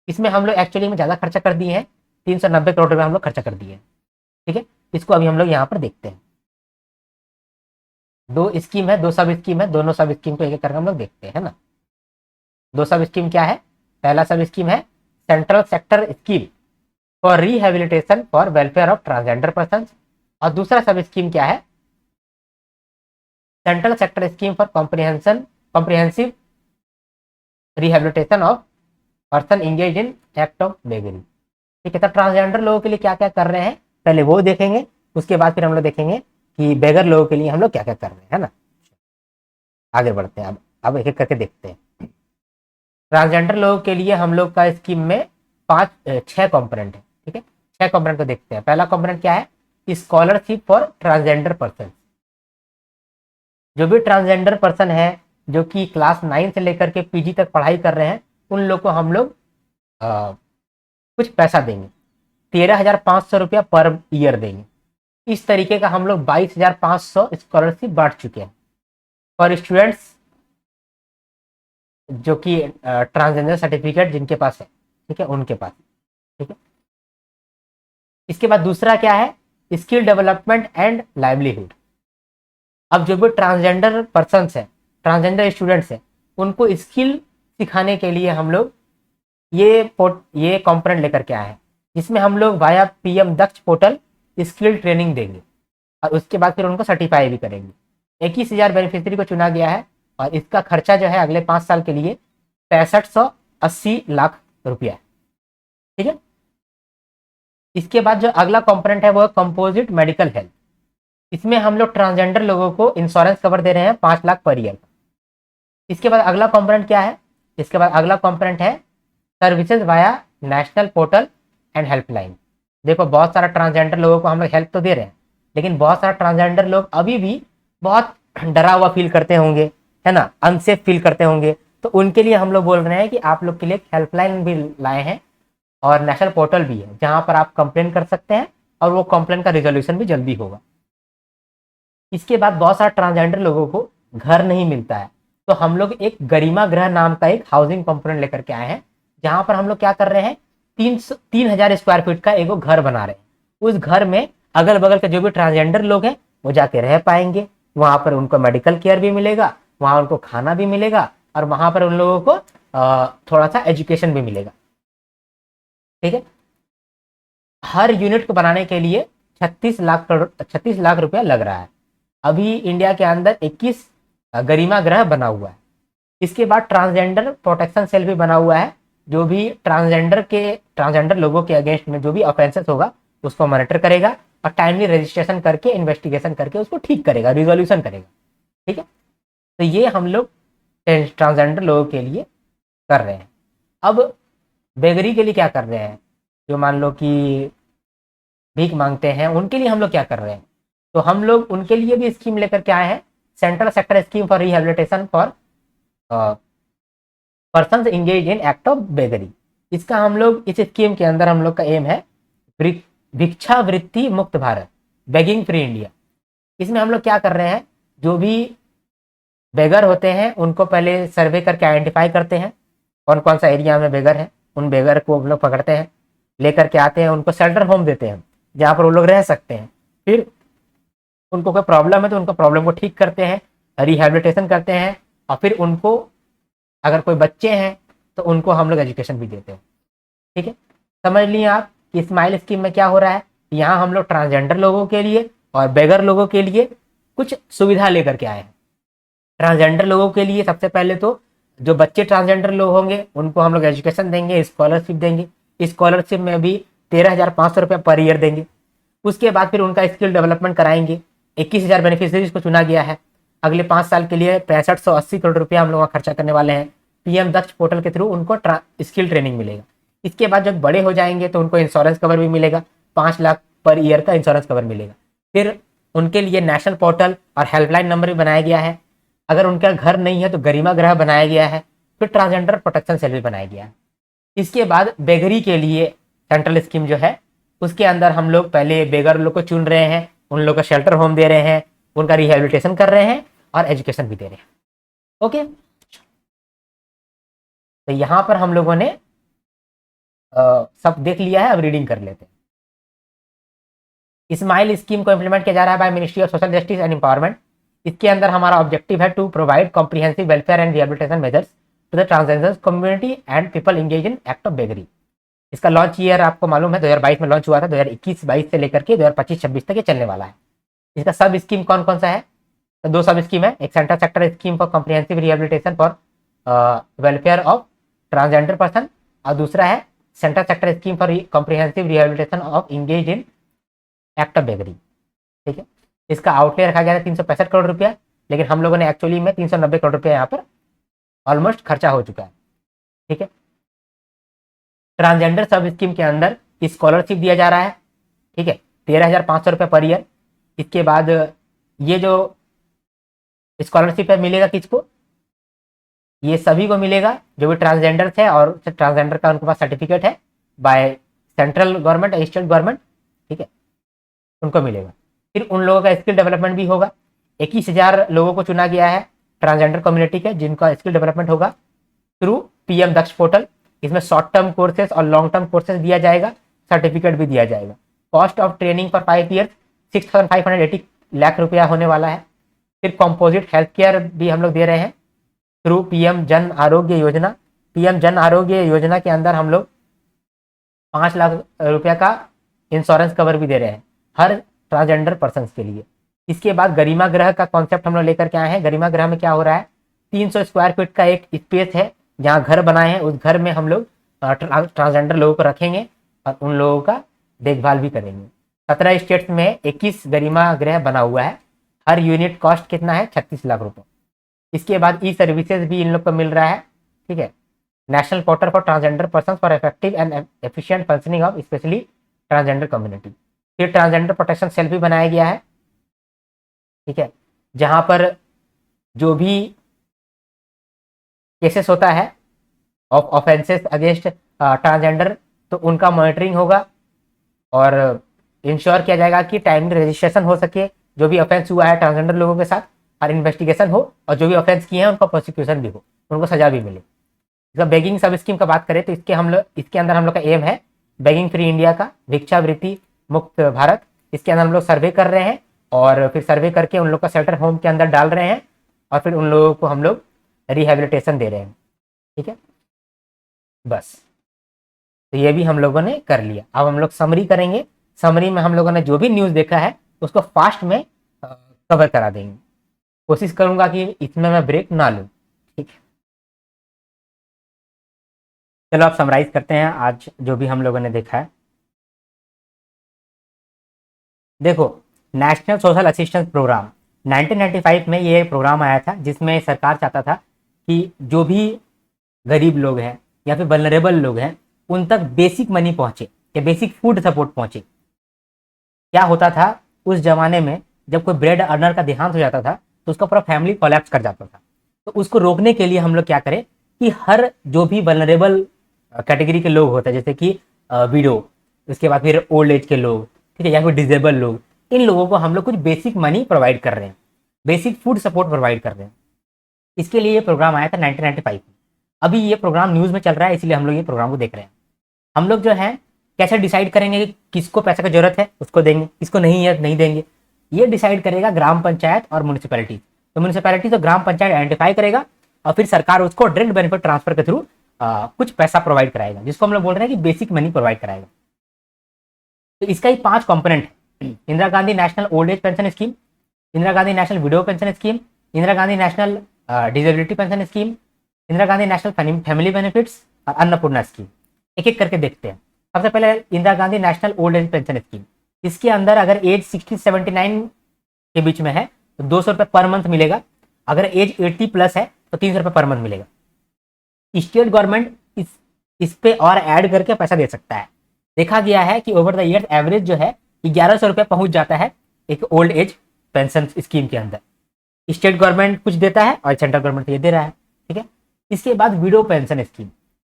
इसमें हम लोग एक्चुअली में ज़्यादा खर्चा कर दिए हैं, 390 करोड़ रुपये हम लोग खर्चा कर दिए हैं। ठीक है, इसको अभी हम लोग यहाँ पर देखते हैं। दो स्कीम है, दो सब स्कीम है, दोनों सब स्कीम को एक एक करके हम लोग देखते हैं, है ना। दो सब स्कीम क्या है, पहला सब स्कीम है central sector scheme for rehabilitation for welfare of transgender person, और दूसरा सब स्कीम क्या है, central sector scheme for comprehensive rehabilitation of person engage in act of beggary. ठीक है, तो ट्रांसजेंडर लोगों के लिए क्या क्या कर रहे हैं पहले वो देखेंगे, उसके बाद फिर हम लोग देखेंगे कि बेगर लोगों के लिए हम लोग क्या क्या कर रहे हैं, है ना। आगे बढ़ते हैं, अब एक एक करके देखते हैं। ट्रांसजेंडर लोगों के लिए हम लोग का स्कीम में 6 कंपोनेंट है, ठीक है। 6 कंपोनेंट को देखते हैं। पहला कंपोनेंट क्या है? Scholarship for transgender person. जो भी ट्रांसजेंडर पर्सन है जो कि क्लास 9 से लेकर के पीजी तक पढ़ाई कर रहे हैं, उन लोग को हम लोग कुछ पैसा देंगे, 13,500 रुपया पर ईयर देंगे। इस तरीके का हम लोग 22,500 स्कॉलरशिप बांट चुके हैं फॉर स्टूडेंट्स जो कि ट्रांसजेंडर सर्टिफिकेट जिनके पास है, ठीक है, उनके पास, ठीक है। इसके बाद दूसरा क्या है? Skill development and livelihood. अब जो भी ट्रांसजेंडर पर्सन है, ट्रांसजेंडर स्टूडेंट्स है, उनको स्किल सिखाने के लिए हम लोग ये कंपोनेंट लेकर के आए हैं, जिसमें हम लोग वाया पीएम दक्ष पोर्टल स्किल ट्रेनिंग देंगे और उसके बाद फिर उनको सर्टिफाई भी करेंगे। 21,000 बेनिफिशियरी को चुना गया है और इसका खर्चा जो है अगले 5 साल के लिए 6580 लाख रुपया है, ठीक है। इसके बाद जो अगला कंपोनेंट है वो है कंपोजिट मेडिकल हेल्थ। इसमें हम लोग ट्रांसजेंडर लोगों को इंश्योरेंस कवर दे रहे हैं 5 लाख पर ईयर। इसके बाद अगला कंपोनेंट क्या है? इसके बाद अगला कंपोनेंट है services via national portal and helpline. देखो, बहुत सारा ट्रांसजेंडर लोगों को हम लोग हेल्प तो दे रहे हैं, लेकिन बहुत सारा ट्रांसजेंडर लोग अभी भी बहुत डरा हुआ फील करते होंगे, है ना, अनसेफ फील करते होंगे। तो उनके लिए हम लोग बोल रहे हैं कि आप लोग के लिए हेल्पलाइन भी लाए हैं और नेशनल पोर्टल भी है, जहां पर आप कंप्लेन कर सकते हैं और वो कंप्लेन का रिजोल्यूशन भी जल्दी होगा। इसके बाद बहुत सारे ट्रांसजेंडर लोगों को घर नहीं मिलता है, तो हम लोग एक गरिमा गृह नाम का एक हाउसिंग कंपोनेंट लेकर के आए हैं, जहां पर हम लोग क्या कर रहे हैं, 3,000 स्क्वायर फीट का एक घर बना रहे हैं। उस घर में अगल बगल के जो भी ट्रांसजेंडर लोग हैं वो जाके रह पाएंगे। वहां पर उनको मेडिकल केयर भी मिलेगा, वहां उनको खाना भी मिलेगा और वहां पर उन लोगों को थोड़ा सा एजुकेशन भी मिलेगा, ठीक है। हर यूनिट को बनाने के लिए 36 लाख रुपया लग रहा है। अभी इंडिया के अंदर 21 गरिमा गृह बना हुआ है। इसके बाद ट्रांसजेंडर प्रोटेक्शन सेल भी बना हुआ है, जो भी ट्रांसजेंडर लोगों के अगेंस्ट में जो भी ऑफेंसेस होगा उसको मॉनिटर करेगा और टाइमली रजिस्ट्रेशन करके इन्वेस्टिगेशन करके उसको ठीक करेगा, रिजोल्यूशन करेगा, ठीक है। तो ये हम लोग ट्रांसजेंडर लोगों के लिए कर रहे हैं। अब बेगरी के लिए क्या कर रहे हैं? जो मान लो कि भीख मांगते हैं, उनके लिए हम लोग क्या कर रहे हैं? तो हम लोग उनके लिए भी स्कीम लेकर के आए हैं, central sector scheme for rehabilitation for person engage in act of beggary. इसका हम लोग इस स्कीम के अंदर हम लोग का एम है भिक्षावृत्ति मुक्त भारत, बेगिंग फ्री इंडिया। इसमें हम लोग क्या कर रहे हैं, जो भी बेगर होते हैं उनको पहले सर्वे करके आइडेंटिफाई करते हैं कौन कौन सा एरिया में बेगर है। उन बेगर को हम लोग पकड़ते हैं, लेकर के आते हैं, उनको शेल्टर होम देते हैं जहाँ पर वो लोग रह सकते हैं। फिर उनको कोई प्रॉब्लम है तो उनको प्रॉब्लम को ठीक करते हैं, रिहेबिलिटेशन करते हैं और फिर उनको, अगर कोई बच्चे हैं तो उनको हम लोग एजुकेशन भी देते हैं, ठीक है। समझ लिए आप कि स्माइल स्कीम में क्या हो रहा है? यहाँ हम लोग ट्रांसजेंडर लोगों के लिए और बेगर लोगों के लिए कुछ सुविधा लेकर के आए हैं। ट्रांसजेंडर लोगों के लिए सबसे पहले तो जो बच्चे ट्रांसजेंडर लोग होंगे उनको हम लोग एजुकेशन देंगे, स्कॉलरशिप देंगे। स्कॉलरशिप में भी 13,500 रुपया पर ईयर देंगे। उसके बाद फिर उनका स्किल डेवलपमेंट कराएंगे। 21,000 बेनिफिशियरीज को चुना गया है। अगले 5 साल के लिए 6580 करोड़ रुपया हम लोग खर्चा करने वाले हैं। पीएम दक्ष पोर्टल के थ्रू उनको स्किल ट्रेनिंग मिलेगा। इसके बाद जब बड़े हो जाएंगे तो उनको इंश्योरेंस कवर भी मिलेगा, 5 लाख पर ईयर का इंश्योरेंस कवर मिलेगा। फिर उनके लिए नेशनल पोर्टल और हेल्पलाइन नंबर भी बनाया गया है। अगर उनका घर नहीं है तो गरिमा गृह बनाया गया है। फिर ट्रांसजेंडर प्रोटेक्शन सेल भी बनाया गया है। इसके बाद बेगरी के लिए सेंट्रल स्कीम जो है उसके अंदर हम लोग पहले बेगर लोग को चुन रहे हैं, उन लोग को शेल्टर होम दे रहे हैं, उनका रिहेबिलिटेशन कर रहे हैं और एजुकेशन भी दे रहे हैं। ओके, तो यहां पर हम लोगों ने सब देख लिया है। अब रीडिंग कर लेते हैं। स्माइल स्कीम को इंप्लीमेंट किया जा रहा है by ministry of social justice and empowerment. इसके अंदर हमारा ऑब्जेक्टिव है to provide comprehensive welfare and rehabilitation measures to the transgender community and people engage in act of beggary. इसका लॉन्च ईयर आपको मालूम है 2022 में लॉन्च हुआ था। 2021-22 से लेकर के 2025-26 तक ये चलने वाला है। इसका सब स्कीम कौन कौन सा है? तो 2 सब स्कीम है। एक central sector scheme for comprehensive rehabilitation for welfare of transgender person और दूसरा है central sector scheme for comprehensive rehabilitation of engage in act of beggary, ठीक है। इसका आउटले रखा गया था 365 करोड़ रुपया, लेकिन हम लोगों ने एक्चुअली में 390 करोड़ रुपया यहाँ पर ऑलमोस्ट खर्चा हो चुका है, ठीक है। ट्रांसजेंडर सब स्कीम के अंदर स्कॉलरशिप दिया जा रहा है, ठीक है, 13,500 रुपये पर ईयर। इसके बाद ये जो स्कॉलरशिप है मिलेगा किसको, ये सभी को मिलेगा जो भी ट्रांसजेंडर है और ट्रांसजेंडर का उनके पास सर्टिफिकेट है बाय सेंट्रल गवर्नमेंट या स्टेट गवर्नमेंट, ठीक है, उनको मिलेगा। फिर उन लोगों का स्किल डेवलपमेंट भी होगा। 21,000 लोगों को चुना गया है ट्रांसजेंडर कम्युनिटी के, जिनका स्किल डेवलपमेंट होगा थ्रू पीएम दक्ष पोर्टल। इसमें शॉर्ट टर्म कोर्सेज और लॉन्ग टर्म कोर्सेज दिया जाएगा, सर्टिफिकेट भी दिया जाएगा। Cost of training for 5 years 6,580 lakh रुपया होने वाला है। फिर कॉम्पोजिट हेल्थ केयर भी हम लोग दे रहे हैं through PM Jan Arogya Yojana. PM Jan Arogya Yojana के अंदर हम लोग 5 लाख रुपया का इंश्योरेंस कवर भी दे रहे हैं हर ट्रांसजेंडर पर्सन के लिए। इसके बाद गरिमा गृह का कॉन्सेप्ट हम लोग लेकर के आए हैं। गरिमा गृह में क्या हो रहा है, 300 स्क्वायर फीट का एक स्पेस है जहाँ घर बनाए हैं, उस घर में हम लोग ट्रांसजेंडर लोगों को रखेंगे और उन लोगों का देखभाल भी करेंगे। 17 स्टेट्स में 21 गरिमा गृह बना हुआ है। हर यूनिट कॉस्ट कितना है, 36 लाख रुपए। इसके बाद ई सर्विसेज भी इन लोग को मिल रहा है, ठीक है। National portal for transgender person for effective and efficient functioning of specially transgender community. फिर ट्रांसजेंडर प्रोटेक्शन सेल भी बनाया गया है, ठीक है, जहां पर जो भी केसेस होता है ऑफ ऑफेंसेस अगेंस्ट ट्रांसजेंडर, तो उनका मॉनिटरिंग होगा और इंश्योर किया जाएगा कि टाइमली रजिस्ट्रेशन हो सके जो भी ऑफेंस हुआ है ट्रांसजेंडर लोगों के साथ, और इन्वेस्टिगेशन हो और जो भी ऑफेंस किए हैं उनका प्रोसिक्यूशन भी हो, उनको सजा भी मिले। इसका बेगिंग सब स्कीम का बात करें तो इसके अंदर हम लोग का एम है बेगिंग फ्री इंडिया का, भिक्षावृत्ति मुक्त भारत। इसके अंदर हम लोग सर्वे कर रहे हैं और फिर सर्वे करके उन लोग का शेल्टर होम के अंदर डाल रहे हैं और फिर उन लोगों को हम लोग रिहेबिलिटेशन दे रहे हैं, ठीक है। बस, तो ये भी हम लोगों ने कर लिया। अब हम लोग समरी करेंगे। समरी में हम लोगों ने जो भी न्यूज़ देखा है उसको फास्ट में कवर करा देंगे। कोशिश करूंगा कि इसमें मैं ब्रेक ना लूं, ठीक है। चलो आप समराइज करते हैं आज जो भी हम लोगों ने देखा है। देखो, नेशनल सोशल असिस्टेंस प्रोग्राम 1995 में ये प्रोग्राम आया था जिसमें सरकार चाहता था कि जो भी गरीब लोग हैं या फिर वल्नरेबल लोग हैं उन तक बेसिक मनी पहुंचे या बेसिक फूड सपोर्ट पहुंचे। क्या होता था उस जमाने में, जब कोई ब्रेड अर्नर का देहांत हो जाता था तो उसका पूरा फैमिली कोलैप्स कर जाता था। तो उसको रोकने के लिए हम लोग क्या करें कि हर जो भी वल्नरेबल कैटेगरी के लोग होते हैं, जैसे कि विडो, उसके बाद फिर ओल्ड एज के लोग, ठीक है, या फिर डिजेबल लोग, इन लोगों को हम लोग कुछ बेसिक मनी प्रोवाइड कर रहे हैं, बेसिक फूड सपोर्ट प्रोवाइड कर रहे हैं। इसके लिए ये प्रोग्राम आया था 1995 में। अभी ये प्रोग्राम न्यूज़ में चल रहा है, इसलिए हम लोग ये प्रोग्राम को देख रहे हैं। हम लोग जो है कैसे डिसाइड करेंगे कि किसको पैसे की जरूरत है उसको देंगे, किसको नहीं है नहीं देंगे, ये डिसाइड करेगा ग्राम पंचायत और म्यूनिसिपैलिटी। तो म्यूनिसिपैलिटी तो ग्राम पंचायत आइडेंटिफाई करेगा और फिर सरकार उसको डायरेक्ट बेनिफिट ट्रांसफर के थ्रू कुछ पैसा प्रोवाइड कराएगा, जिसको हम लोग बोल रहे हैं कि बेसिक मनी प्रोवाइड कराएगा। तो इसका ही 5 कंपोनेंट है। Indira Gandhi national old age pension scheme, Indira Gandhi national widow pension scheme, Indira Gandhi national disability pension scheme, Indira Gandhi national family benefits और अन्नपूर्णा स्कीम। एक एक करके देखते हैं। सबसे पहले Indira Gandhi national old age pension scheme. इसके अंदर अगर एज 60 से 79 के बीच में है तो 200 रुपये पर मंथ मिलेगा। अगर एज 80 प्लस है तो 300 रुपये पर मंथ मिलेगा। स्टेट गवर्नमेंट इस पे और ऐड करके पैसा दे सकता है। देखा गया है कि ओवर द ईयर एवरेज जो है 1100 रुपये पहुंच जाता है एक ओल्ड एज पेंशन स्कीम के अंदर। स्टेट गवर्नमेंट कुछ देता है और सेंट्रल गवर्नमेंट ये दे रहा है, ठीक है। इसके बाद विडो पेंशन स्कीम,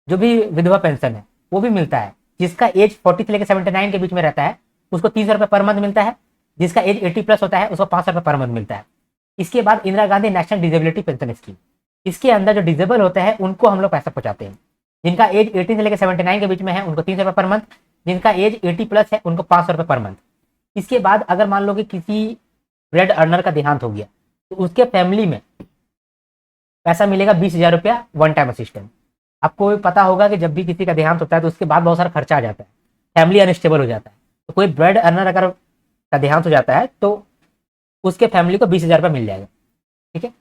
जो भी विधवा पेंशन है वो भी मिलता है। जिसका एज 40 से लेकर 79 के बीच में रहता है उसको 300 रुपये पर मंथ मिलता है। जिसका एज 80 प्लस होता है उसको 500 रुपये पर मंथ मिलता है। इसके बाद Indira Gandhi national disability pension scheme, इसके अंदर जो डिसेबल होते हैं उनको हम लोग पैसा पहुंचाते हैं। जिनका एज 18 से लेकर 79 के बीच में है उनको 300 रुपये पर मंथ, जिनका एज 80 प्लस है उनको 500 रुपये पर मंथ। इसके बाद अगर मान लो कि किसी ब्रेड अर्नर का देहांत हो गया तो उसके फैमिली में पैसा मिलेगा 20,000 रुपया वन टाइम असिस्टेंट। आपको भी पता होगा कि जब भी किसी का देहांत होता है तो उसके बाद बहुत सारा खर्चा आ जाता है, फैमिली अनस्टेबल हो जाता है। तो कोई ब्रेड अर्नर अगर का देहांत हो जाता है तो उसके फैमिली को 20,000 रुपया मिल जाएगा, ठीक है।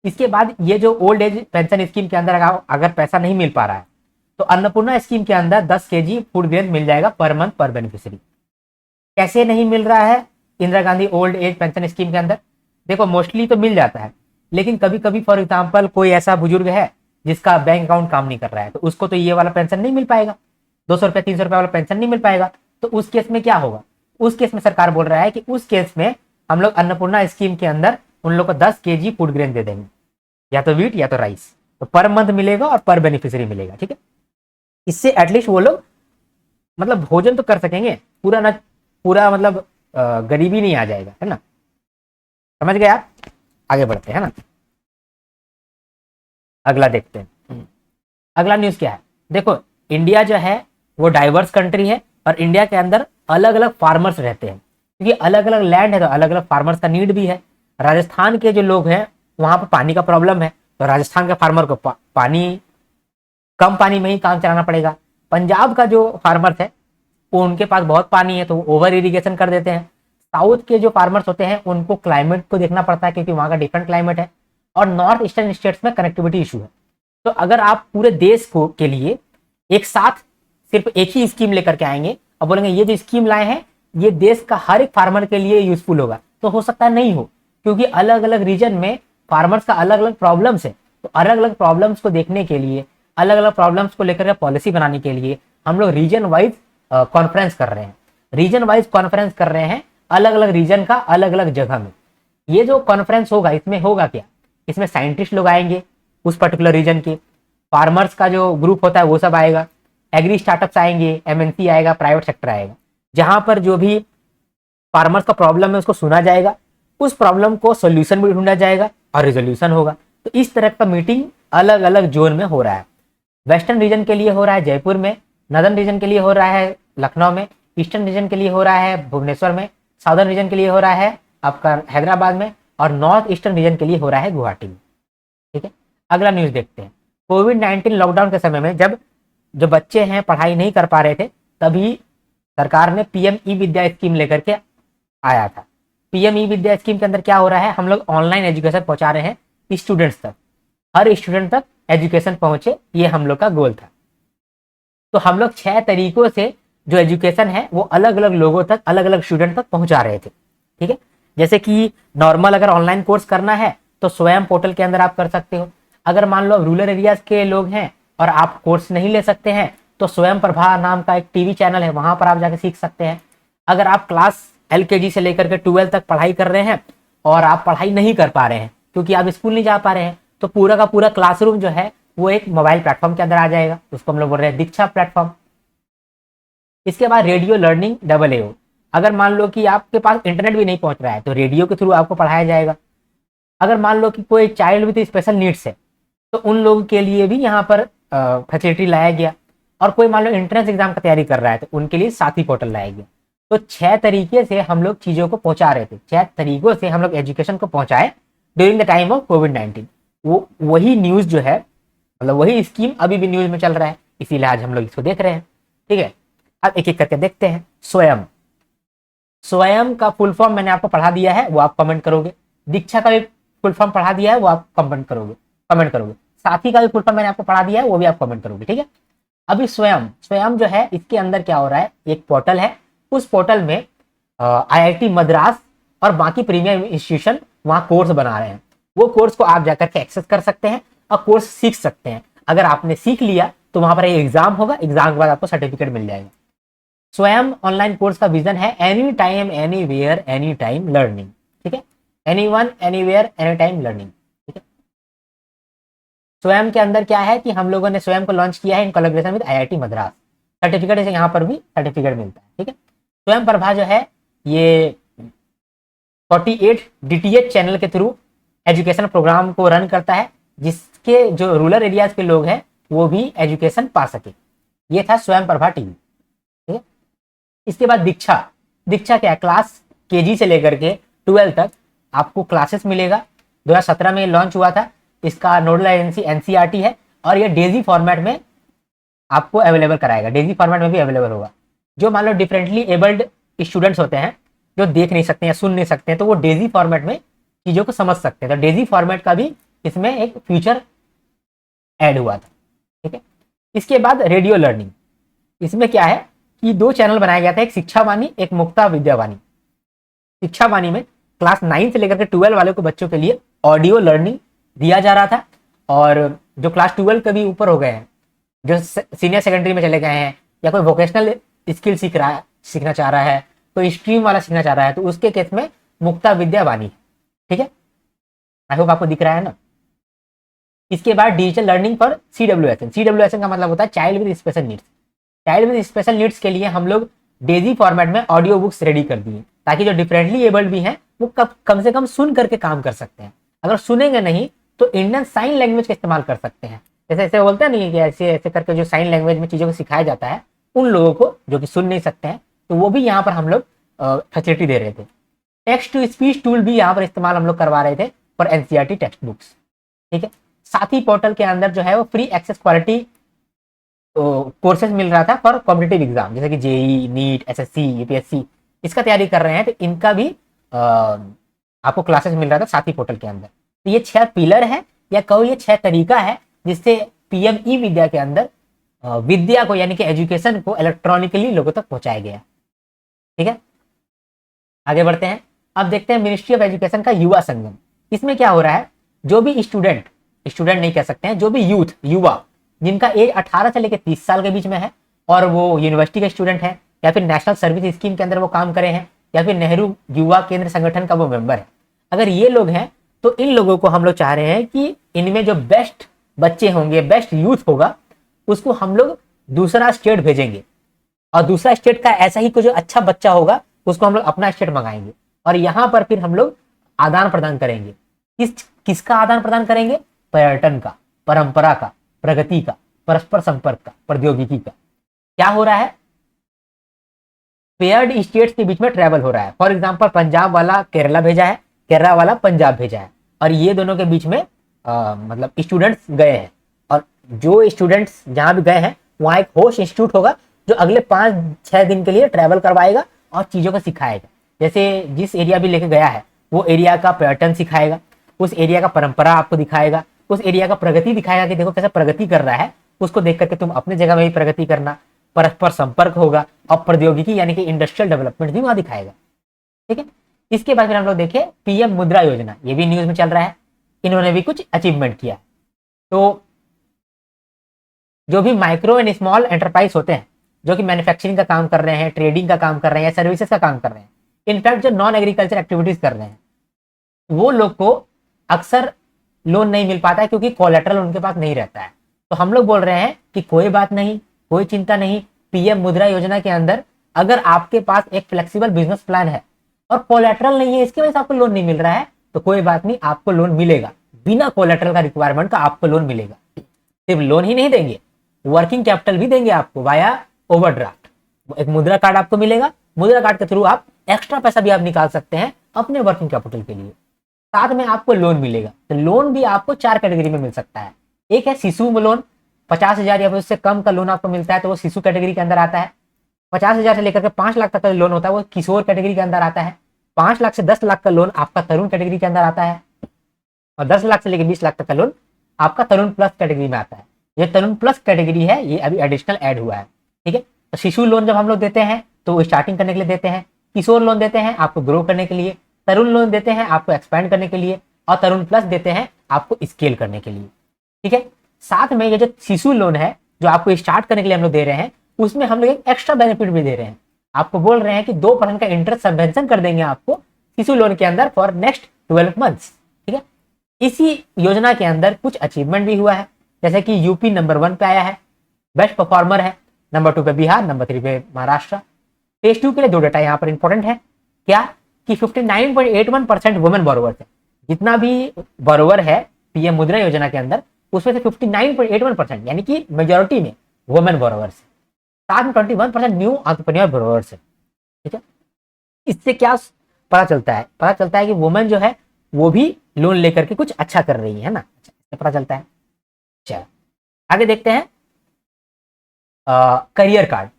इसके बाद ये जो ओल्ड एज पेंशन स्कीम के अंदर अगर पैसा नहीं मिल पा रहा है तो अन्नपूर्णा स्कीम के अंदर 10 kg फूड ग्रेन मिल जाएगा पर मंथ पर बेनिफिशियरी। कैसे नहीं मिल रहा है Indira Gandhi old age pension scheme के अंदर? देखो, मोस्टली तो मिल जाता है, लेकिन कभी कभी फॉर एग्जाम्पल कोई ऐसा बुजुर्ग है जिसका बैंक अकाउंट काम नहीं कर रहा है, तो उसको तो ये वाला पेंशन नहीं मिल पाएगा, 200 रुपये 300 रुपये वाला पेंशन नहीं मिल पाएगा। तो उस केस में क्या होगा, उस केस में सरकार बोल रहा है कि उस केस में हम लोग अन्नपूर्णा स्कीम के अंदर उन लोग को 10 kg फूड ग्रेन दे देंगे, या तो वीट या तो राइस, तो पर मंथ मिलेगा और पर बेनिफिशियरी मिलेगा। ठीक है, इससे एटलीस्ट वो लोग मतलब भोजन तो कर सकेंगे, पूरा ना पूरा मतलब गरीबी नहीं आ जाएगा, है ना। समझ गए आप। आगे बढ़ते हैं ना, अगला देखते हैं। अगला न्यूज क्या है, देखो इंडिया जो है वो डाइवर्स कंट्री है और इंडिया के अंदर अलग अलग फार्मर्स रहते हैं, क्योंकि अलग अलग लैंड है तो अलग अलग फार्मर्स का नीड भी है। राजस्थान के जो लोग हैं वहां पर पानी का प्रॉब्लम है, तो राजस्थान के फार्मर को पानी कम पानी में ही काम चलाना पड़ेगा। पंजाब का जो फार्मर्स है वो उनके पास बहुत पानी है तो वो ओवर इरिगेशन कर देते हैं। साउथ के जो फार्मर्स होते हैं उनको क्लाइमेट को देखना पड़ता है, क्योंकि वहाँ का डिफरेंट क्लाइमेट है, और नॉर्थ ईस्टर्न स्टेट्स में कनेक्टिविटी इशू है। तो अगर आप पूरे देश को के लिए एक साथ सिर्फ एक ही स्कीम लेकर के आएंगे और बोलेंगे ये जो स्कीम लाए हैं ये देश का हर एक फार्मर के लिए यूजफुल होगा, तो हो सकता है नहीं हो, क्योंकि अलग अलग रीजन में फार्मर्स का अलग अलग प्रॉब्लम्स है। तो अलग अलग प्रॉब्लम्स को देखने के लिए, अलग अलग प्रॉब्लम्स को लेकर के पॉलिसी बनाने के लिए हम लोग रीजन वाइज कॉन्फ्रेंस कर रहे हैं। रीजन वाइज कॉन्फ्रेंस कर रहे हैं अलग अलग रीजन का अलग अलग जगह में। ये जो कॉन्फ्रेंस होगा इसमें होगा क्या, इसमें साइंटिस्ट लोग आएंगे उस पर्टिकुलर रीजन के, फार्मर्स का जो ग्रुप होता है वो सब आएगा, एग्री स्टार्टअप्स आएंगे, एमएनसी आएगा, प्राइवेट सेक्टर आएगा, जहां पर जो भी फार्मर्स का प्रॉब्लम है उसको सुना जाएगा, उस प्रॉब्लम को सोल्यूशन भी ढूंढा जाएगा और रिजोल्यूशन होगा। तो इस तरह का मीटिंग अलग अलग जोन में हो रहा है। वेस्टर्न रीजन के लिए हो रहा है जयपुर में, नदर्न रीजन के लिए हो रहा है लखनऊ में, ईस्टर्न रीजन के लिए हो रहा है भुवनेश्वर में, साउदर्न रीजन के लिए हो रहा है आपका हैदराबाद में, और नॉर्थ ईस्टर्न रीजन के लिए हो रहा है गुवाहाटी में। ठीक है, अगला न्यूज देखते हैं। कोविड-19 लॉकडाउन के समय में जब जो बच्चे हैं पढ़ाई नहीं कर पा रहे थे, तभी सरकार ने पीएम ई विद्या स्कीम लेकर के आया था। पीएम ई विद्या स्कीम के अंदर क्या हो रहा है, हम लोग ऑनलाइन एजुकेशन पहुंचा रहे हैं स्टूडेंट्स तक, हर स्टूडेंट तक एजुकेशन पहुंचे, ये हम लोग का गोल था। तो हम लोग 6 तरीकों से जो एजुकेशन है वो अलग अलग लोगों तक, अलग अलग स्टूडेंट तक पहुंचा रहे थे। ठीक है, जैसे कि नॉर्मल अगर ऑनलाइन कोर्स करना है तो स्वयं पोर्टल के अंदर आप कर सकते हो। अगर मान लो रूरल एरियाज के लोग हैं और आप कोर्स नहीं ले सकते हैं तो स्वयं प्रभा नाम का एक टीवी चैनल है, वहां पर आप जाके सीख सकते हैं। अगर आप क्लास LKG से लेकर के 12 तक पढ़ाई कर रहे हैं और आप पढ़ाई नहीं कर पा रहे हैं क्योंकि आप स्कूल नहीं जा पा रहे हैं, तो पूरा का पूरा क्लासरूम जो है वो एक मोबाइल प्लेटफॉर्म के अंदर आ जाएगा, उसको हम लोग बोल रहे हैं दीक्षा प्लेटफॉर्म। इसके बाद रेडियो लर्निंग AAO, अगर मान लो कि आपके पास इंटरनेट भी नहीं पहुंच रहा है तो रेडियो के थ्रू आपको पढ़ाया जाएगा। अगर मान लो कि कोई चाइल्ड विद स्पेशल नीड्स है तो उन लोगों के लिए भी यहाँ पर फैसिलिटी लाया गया, और कोई मान लो एंट्रेंस एग्जाम का तैयारी कर रहा है तो उनके लिए साथी पोर्टल लाया गया। तो 6 तरीके से हम लोग चीजों को पहुंचा रहे थे, 6 तरीकों से हम लोग एजुकेशन को पहुंचाए ड्यूरिंग द टाइम ऑफ कोविड-19। वो वही न्यूज जो है, मतलब वही स्कीम अभी भी न्यूज में चल रहा है, इसीलिए आज हम लोग इसको देख रहे हैं। ठीक है, अब एक एक करके देखते हैं। स्वयं, स्वयं का फुल फॉर्म मैंने आपको पढ़ा दिया है, वो आप कमेंट करोगे। दीक्षा का भी फुल फॉर्म पढ़ा दिया है, वो आप कमेंट करोगे। साथी का भी फुल फॉर्म मैंने आपको पढ़ा दिया है, वो भी आप कमेंट करोगे। ठीक है, अभी स्वयं जो है इसके अंदर क्या हो रहा है, एक पोर्टल है, उस पोर्टल में IIT मद्रास और बाकी प्रीमियर इंस्टीट्यूशन वहां कोर्स बना रहे हैं। वो कोर्स को आप जाकर के एक्सेस कर सकते हैं और कोर्स सीख सकते हैं। अगर आपने सीख लिया तो वहां पर एक एग्जाम होगा, एग्जाम के बाद आपको सर्टिफिकेट मिल जाएगा। स्वयं ऑनलाइन कोर्स का विजन है any time any where any time learning. ठीक है, anyone anywhere any time learning. ठीक है, स्वयं के अंदर क्या है कि हम लोगों ने स्वयं को लॉन्च किया है इन collaboration with IIT Madras. Certificate से यहाँ पर भी सर्टिफिकेट मिलता है। ठीक है, स्वयं प्रभा जो है ये 48 DTH चैनल के थ्रू एजुकेशन प्रोग्राम को रन करता है, जिसके जो रूरल एरियाज के लोग हैं वो भी एजुकेशन पा सके। ये था स्वयं प्रभा टीवी। ठीक है, इसके बाद दीक्षा क्या है, क्लास KG से लेकर के 12 तक आपको क्लासेस मिलेगा। 2017 में लॉन्च हुआ था, इसका नोडल एजेंसी NCERT है और ये डेजी फॉर्मेट में आपको अवेलेबल कराएगा, डेजी फॉर्मेट में भी अवेलेबल होगा। जो मान लो डिफरेंटली एबल्ड स्टूडेंट्स होते हैं जो देख नहीं सकते हैं, सुन नहीं सकते हैं, तो वो डेजी फॉर्मेट में चीजों को समझ सकते हैं। तो डेजी फॉर्मेट का भी इसमें एक फीचर ऐड हुआ था। ठीक है, इसके बाद रेडियो लर्निंग, इसमें क्या है कि 2 चैनल बनाया गया था, एक शिक्षा वाणी, एक मुक्ता विद्यावाणी। शिक्षा वाणी में क्लास 9 से लेकर के 12 वाले को बच्चों के लिए ऑडियो लर्निंग दिया जा रहा था, और जो क्लास 12 के भी ऊपर हो गए हैं, जो सीनियर सेकेंडरी में चले गए हैं, या कोई वोकेशनल स्किल सीखना चाह रहा है, कोई स्ट्रीम वाला सीखना चाह रहा है, तो उसके केस में मुक्ता विद्या वाणी है। ठीक है, आई होप आपको दिख रहा है ना। इसके बाद digital learning for CWSN। CWSN का मतलब होता है child with special needs. Child with special needs के लिए हम लोग डेजी फॉर्मेट में ऑडियो बुक्स रेडी कर दिए, ताकि जो डिफरेंटली एबल्ड भी हैं वो कम से कम सुन करके काम कर सकते हैं। अगर सुनेंगे नहीं तो इंडियन साइन लैंग्वेज का इस्तेमाल कर सकते हैं। जैसे ऐसे बोलते हैं नहीं कि ऐसे ऐसे करके जो साइन लैंग्वेज में चीज़ों को सिखाया जाता है, उन लोगों को जो कि सुन नहीं सकते हैं, तो वो भी यहाँ पर हम लोग फैसिलिटी दे रहे थे। टेक्स्ट टू स्पीच टूल भी यहाँ पर इस्तेमाल हम लोग करवा रहे थे फॉर NCERT टेक्स्ट बुक्स। ठीक है, साथ ही पोर्टल के अंदर जो है वो फ्री एक्सेस क्वालिटी कोर्सेज मिल रहा था फॉर कॉम्पिटिटिव एग्जाम, जैसे कि JEE, नीट, SSC, UPSC इसका तैयारी कर रहे हैं, तो इनका भी आपको क्लासेस मिल रहा था साथी पोर्टल के अंदर। तो ये 6 पिलर है, या कहो ये 6 तरीका है जिससे PM ई-विद्या के अंदर विद्या को यानी कि एजुकेशन को इलेक्ट्रॉनिकली लोगों तक पहुंचाया गया। ठीक है, आगे बढ़ते हैं। अब देखते हैं मिनिस्ट्री ऑफ एजुकेशन का युवा संगम। इसमें क्या हो रहा है, जो भी स्टूडेंट नहीं कह सकते हैं, जो भी यूथ युवा जिनका एज 18 से लेकर 30 साल के बीच में है, और वो यूनिवर्सिटी के स्टूडेंट है, या फिर नेशनल सर्विस स्कीम के अंदर वो काम करे हैं, या फिर नेहरू युवा केंद्र संगठन का वो मेंबर है, अगर ये लोग हैं तो इन लोगों को हम लोग चाह रहे हैं कि इनमें जो बेस्ट बच्चे होंगे, बेस्ट यूथ होगा, उसको हम लोग दूसरा स्टेट भेजेंगे, और दूसरा स्टेट का ऐसा ही कोई जो अच्छा बच्चा होगा उसको हम लोग अपना स्टेट मंगाएंगे, और यहाँ पर फिर हम लोग आदान प्रदान करेंगे। किसका आदान प्रदान करेंगे? पर्यटन का, परंपरा का, प्रगति का, परस्पर संपर्क का, प्रौद्योगिकी का। क्या हो रहा है, पेयर्ड स्टेट्स के बीच में ट्रैवल हो रहा है। फॉर एग्जांपल पंजाब वाला केरला भेजा है, केरला वाला पंजाब भेजा है, और ये दोनों के बीच में मतलब स्टूडेंट्स गए हैं, और जो स्टूडेंट्स जहां भी गए हैं वहां एक होस्ट इंस्टीट्यूट होगा जो अगले 5-6 दिन के लिए ट्रैवल करवाएगा और चीजों को सिखाएगा। जैसे जिस एरिया भी लेके गया है वो एरिया का पर्यटन सिखाएगा, उस एरिया का परंपरा आपको दिखाएगा, उस एरिया का प्रगति दिखाएगा कि देखो कैसे प्रगति कर रहा है, उसको देख करके तुम अपने जगह में भी प्रगति करना। परस्पर संपर्क होगा, और प्रौद्योगिकी यानी कि इंडस्ट्रियल डेवलपमेंट भी वहां दिखाएगा। ठीक है, इसके बाद फिर हम लोग देखें PM मुद्रा योजना, ये भी न्यूज में चल रहा है, इन्होंने भी कुछ अचीवमेंट किया। तो जो भी माइक्रो एंड स्मॉल एंटरप्राइज होते हैं, जो कि मैन्युफैक्चरिंग का काम कर रहे हैं, ट्रेडिंग का काम कर रहे हैं, या सर्विसेज का काम कर रहे हैं, इनफैक्ट जो नॉन एग्रीकल्चर एक्टिविटीज कर रहे हैं, वो लोग को अक्सर लोन नहीं मिल पाता है क्योंकि कोलेटरल उनके पास नहीं रहता है। तो हम लोग बोल रहे हैं कि कोई बात नहीं, कोई चिंता नहीं, PM मुद्रा योजना के अंदर अगर आपके पास एक फ्लेक्सिबल बिजनेस प्लान है और कोलेटरल नहीं है, इसकी वजह से आपको लोन नहीं मिल रहा है, तो कोई बात नहीं, आपको लोन मिलेगा। बिना कोलेटरल का रिक्वायरमेंट का आपको लोन मिलेगा। सिर्फ लोन ही नहीं देंगे, वर्किंग कैपिटल भी देंगे आपको वाया ओवरड्राफ्ट। एक मुद्रा कार्ड आपको मिलेगा, मुद्रा कार्ड के थ्रू आप एक्स्ट्रा पैसा भी आप निकाल सकते हैं अपने वर्किंग कैपिटल के लिए। साथ में आपको लोन मिलेगा। तो लोन भी आपको 4 कैटेगरी में मिल सकता है। एक है शिशु लोन, 50,000 या उससे कम का लोन आपको मिलता है, तो वो शिशु कैटेगरी के अंदर आता है। 50,000 से लेकर के 5 लाख तक का लोन होता है, वो किशोर कैटेगरी के अंदर आता है। 5 लाख से 10 लाख का लोन आपका तरुण कैटेगरी के अंदर आता है, और 10 लाख से लेकर 20 लाख तक का लोन आपका तरुण प्लस कैटेगरी में आता है। ये तरुण प्लस कैटेगरी है, ये अभी एडिशनल ऐड हुआ है। ठीक है, तो शिशु लोन जब हम लोग देते हैं तो वो स्टार्टिंग करने के लिए देते हैं, किशोर लोन देते हैं आपको ग्रो करने के लिए, तरुण लोन देते हैं आपको एक्सपैंड करने के लिए, और तरुण प्लस देते हैं आपको स्केल करने के लिए। ठीक है, साथ में ये जो शिशु लोन है जो आपको स्टार्ट करने के लिए हम लोग दे रहे हैं, उसमें हम लोग एक एक्स्ट्रा बेनिफिट भी दे रहे हैं। आपको बोल रहे हैं कि 2% का इंटरेस्ट सबवेंशन कर देंगे आपको शिशु लोन के अंदर फॉर नेक्स्ट 12 मंथ्स। ठीक है, इसी योजना के अंदर कुछ अचीवमेंट भी हुआ है, जैसे कि यूपी नंबर 1 पे आया है, बेस्ट परफॉर्मर है, नंबर 2 पे बिहार, नंबर 3 पे महाराष्ट्र। फेज 2 के लिए 2 डेटा यहाँ पर इंपॉर्टेंट है, क्या कि 59.81% वुमेन बोरोवर्स है। जितना भी बोरोवर है PM मुद्रा योजना के अंदर, उसमें से 59.81% यानी कि मेजोरिटी में वुमेन बोरोवर्स है। साथ में 21% न्यू एंटरप्रेन्योर बोरोवर्स है। ठीक है, इससे क्या पता चलता है? पता चलता है कि वुमेन जो है वो भी लोन लेकर के कुछ अच्छा कर रही है ना, इससे पता चलता है। चलो आगे देखते हैं करियर कार्ड।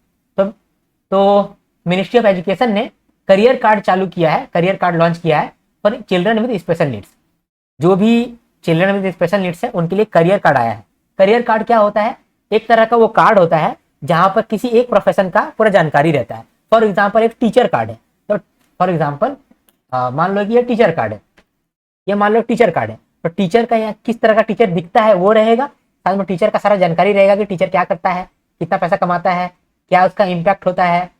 तो मिनिस्ट्री ऑफ एजुकेशन ने करियर कार्ड चालू किया है, करियर कार्ड लॉन्च किया है for children with special needs. जो भी चिल्ड्रन विद स्पेशल नीड्स है उनके लिए करियर कार्ड आया है। करियर कार्ड क्या होता है? एक तरह का वो कार्ड होता है जहां पर किसी एक प्रोफेशन का पूरा जानकारी रहता है। फॉर एग्जाम्पल एक टीचर कार्ड है, तो फॉर एग्जाम्पल मान लो कि ये टीचर कार्ड है, ये मान लो टीचर कार्ड है, तो टीचर का या किस तरह का टीचर दिखता है वो रहेगा, साथ में टीचर का सारा जानकारी रहेगा कि टीचर क्या करता है, कितना पैसा कमाता है, क्या उसका इम्पैक्ट होता है,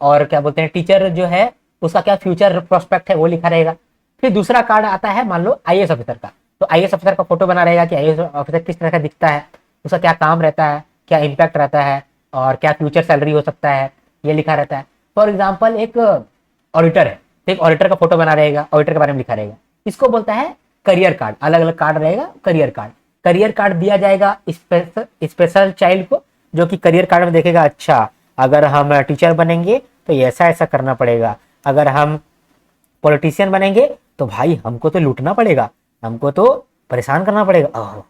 और क्या बोलते हैं टीचर जो है उसका क्या फ्यूचर प्रोस्पेक्ट है वो लिखा रहेगा। फिर दूसरा कार्ड आता है मान लो आईएएस ऑफिसर का, तो आईएएस ऑफिसर का फोटो बना रहेगा कि आईएएस ऑफिसर किस तरह का दिखता है, उसका क्या काम रहता है, क्या इम्पैक्ट रहता है और क्या फ्यूचर सैलरी हो सकता है, ये लिखा रहता है। फॉर एग्जाम्पल एक ऑडिटर है तो एक ऑडिटर का फोटो बना रहेगा, ऑडिटर के बारे में लिखा रहेगा। इसको बोलता है करियर कार्ड, अलग अलग कार्ड रहेगा करियर कार्ड। करियर कार्ड दिया जाएगा स्पेशल चाइल्ड को, जो कि करियर कार्ड में देखेगा अच्छा अगर हम टीचर बनेंगे तो ऐसा ऐसा करना पड़ेगा, अगर हम पॉलिटिशियन बनेंगे तो भाई हमको तो लूटना पड़ेगा, हमको तो परेशान करना पड़ेगा,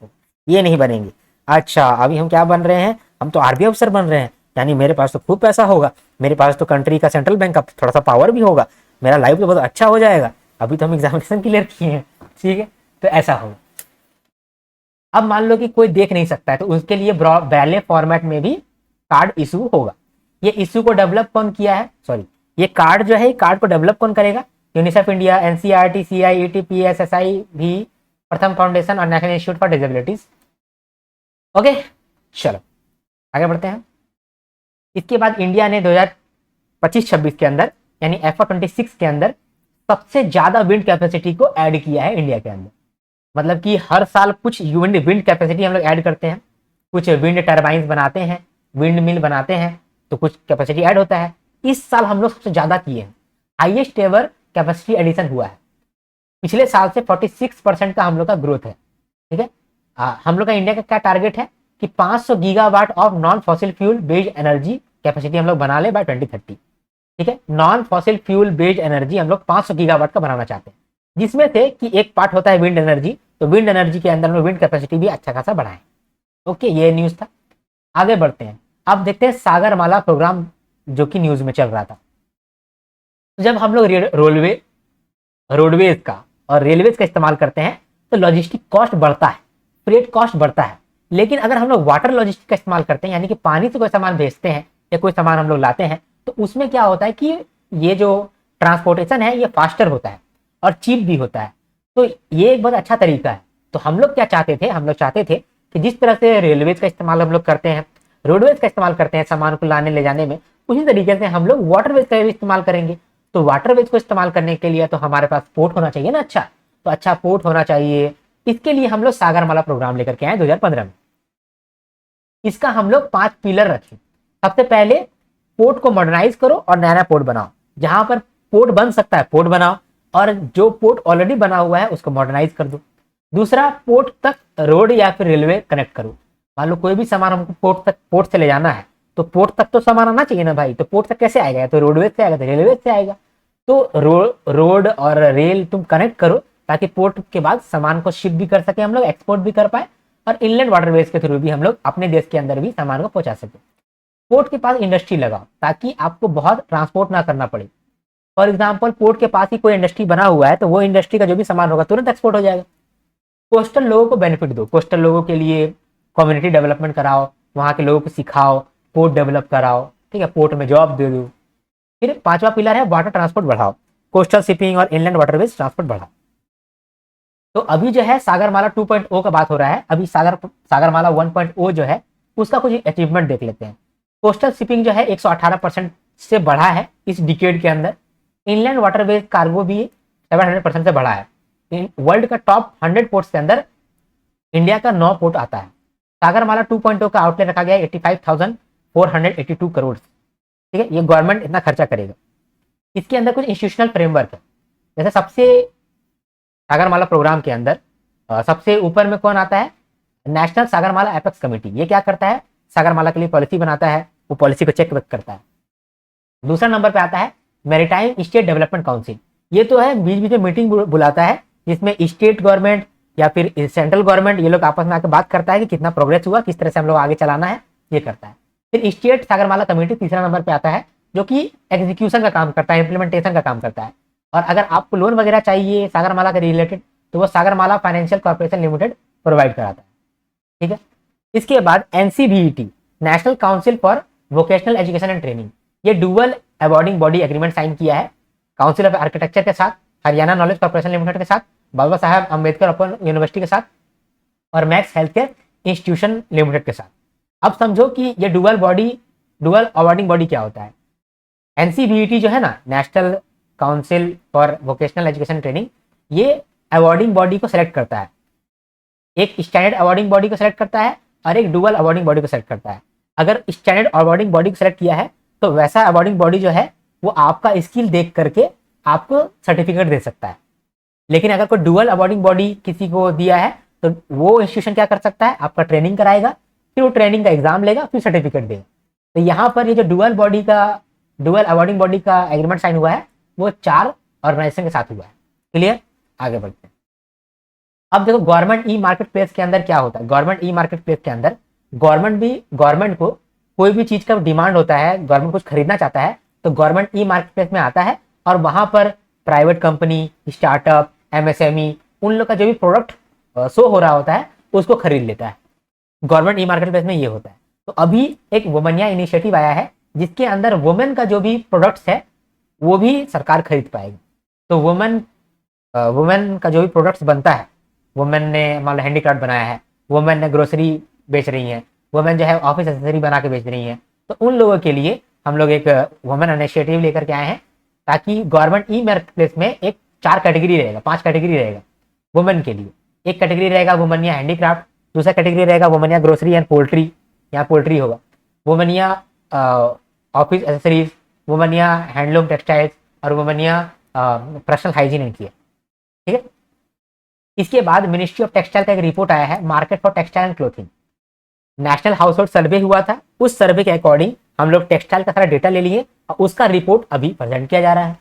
ये नहीं बनेंगे। अच्छा अभी हम क्या बन रहे हैं, हम तो आरबीआई अफसर बन रहे हैं, यानी मेरे पास तो खूब पैसा होगा, मेरे पास तो कंट्री का सेंट्रल बैंक का थोड़ा सा पावर भी होगा, मेरा लाइफ तो बहुत अच्छा हो जाएगा, अभी तो हम एग्जामिनेशन क्लियर किए हैं, ठीक है, तो ऐसा होगा। अब मान लो कि कोई देख नहीं सकता है तो उसके लिए ब्रेले फॉर्मेट में भी कार्ड इशू होगा। ये इशू को डेवलप कौन किया है, सॉरी ये कार्ड जो है, कार्ड को डेवलप कौन करेगा, यूनिसेफ इंडिया, एनसीईआरटी, सीआईईटी, पीएसएसआई भी, प्रथम फाउंडेशन और national institute for disabilities. Okay चलो आगे बढ़ते हैं। इसके बाद इंडिया ने 2025-26 के अंदर यानी FY26 के अंदर सबसे ज्यादा विंड कैपेसिटी को ऐड किया है इंडिया के अंदर। मतलब कि हर साल कुछ विंड कैपेसिटी हम लोग ऐड करते हैं, कुछ विंड टर्बाइंस बनाते हैं, विंड मिल बनाते हैं, तो कुछ कैपेसिटी ऐड होता है। इस साल हम लोग सबसे ज्यादा किए हैं, हाईएस्ट एवर कैपेसिटी एडिशन हुआ है। पिछले साल से 46% का हम लोग का ग्रोथ है, ठीक है। हम लोग का इंडिया का क्या टारगेट है कि 500 gigawatt of non fossil fuel based energy capacity हम लोग बना ले बाय 2030, ठीक है। Non fossil fuel based energy हम लोग 500 गीगावाट का बनाना चाहते हैं, जिसमें से कि एक पार्ट होता है विंड एनर्जी, तो विंड एनर्जी के अंदर में विंड कैपेसिटी भी अच्छा खासा बढ़ाएं। ओके ये न्यूज था। आगे बढ़ते हैं, अब देखते हैं सागरमाला प्रोग्राम जो कि न्यूज में चल रहा था। जब हम लोग रोडवेज का और रेलवेज का इस्तेमाल करते हैं तो लॉजिस्टिक कॉस्ट बढ़ता है, फ्रेट कॉस्ट बढ़ता है। लेकिन अगर हम लोग वाटर लॉजिस्टिक का इस्तेमाल करते हैं, यानी कि पानी से कोई सामान भेजते हैं या कोई सामान हम लोग लाते हैं, तो उसमें क्या होता है कि ये जो ट्रांसपोर्टेशन है ये फास्टर होता है और चीप भी होता है। तो ये एक बहुत अच्छा तरीका है। तो हम लोग क्या चाहते थे, हम लोग चाहते थे कि जिस तरह से रेलवेज का इस्तेमाल हम लोग करते हैं, रोडवेज का इस्तेमाल करते हैं सामान को लाने ले जाने में, उसी तरीके से हम लोग वाटरवेज का भी इस्तेमाल करेंगे। तो वाटरवेज को इस्तेमाल करने के लिए तो हमारे पास पोर्ट होना चाहिए ना, अच्छा तो अच्छा पोर्ट होना चाहिए। इसके लिए हम लोग सागरमाला प्रोग्राम लेकर के आए 2015 में। इसका हम लोग 5 पिलर रखे। सबसे पहले पोर्ट को मॉडर्नाइज करो और नया नया पोर्ट बनाओ, जहां पर पोर्ट बन सकता है पोर्ट बनाओ, और जो पोर्ट ऑलरेडी बना हुआ है उसको मॉडर्नाइज कर दो। दूसरा, पोर्ट तक रोड या फिर रेलवे कनेक्ट करो। मान लो कोई भी सामान हमको पोर्ट से ले जाना है, तो पोर्ट तक तो सामान आना चाहिए ना भाई, तो पोर्ट तक कैसे आएगा, तो रोडवेज से आएगा तो रेलवेज से आएगा। तो रोड और रेल तुम कनेक्ट करो ताकि पोर्ट के बाद सामान को शिप भी कर सके हम लोग, एक्सपोर्ट भी कर पाए, और इनलैंड वाटरवेज के थ्रू भी हम लोग अपने देश के अंदर भी सामान को पहुंचा सके। पोर्ट के पास इंडस्ट्री लगाओ ताकि आपको बहुत ट्रांसपोर्ट ना करना पड़े। फॉर एग्जाम्पल पोर्ट के पास ही कोई इंडस्ट्री बना हुआ है तो वो इंडस्ट्री का जो भी सामान होगा तुरंत एक्सपोर्ट हो जाएगा। कोस्टल लोगों को बेनिफिट दो, कोस्टल लोगों के लिए कम्युनिटी डेवलपमेंट कराओ, वहाँ के लोगों को सिखाओ, पोर्ट डेवलप कराओ, ठीक है, पोर्ट में जॉब दे दो। फिर 5वां पिलर है वाटर ट्रांसपोर्ट बढ़ाओ, कोस्टल शिपिंग और इनलैंड वाटरवेज ट्रांसपोर्ट बढ़ाओ। तो अभी जो है सागरमाला 2.0 का बात हो रहा है, अभी सागरमाला 1.0 जो है उसका कुछ अचीवमेंट देख लेते हैं। कोस्टल शिपिंग जो है 118% से बढ़ा है इस डिकेड के अंदर। इनलैंड वाटरवेज कार्गो भी 700% से बढ़ा है। वर्ल्ड का टॉप 100 पोर्ट्स के अंदर इंडिया का 9 पोर्ट आता है। सागरमाला 2.0 का आउटले रखा गया 85,482 करोड़, ठीक है, ये गवर्नमेंट इतना खर्चा करेगा। इसके अंदर कुछ इंस्टीट्यूशनल फ्रेमवर्क है, जैसे सबसे सागरमाला प्रोग्राम के अंदर सबसे ऊपर में कौन आता है, नेशनल सागरमाला एपेक्स कमेटी। ये क्या करता है, सागरमाला के लिए पॉलिसी बनाता है, वो पॉलिसी को चेक करता है। दूसरा नंबर पे आता है मैरीटाइम स्टेट डेवलपमेंट काउंसिल। ये तो है बीच बीच में मीटिंग बुलाता है जिसमें स्टेट गवर्नमेंट या फिर सेंट्रल गवर्नमेंट ये लोग आपस में आकर बात करता है कि कितना प्रोग्रेस हुआ, किस तरह से हम लोग आगे चलाना है, ये करता है। फिर स्टेट सागरमाला कमेटी तीसरा नंबर पे आता है, जो कि एग्जीक्यूशन का काम करता है, इंप्लीमेंटेशन का काम करता है। और अगर आपको लोन वगैरह चाहिए सागरमाला के रिलेटेड तो वो Sagarmala financial corporation limited provide कराता है, ठीक है। इसके बाद NCVET, national council for vocational education and training, ये dual awarding body agreement sign किया है काउंसिल ऑफ आर्किटेक्चर के साथ, हरियाणा नॉलेज कॉर्पोरेशन लिमिटेड के साथ, बाबा साहब अम्बेडकर ओपन यूनिवर्सिटी के साथ और max health care institution limited के साथ। अब समझो कि ये डुअल अवार्डिंग बॉडी क्या होता है। एनसीबीईटी जो है ना, national council for vocational education training, ये अवार्डिंग बॉडी को सेलेक्ट करता है। एक स्टैंडर्ड अवार्डिंग बॉडी को सेलेक्ट करता है और एक डुअल अवार्डिंग बॉडी को सेलेक्ट करता है। अगर स्टैंडर्ड अवार्डिंग बॉडी को सेलेक्ट किया है तो वैसा अवार्डिंग बॉडी जो है वो आपका स्किल देख करके आपको सर्टिफिकेट दे सकता है। लेकिन अगर कोई डुअल अवार्डिंग बॉडी किसी को दिया है तो वो इंस्टीट्यूशन क्या कर सकता है, आपका ट्रेनिंग कराएगा, फिर वो ट्रेनिंग का एग्जाम लेगा, फिर सर्टिफिकेट देगा। तो यहाँ पर ये जो डुअल अवार्डिंग बॉडी का एग्रीमेंट साइन हुआ है वो 4 ऑर्गेनाइजेशन के साथ हुआ है। क्लियर, आगे बढ़ते हैं। अब देखो गवर्नमेंट ई मार्केट प्लेस के अंदर क्या होता है। गवर्नमेंट ई मार्केट प्लेस के अंदर गवर्नमेंट को कोई भी चीज का डिमांड होता है, गवर्नमेंट कुछ खरीदना चाहता है तो गवर्नमेंट ई मार्केट प्लेस में आता है और वहां पर प्राइवेट कंपनी, स्टार्टअप, एमएसएमई, उन लोग का जो भी प्रोडक्ट शो हो रहा होता है उसको खरीद लेता है। गवर्नमेंट ई मार्केट प्लेस में ये होता है। तो अभी एक वुमनिया इनिशिएटिव आया है जिसके अंदर वुमेन का जो भी प्रोडक्ट्स है वो भी सरकार खरीद पाएगी। तो वुमेन का जो भी प्रोडक्ट्स बनता है, वुमेन ने मान लो हैंडीक्राफ्ट बनाया है, वुमेन ने ग्रोसरी बेच रही है, वुमेन जो है ऑफिस एक्सेसरी बना के बेच रही है, तो उन लोगों के लिए हम लोग एक वुमेन इनिशिएटिव लेकर के आए हैं ताकि गवर्नमेंट ई मार्केट प्लेस में एक 4 कैटेगरी रहेगा, 5 कैटेगरी रहेगा वुमेन के लिए। एक कैटेगरी रहेगा वुमनिया हैंडीक्राफ्ट, दूसरा कैटेगरी रहेगा वुमनिया ग्रोसरी एंड पोल्ट्री, यहाँ पोल्ट्री होगा, Womaniya office accessories, वुमनिया handloom textiles और वुमनिया पर्सनल हाइजीन इनकी है। ठीक है। इसके बाद मिनिस्ट्री ऑफ टेक्सटाइल का एक रिपोर्ट आया है, market for textile and clothing. National household survey हुआ था, उस सर्वे के अकॉर्डिंग हम लोग टेक्सटाइल का सारा डेटा ले लिए और उसका रिपोर्ट अभी प्रेजेंट किया जा रहा है।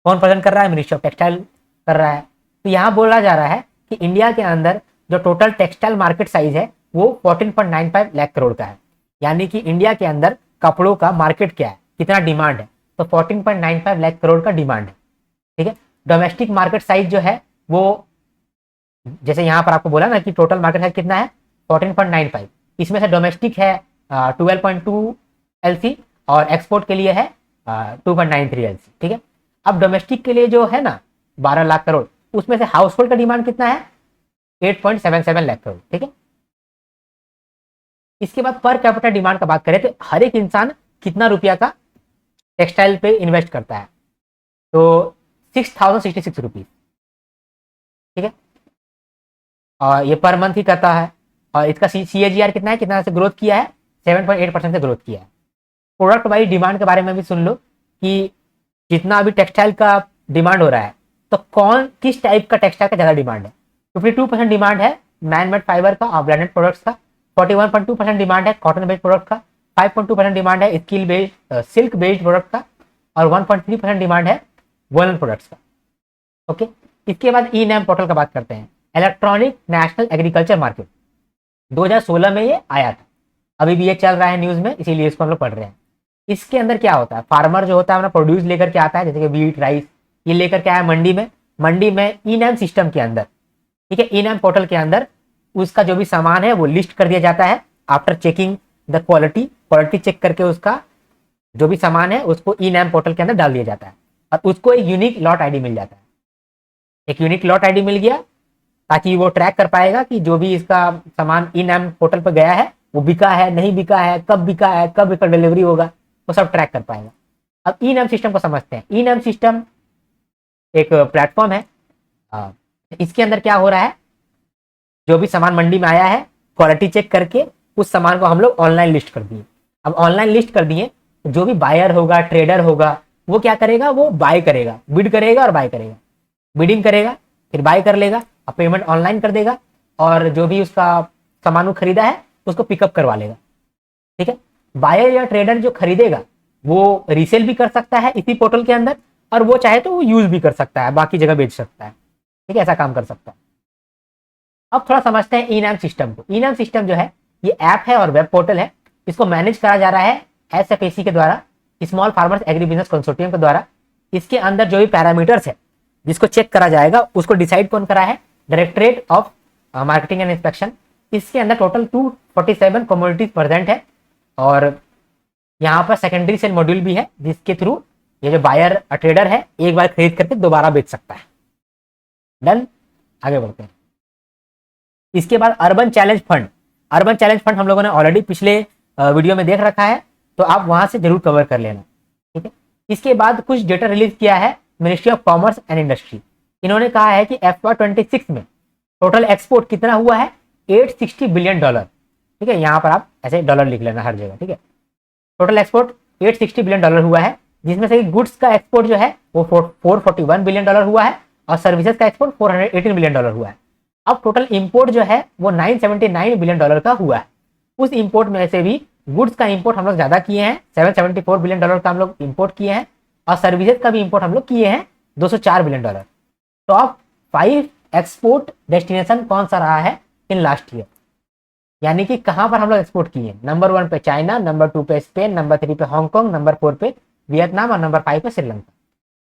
कौन प्रेजेंट कर रहा है? मिनिस्ट्री ऑफ टेक्सटाइल कर रहा है। तो यहाँ बोला जा रहा है कि इंडिया के अंदर जो टोटल टेक्सटाइल मार्केट साइज है वो 14.95 लाख करोड़ का है। यानी कि इंडिया के अंदर कपड़ों का मार्केट क्या है, कितना डिमांड है, तो 14.95 लाख करोड़ का डिमांड है। ठीक है। डोमेस्टिक मार्केट साइज जो है वो, जैसे यहाँ पर आपको बोला ना कि टोटल मार्केट साइज कितना है 14.95, इसमें से डोमेस्टिक है 12.2 LC और एक्सपोर्ट के लिए है 2.93 LC। ठीक है। अब डोमेस्टिक के लिए जो है ना 12 लाख करोड़, उसमें से हाउस होल्ड का डिमांड कितना है 8.77 लाख करोड़। ठीक है। इसके बाद पर कैपिटा डिमांड का बात करें तो हर एक इंसान कितना रुपया का टेक्सटाइल पे इन्वेस्ट करता है, तो 6066 रुपीज। ठीक है। और ये पर मंथ ही करता है और इसका CAGR कितना है, कितना से ग्रोथ किया है, 7.8% से ग्रोथ किया है। प्रोडक्ट वाइज डिमांड के बारे में भी सुन लो कि जितना अभी टेक्सटाइल का डिमांड हो रहा है तो किस टाइप का टेक्सटाइल का ज्यादा डिमांड है। 52% डिमांड है मैन मेड फाइबर का और ब्रांडेड प्रोडक्ट्स का, 41.2% डिमांड है कॉटन बेस्ड प्रोडक्ट का, 5.2% डिमांड है सिल्क बेस्ड प्रोडक्ट का और 1.3% डिमांड है वोलन प्रोडक्ट्स का। ओके। इसके बाद ई नैम पोर्टल का बात करते हैं। इलेक्ट्रॉनिक नेशनल एग्रीकल्चर मार्केट 2016 में ये आया था, अभी भी ये चल रहा है न्यूज में, इसीलिए इसको हम लोग पढ़ रहे हैं। इसके अंदर क्या होता है, फार्मर जो होता है अपना प्रोड्यूस लेकर के आता है, जैसे कि वीट, राइस, ये लेकर के आया मंडी में ई नैम सिस्टम के अंदर। ठीक है। ई नैम पोर्टल के अंदर उसका जो भी सामान है वो लिस्ट कर दिया जाता है after checking the quality check करके उसका जो भी सामान है उसको ई नैम पोर्टल के अंदर डाल दिया जाता है और उसको एक यूनिक लॉट आईडी मिल जाता है। एक यूनिक लॉट आईडी मिल गया ताकि वो ट्रैक कर पाएगा कि जो भी इसका सामान ई नैम पोर्टल पर गया है वो बिका है, नहीं बिका है, कब इसका डिलीवरी होगा, वो सब ट्रैक कर पाएगा। अब ई नैम सिस्टम को समझते हैं। ई नैम सिस्टम एक प्लेटफॉर्म है। इसके अंदर क्या हो रहा है, जो भी सामान मंडी में आया है क्वालिटी चेक करके उस सामान को हम लोग ऑनलाइन लिस्ट कर दिए। अब ऑनलाइन लिस्ट कर दिए, जो भी बायर होगा, ट्रेडर होगा, वो क्या करेगा, वो बाय करेगा, बिड करेगा और बाय करेगा, बिडिंग करेगा फिर बाय कर लेगा और पेमेंट ऑनलाइन कर देगा और जो भी उसका सामान खरीदा है उसको पिकअप करवा लेगा। ठीक है। बायर या ट्रेडर जो खरीदेगा वो रीसेल भी कर सकता है इसी पोर्टल के अंदर और वो चाहे तो वो यूज भी कर सकता है, बाकी जगह बेच सकता है। ठीक है, ऐसा काम कर सकता है। अब थोड़ा समझते हैं ई नैम सिस्टम को। ई नैम सिस्टम जो है ये ऐप है और वेब पोर्टल है। इसको मैनेज करा जा रहा है SFAC के द्वारा, small farmers agree business consortium के द्वारा। इसके अंदर जो भी पैरामीटर्स है जिसको चेक करा जाएगा उसको डिसाइड कौन करा है, directorate of marketing and inspection. इसके अंदर टोटल 247 कमोडिटीज प्रेजेंट है और यहाँ पर सेकेंडरी सेल मॉड्यूल भी है जिसके थ्रू ये जो बायर ट्रेडर है एक बार खरीद करके दोबारा बेच सकता है। डन, आगे बढ़ते हैं। इसके बाद urban challenge fund urban challenge fund हम लोगों ने ऑलरेडी पिछले वीडियो में देख रखा है, तो आप वहां से जरूर कवर कर लेना, ठीक है। इसके बाद कुछ डेटा रिलीज किया है ministry of commerce and industry. इन्होंने कहा है कि FY26 में टोटल एक्सपोर्ट कितना हुआ है, $860 बिलियन, ठीक है। यहाँ पर आप ऐसे डॉलर लिख लेना हर जगह, ठीक है। टोटल एक्सपोर्ट $860 बिलियन हुआ है, जिसमें से गुड्स का एक्सपोर्ट जो है वो $441 बिलियन हुआ है और सर्विसेज का एक्सपोर्ट $418 बिलियन हुआ है। अब टोटल इंपोर्ट जो है वो $979 बिलियन का हुआ है। उस इंपोर्ट में से भी गुड्स का इंपोर्ट हम लोग ज्यादा किए हैं, $774 बिलियन का हम लोग इंपोर्ट किए हैं, और सर्विसेज का भी इंपोर्ट हम लोग किए हैं $204 बिलियन। टॉप 5 एक्सपोर्ट डेस्टिनेशन कौन सा रहा है इन लास्ट ईयर, यानी कि कहां पर हम लोग एक्सपोर्ट किए हैं। नंबर 1 पे चाइना, नंबर 2 पे स्पेन, नंबर 3 पे हांगकांग, नंबर 4 पे वियतनाम और नंबर 5 पे श्रीलंका।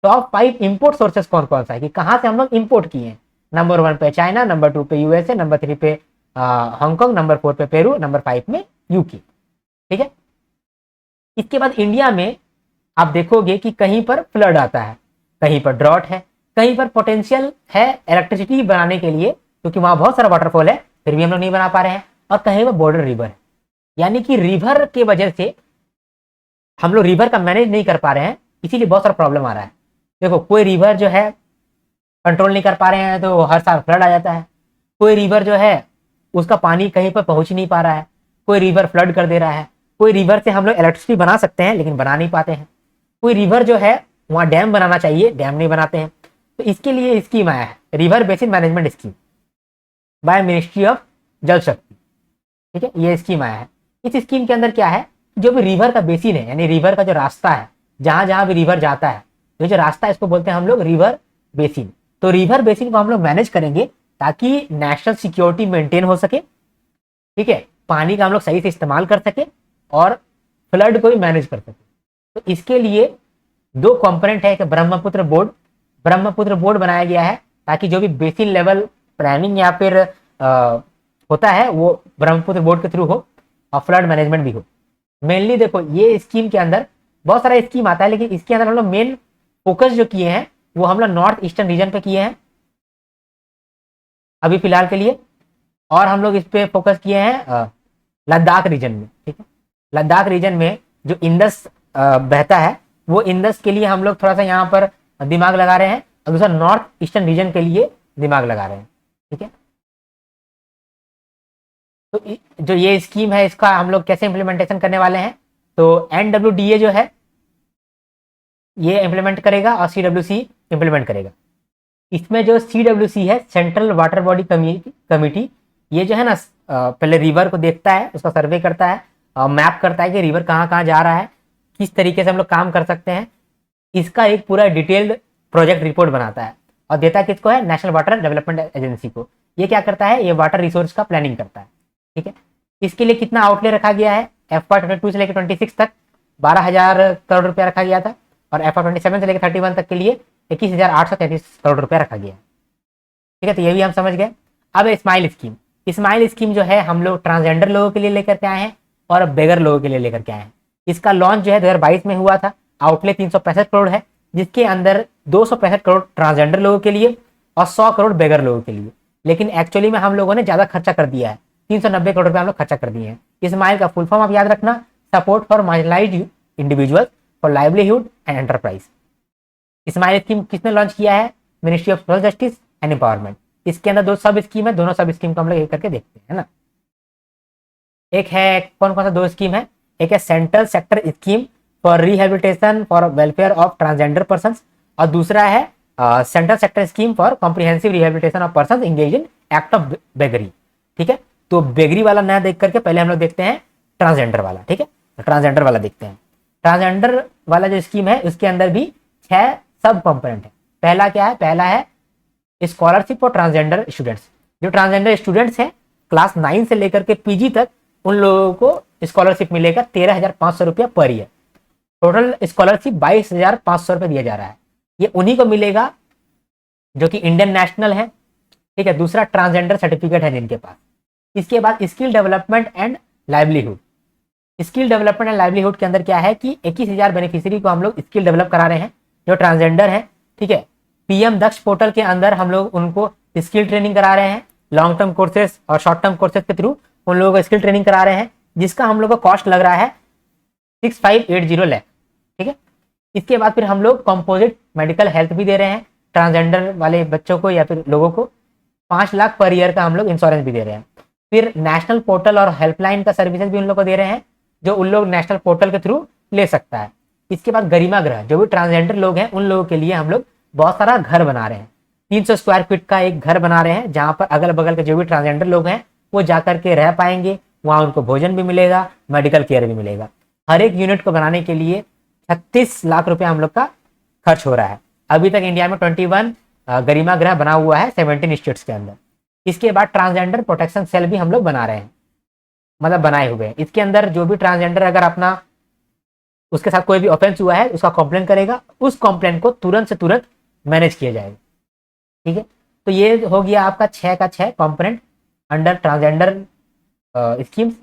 टॉप 5 इंपोर्ट सोर्सेस कौन कौन सा है कि कहां से हम लोग इंपोर्ट किए हैं। नंबर 1 पे चाइना, नंबर 2 पे यूएसए, नंबर 3 पे हांगकांग, नंबर 4 पे पेरू, नंबर 5 में यूके, ठीक है। इसके बाद इंडिया में आप देखोगे कि कहीं पर फ्लड आता है, कहीं पर ड्रॉट है, कहीं पर पोटेंशियल है इलेक्ट्रिसिटी बनाने के लिए, क्योंकि वहां बहुत सारा वाटरफॉल है, फिर भी हम लोग नहीं बना पा रहे हैं, और कहीं पर बॉर्डर रिवर है, यानी कि रिवर के वजह से हम लोग रिवर का मैनेज नहीं कर पा रहे हैं, इसीलिए बहुत सारा प्रॉब्लम आ रहा है। देखो, कोई रिवर जो है कंट्रोल नहीं कर पा रहे हैं तो हर साल फ्लड आ जाता है। कोई रिवर जो है उसका पानी कहीं पर पहुंच नहीं पा रहा है, कोई रिवर फ्लड कर दे रहा है। कोई रिवर से हम लोग इलेक्ट्रिसिटी बना सकते हैं लेकिन बना नहीं पाते हैं। कोई रिवर जो है वहां डैम बनाना चाहिए, डैम नहीं बनाते हैं। तो इसके लिए स्कीम आया है, river basin management scheme bye ministry of जल शक्ति, ठीक है। ये स्कीम आया है। इस स्कीम के अंदर क्या है, जो भी रिवर का बेसिन है, यानी रिवर का जो रास्ता है, जहां जहां भी रिवर जाता है, ये जो रास्ता है इसको बोलते हैं हम लोग रिवर बेसिन। तो रिवर बेसिन को हम लोग मैनेज करेंगे ताकि नेशनल सिक्योरिटी मेंटेन हो सके, ठीक है, पानी का हम लोग सही से इस्तेमाल कर सके और फ्लड को भी मैनेज कर सके। तो इसके लिए 2 कंपोनेंट है, कि ब्रह्मपुत्र बोर्ड बनाया गया है, ताकि जो भी बेसिन लेवल प्लानिंग या फिर होता है वो ब्रह्मपुत्र बोर्ड के थ्रू हो और फ्लड मैनेजमेंट भी हो। मेनली देखो, ये स्कीम के अंदर बहुत सारा स्कीम आता है, लेकिन इसके अंदर हम लोग मेन फोकस जो किए हैं वो हम लोग नॉर्थ ईस्टर्न रीजन पे किए हैं अभी फिलहाल के लिए, और हम लोग इस पे फोकस किए हैं लद्दाख रीजन में, ठीक है। लद्दाख रीजन में जो इंडस बहता है, वो इंडस के लिए हम लोग थोड़ा सा यहाँ पर दिमाग लगा रहे हैं, और दूसरा नॉर्थ ईस्टर्न रीजन के लिए दिमाग लगा रहे हैं, ठीक है। तो जो ये स्कीम है इसका हम लोग कैसे इम्प्लीमेंटेशन करने वाले हैं, तो NWDA जो है ये इम्प्लीमेंट करेगा और CWC इम्प्लीमेंट करेगा। इसमें जो CWC है, सेंट्रल वाटर बॉडी कमिटी, ये जो है ना पहले रिवर को देखता है, उसका सर्वे करता है और मैप करता है कि रिवर कहाँ कहाँ जा रहा है, किस तरीके से हम लोग काम कर सकते हैं। इसका एक पूरा डिटेल्ड प्रोजेक्ट रिपोर्ट बनाता है और देता है किसको है, नेशनल वाटर डेवलपमेंट एजेंसी को। ये क्या करता है, ये वाटर रिसोर्स का प्लानिंग करता है, ठीक है। इसके लिए कितना आउटले रखा गया है, FY22 से लेकर 26 तक 12,000 करोड़ रुपया रखा गया था, और FY27 से लेकर 31 तक के लिए 21,833 करोड़ रुपया रखा गया है, ठीक है। तो ये भी हम समझ गए। अब स्माइल स्कीम जो है हम लोग ट्रांसजेंडर लोगों के लिए लेकर के आए हैं और बेगर लोगों के लिए लेकर के आए हैं। इसका लॉन्च जो है 2022 में हुआ था। आउटले 365 करोड़ है, जिसके अंदर 265 करोड़ ट्रांसजेंडर लोगों के लिए और 100 करोड़ बेगर लोगों के लिए। लेकिन एक्चुअली में हम लोगों ने ज्यादा खर्चा कर दिया है, 390 करोड़ रुपए हम लोग खर्चा कर दिए हैं। स्माइल का फुल फॉर्म आप याद रखना, support for marginalised individual for livelihood and enterprise. Smile scheme किसने लॉन्च किया है, ministry of social justice and empowerment. इसके अंदर 2 सब स्कीम है, दोनों सब स्कीम को हम लोग एक करके देखते हैं ना। एक है, कौन कौन सा 2 स्कीम है, एक है central sector scheme for rehabilitation for welfare of transgender person, और दूसरा है central sector scheme for comprehensive rehabilitation of person engage in act of beggary, ठीक है। तो बेगरी वाला नया देख करके पहले हम लोग देखते हैं ट्रांसजेंडर वाला, ठीक है। तो ट्रांसजेंडर वाला देखते हैं। ट्रांसजेंडर वाला जो स्कीम है उसके अंदर भी 6 सब कंपोनेंट है। पहला क्या है, पहला है स्कॉलरशिप फॉर ट्रांसजेंडर स्टूडेंट्स। जो ट्रांसजेंडर स्टूडेंट्स हैं क्लास 9 से लेकर के PG तक, उन लोगों को स्कॉलरशिप मिलेगा 13,500 रुपया पर ईयर। टोटल स्कॉलरशिप 22,500 रुपये दिया जा रहा है। ये उन्हीं को मिलेगा जो कि इंडियन नेशनल है, ठीक है। दूसरा ट्रांसजेंडर सर्टिफिकेट है जिनके पास। इसके बाद skill development and livelihood. Skill development and livelihood के अंदर क्या है कि 21,000 बेनिफिशियरी को हम लोग स्किल डेवलप करा रहे हैं जो ट्रांसजेंडर है, ठीक है। PM दक्ष पोर्टल के अंदर हम लोग उनको स्किल ट्रेनिंग करा रहे हैं, लॉन्ग टर्म कोर्सेज और शॉर्ट टर्म कोर्सेज के थ्रू उन लोगों को स्किल ट्रेनिंग करा रहे हैं, जिसका हम लोग को कॉस्ट लग रहा है 6580 लाख। ठीक है, इसके बाद फिर हम लोग कंपोजिट मेडिकल हेल्थ भी दे रहे हैं ट्रांसजेंडर वाले बच्चों को या फिर लोगों को, 5 लाख पर ईयर का हम लोग इंश्योरेंस भी दे रहे हैं। फिर नेशनल पोर्टल और हेल्पलाइन का सर्विसेज भी उन लोग को दे रहे हैं, जो उन लोग नेशनल पोर्टल के थ्रू ले सकता है। इसके बाद गरिमा गृह, जो भी ट्रांसजेंडर लोग हैं उन लोगों के लिए हम लोग बहुत सारा घर बना रहे हैं। 300 स्क्वायर फीट का एक घर बना रहे हैं, जहां पर अगल बगल के जो भी ट्रांसजेंडर लोग हैं वो जाकर के रह पाएंगे, वहां उनको भोजन भी मिलेगा, मेडिकल केयर भी मिलेगा। हर एक यूनिट को बनाने के लिए 36 लाख रुपया हम लोग का खर्च हो रहा है। अभी तक इंडिया में 21 गरिमा गृह बना हुआ है 17 स्टेट्स के अंदर। इसके बाद ट्रांसजेंडर प्रोटेक्शन सेल भी हम लोग बना रहे हैं, मतलब बनाए हुए हैं। इसके अंदर जो भी ट्रांसजेंडर अगर अपना उसके साथ कोई भी ऑफेंस हुआ है उसका कंप्लेन करेगा, उस कंप्लेन को तुरंत से तुरंत मैनेज किया जाएगा। ठीक है, तो ये हो गया आपका 6 का 6 कंपोनेंट अंडर ट्रांसजेंडर स्कीम्स।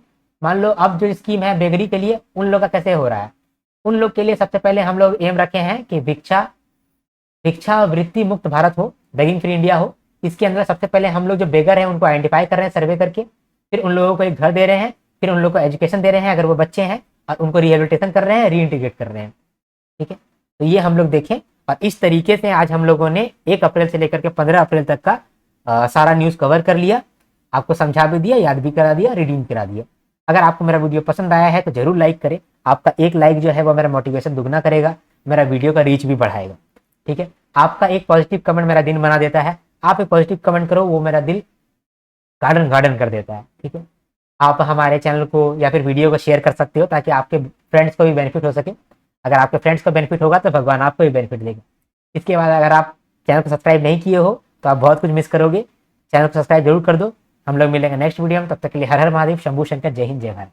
मान लो अब जो स्कीम है बेगरी के लिए, उन लोग का कैसे हो रहा है। उन लोग के लिए सबसे पहले हम लोग एम रखे हैं कि भिक्षा वृत्ति मुक्त भारत हो, बेगिंग फ्री इंडिया हो। इसके अंदर सबसे पहले हम लोग जो बेगर हैं उनको आइडेंटिफाई कर रहे हैं सर्वे करके, फिर उन लोगों को एक घर दे रहे हैं, फिर उन लोगों को एजुकेशन दे रहे हैं अगर वो बच्चे हैं, और उनको रिहेबिलिटेशन कर रहे हैं, रीइंटीग्रेट कर रहे हैं। ठीक है, तो ये हम लोग देखें, और इस तरीके से आज हम लोगों ने 1 अप्रैल से लेकर के 15 अप्रैल तक का सारा न्यूज़ कवर कर लिया। आपको समझा भी दिया, याद भी करा दिया, रिडीम करा दिया। अगर आपको मेरा वीडियो पसंद आया है तो जरूर लाइक करें। आपका एक लाइक जो है वो मेरा मोटिवेशन दुगना करेगा, मेरा वीडियो का रीच भी बढ़ाएगा। ठीक है, आपका एक पॉजिटिव कमेंट मेरा दिन बना देता है। आप एक पॉजिटिव कमेंट करो, वो मेरा दिल गार्डन गार्डन कर देता है। ठीक है, आप हमारे चैनल को या फिर वीडियो को शेयर कर सकते हो, ताकि आपके फ्रेंड्स को भी बेनिफिट हो सके। अगर आपके फ्रेंड्स को बेनिफिट होगा तो भगवान आपको भी बेनिफिट देगा। इसके बाद अगर आप चैनल को सब्सक्राइब नहीं किए हो तो आप बहुत कुछ मिस करोगे। चैनल को सब्सक्राइब जरूर कर दो। हम लोग मिलेंगे नेक्स्ट वीडियो में, तब तक के लिए हर हर महादेव, शंभू शंकर, जय हिंद, जय भारत।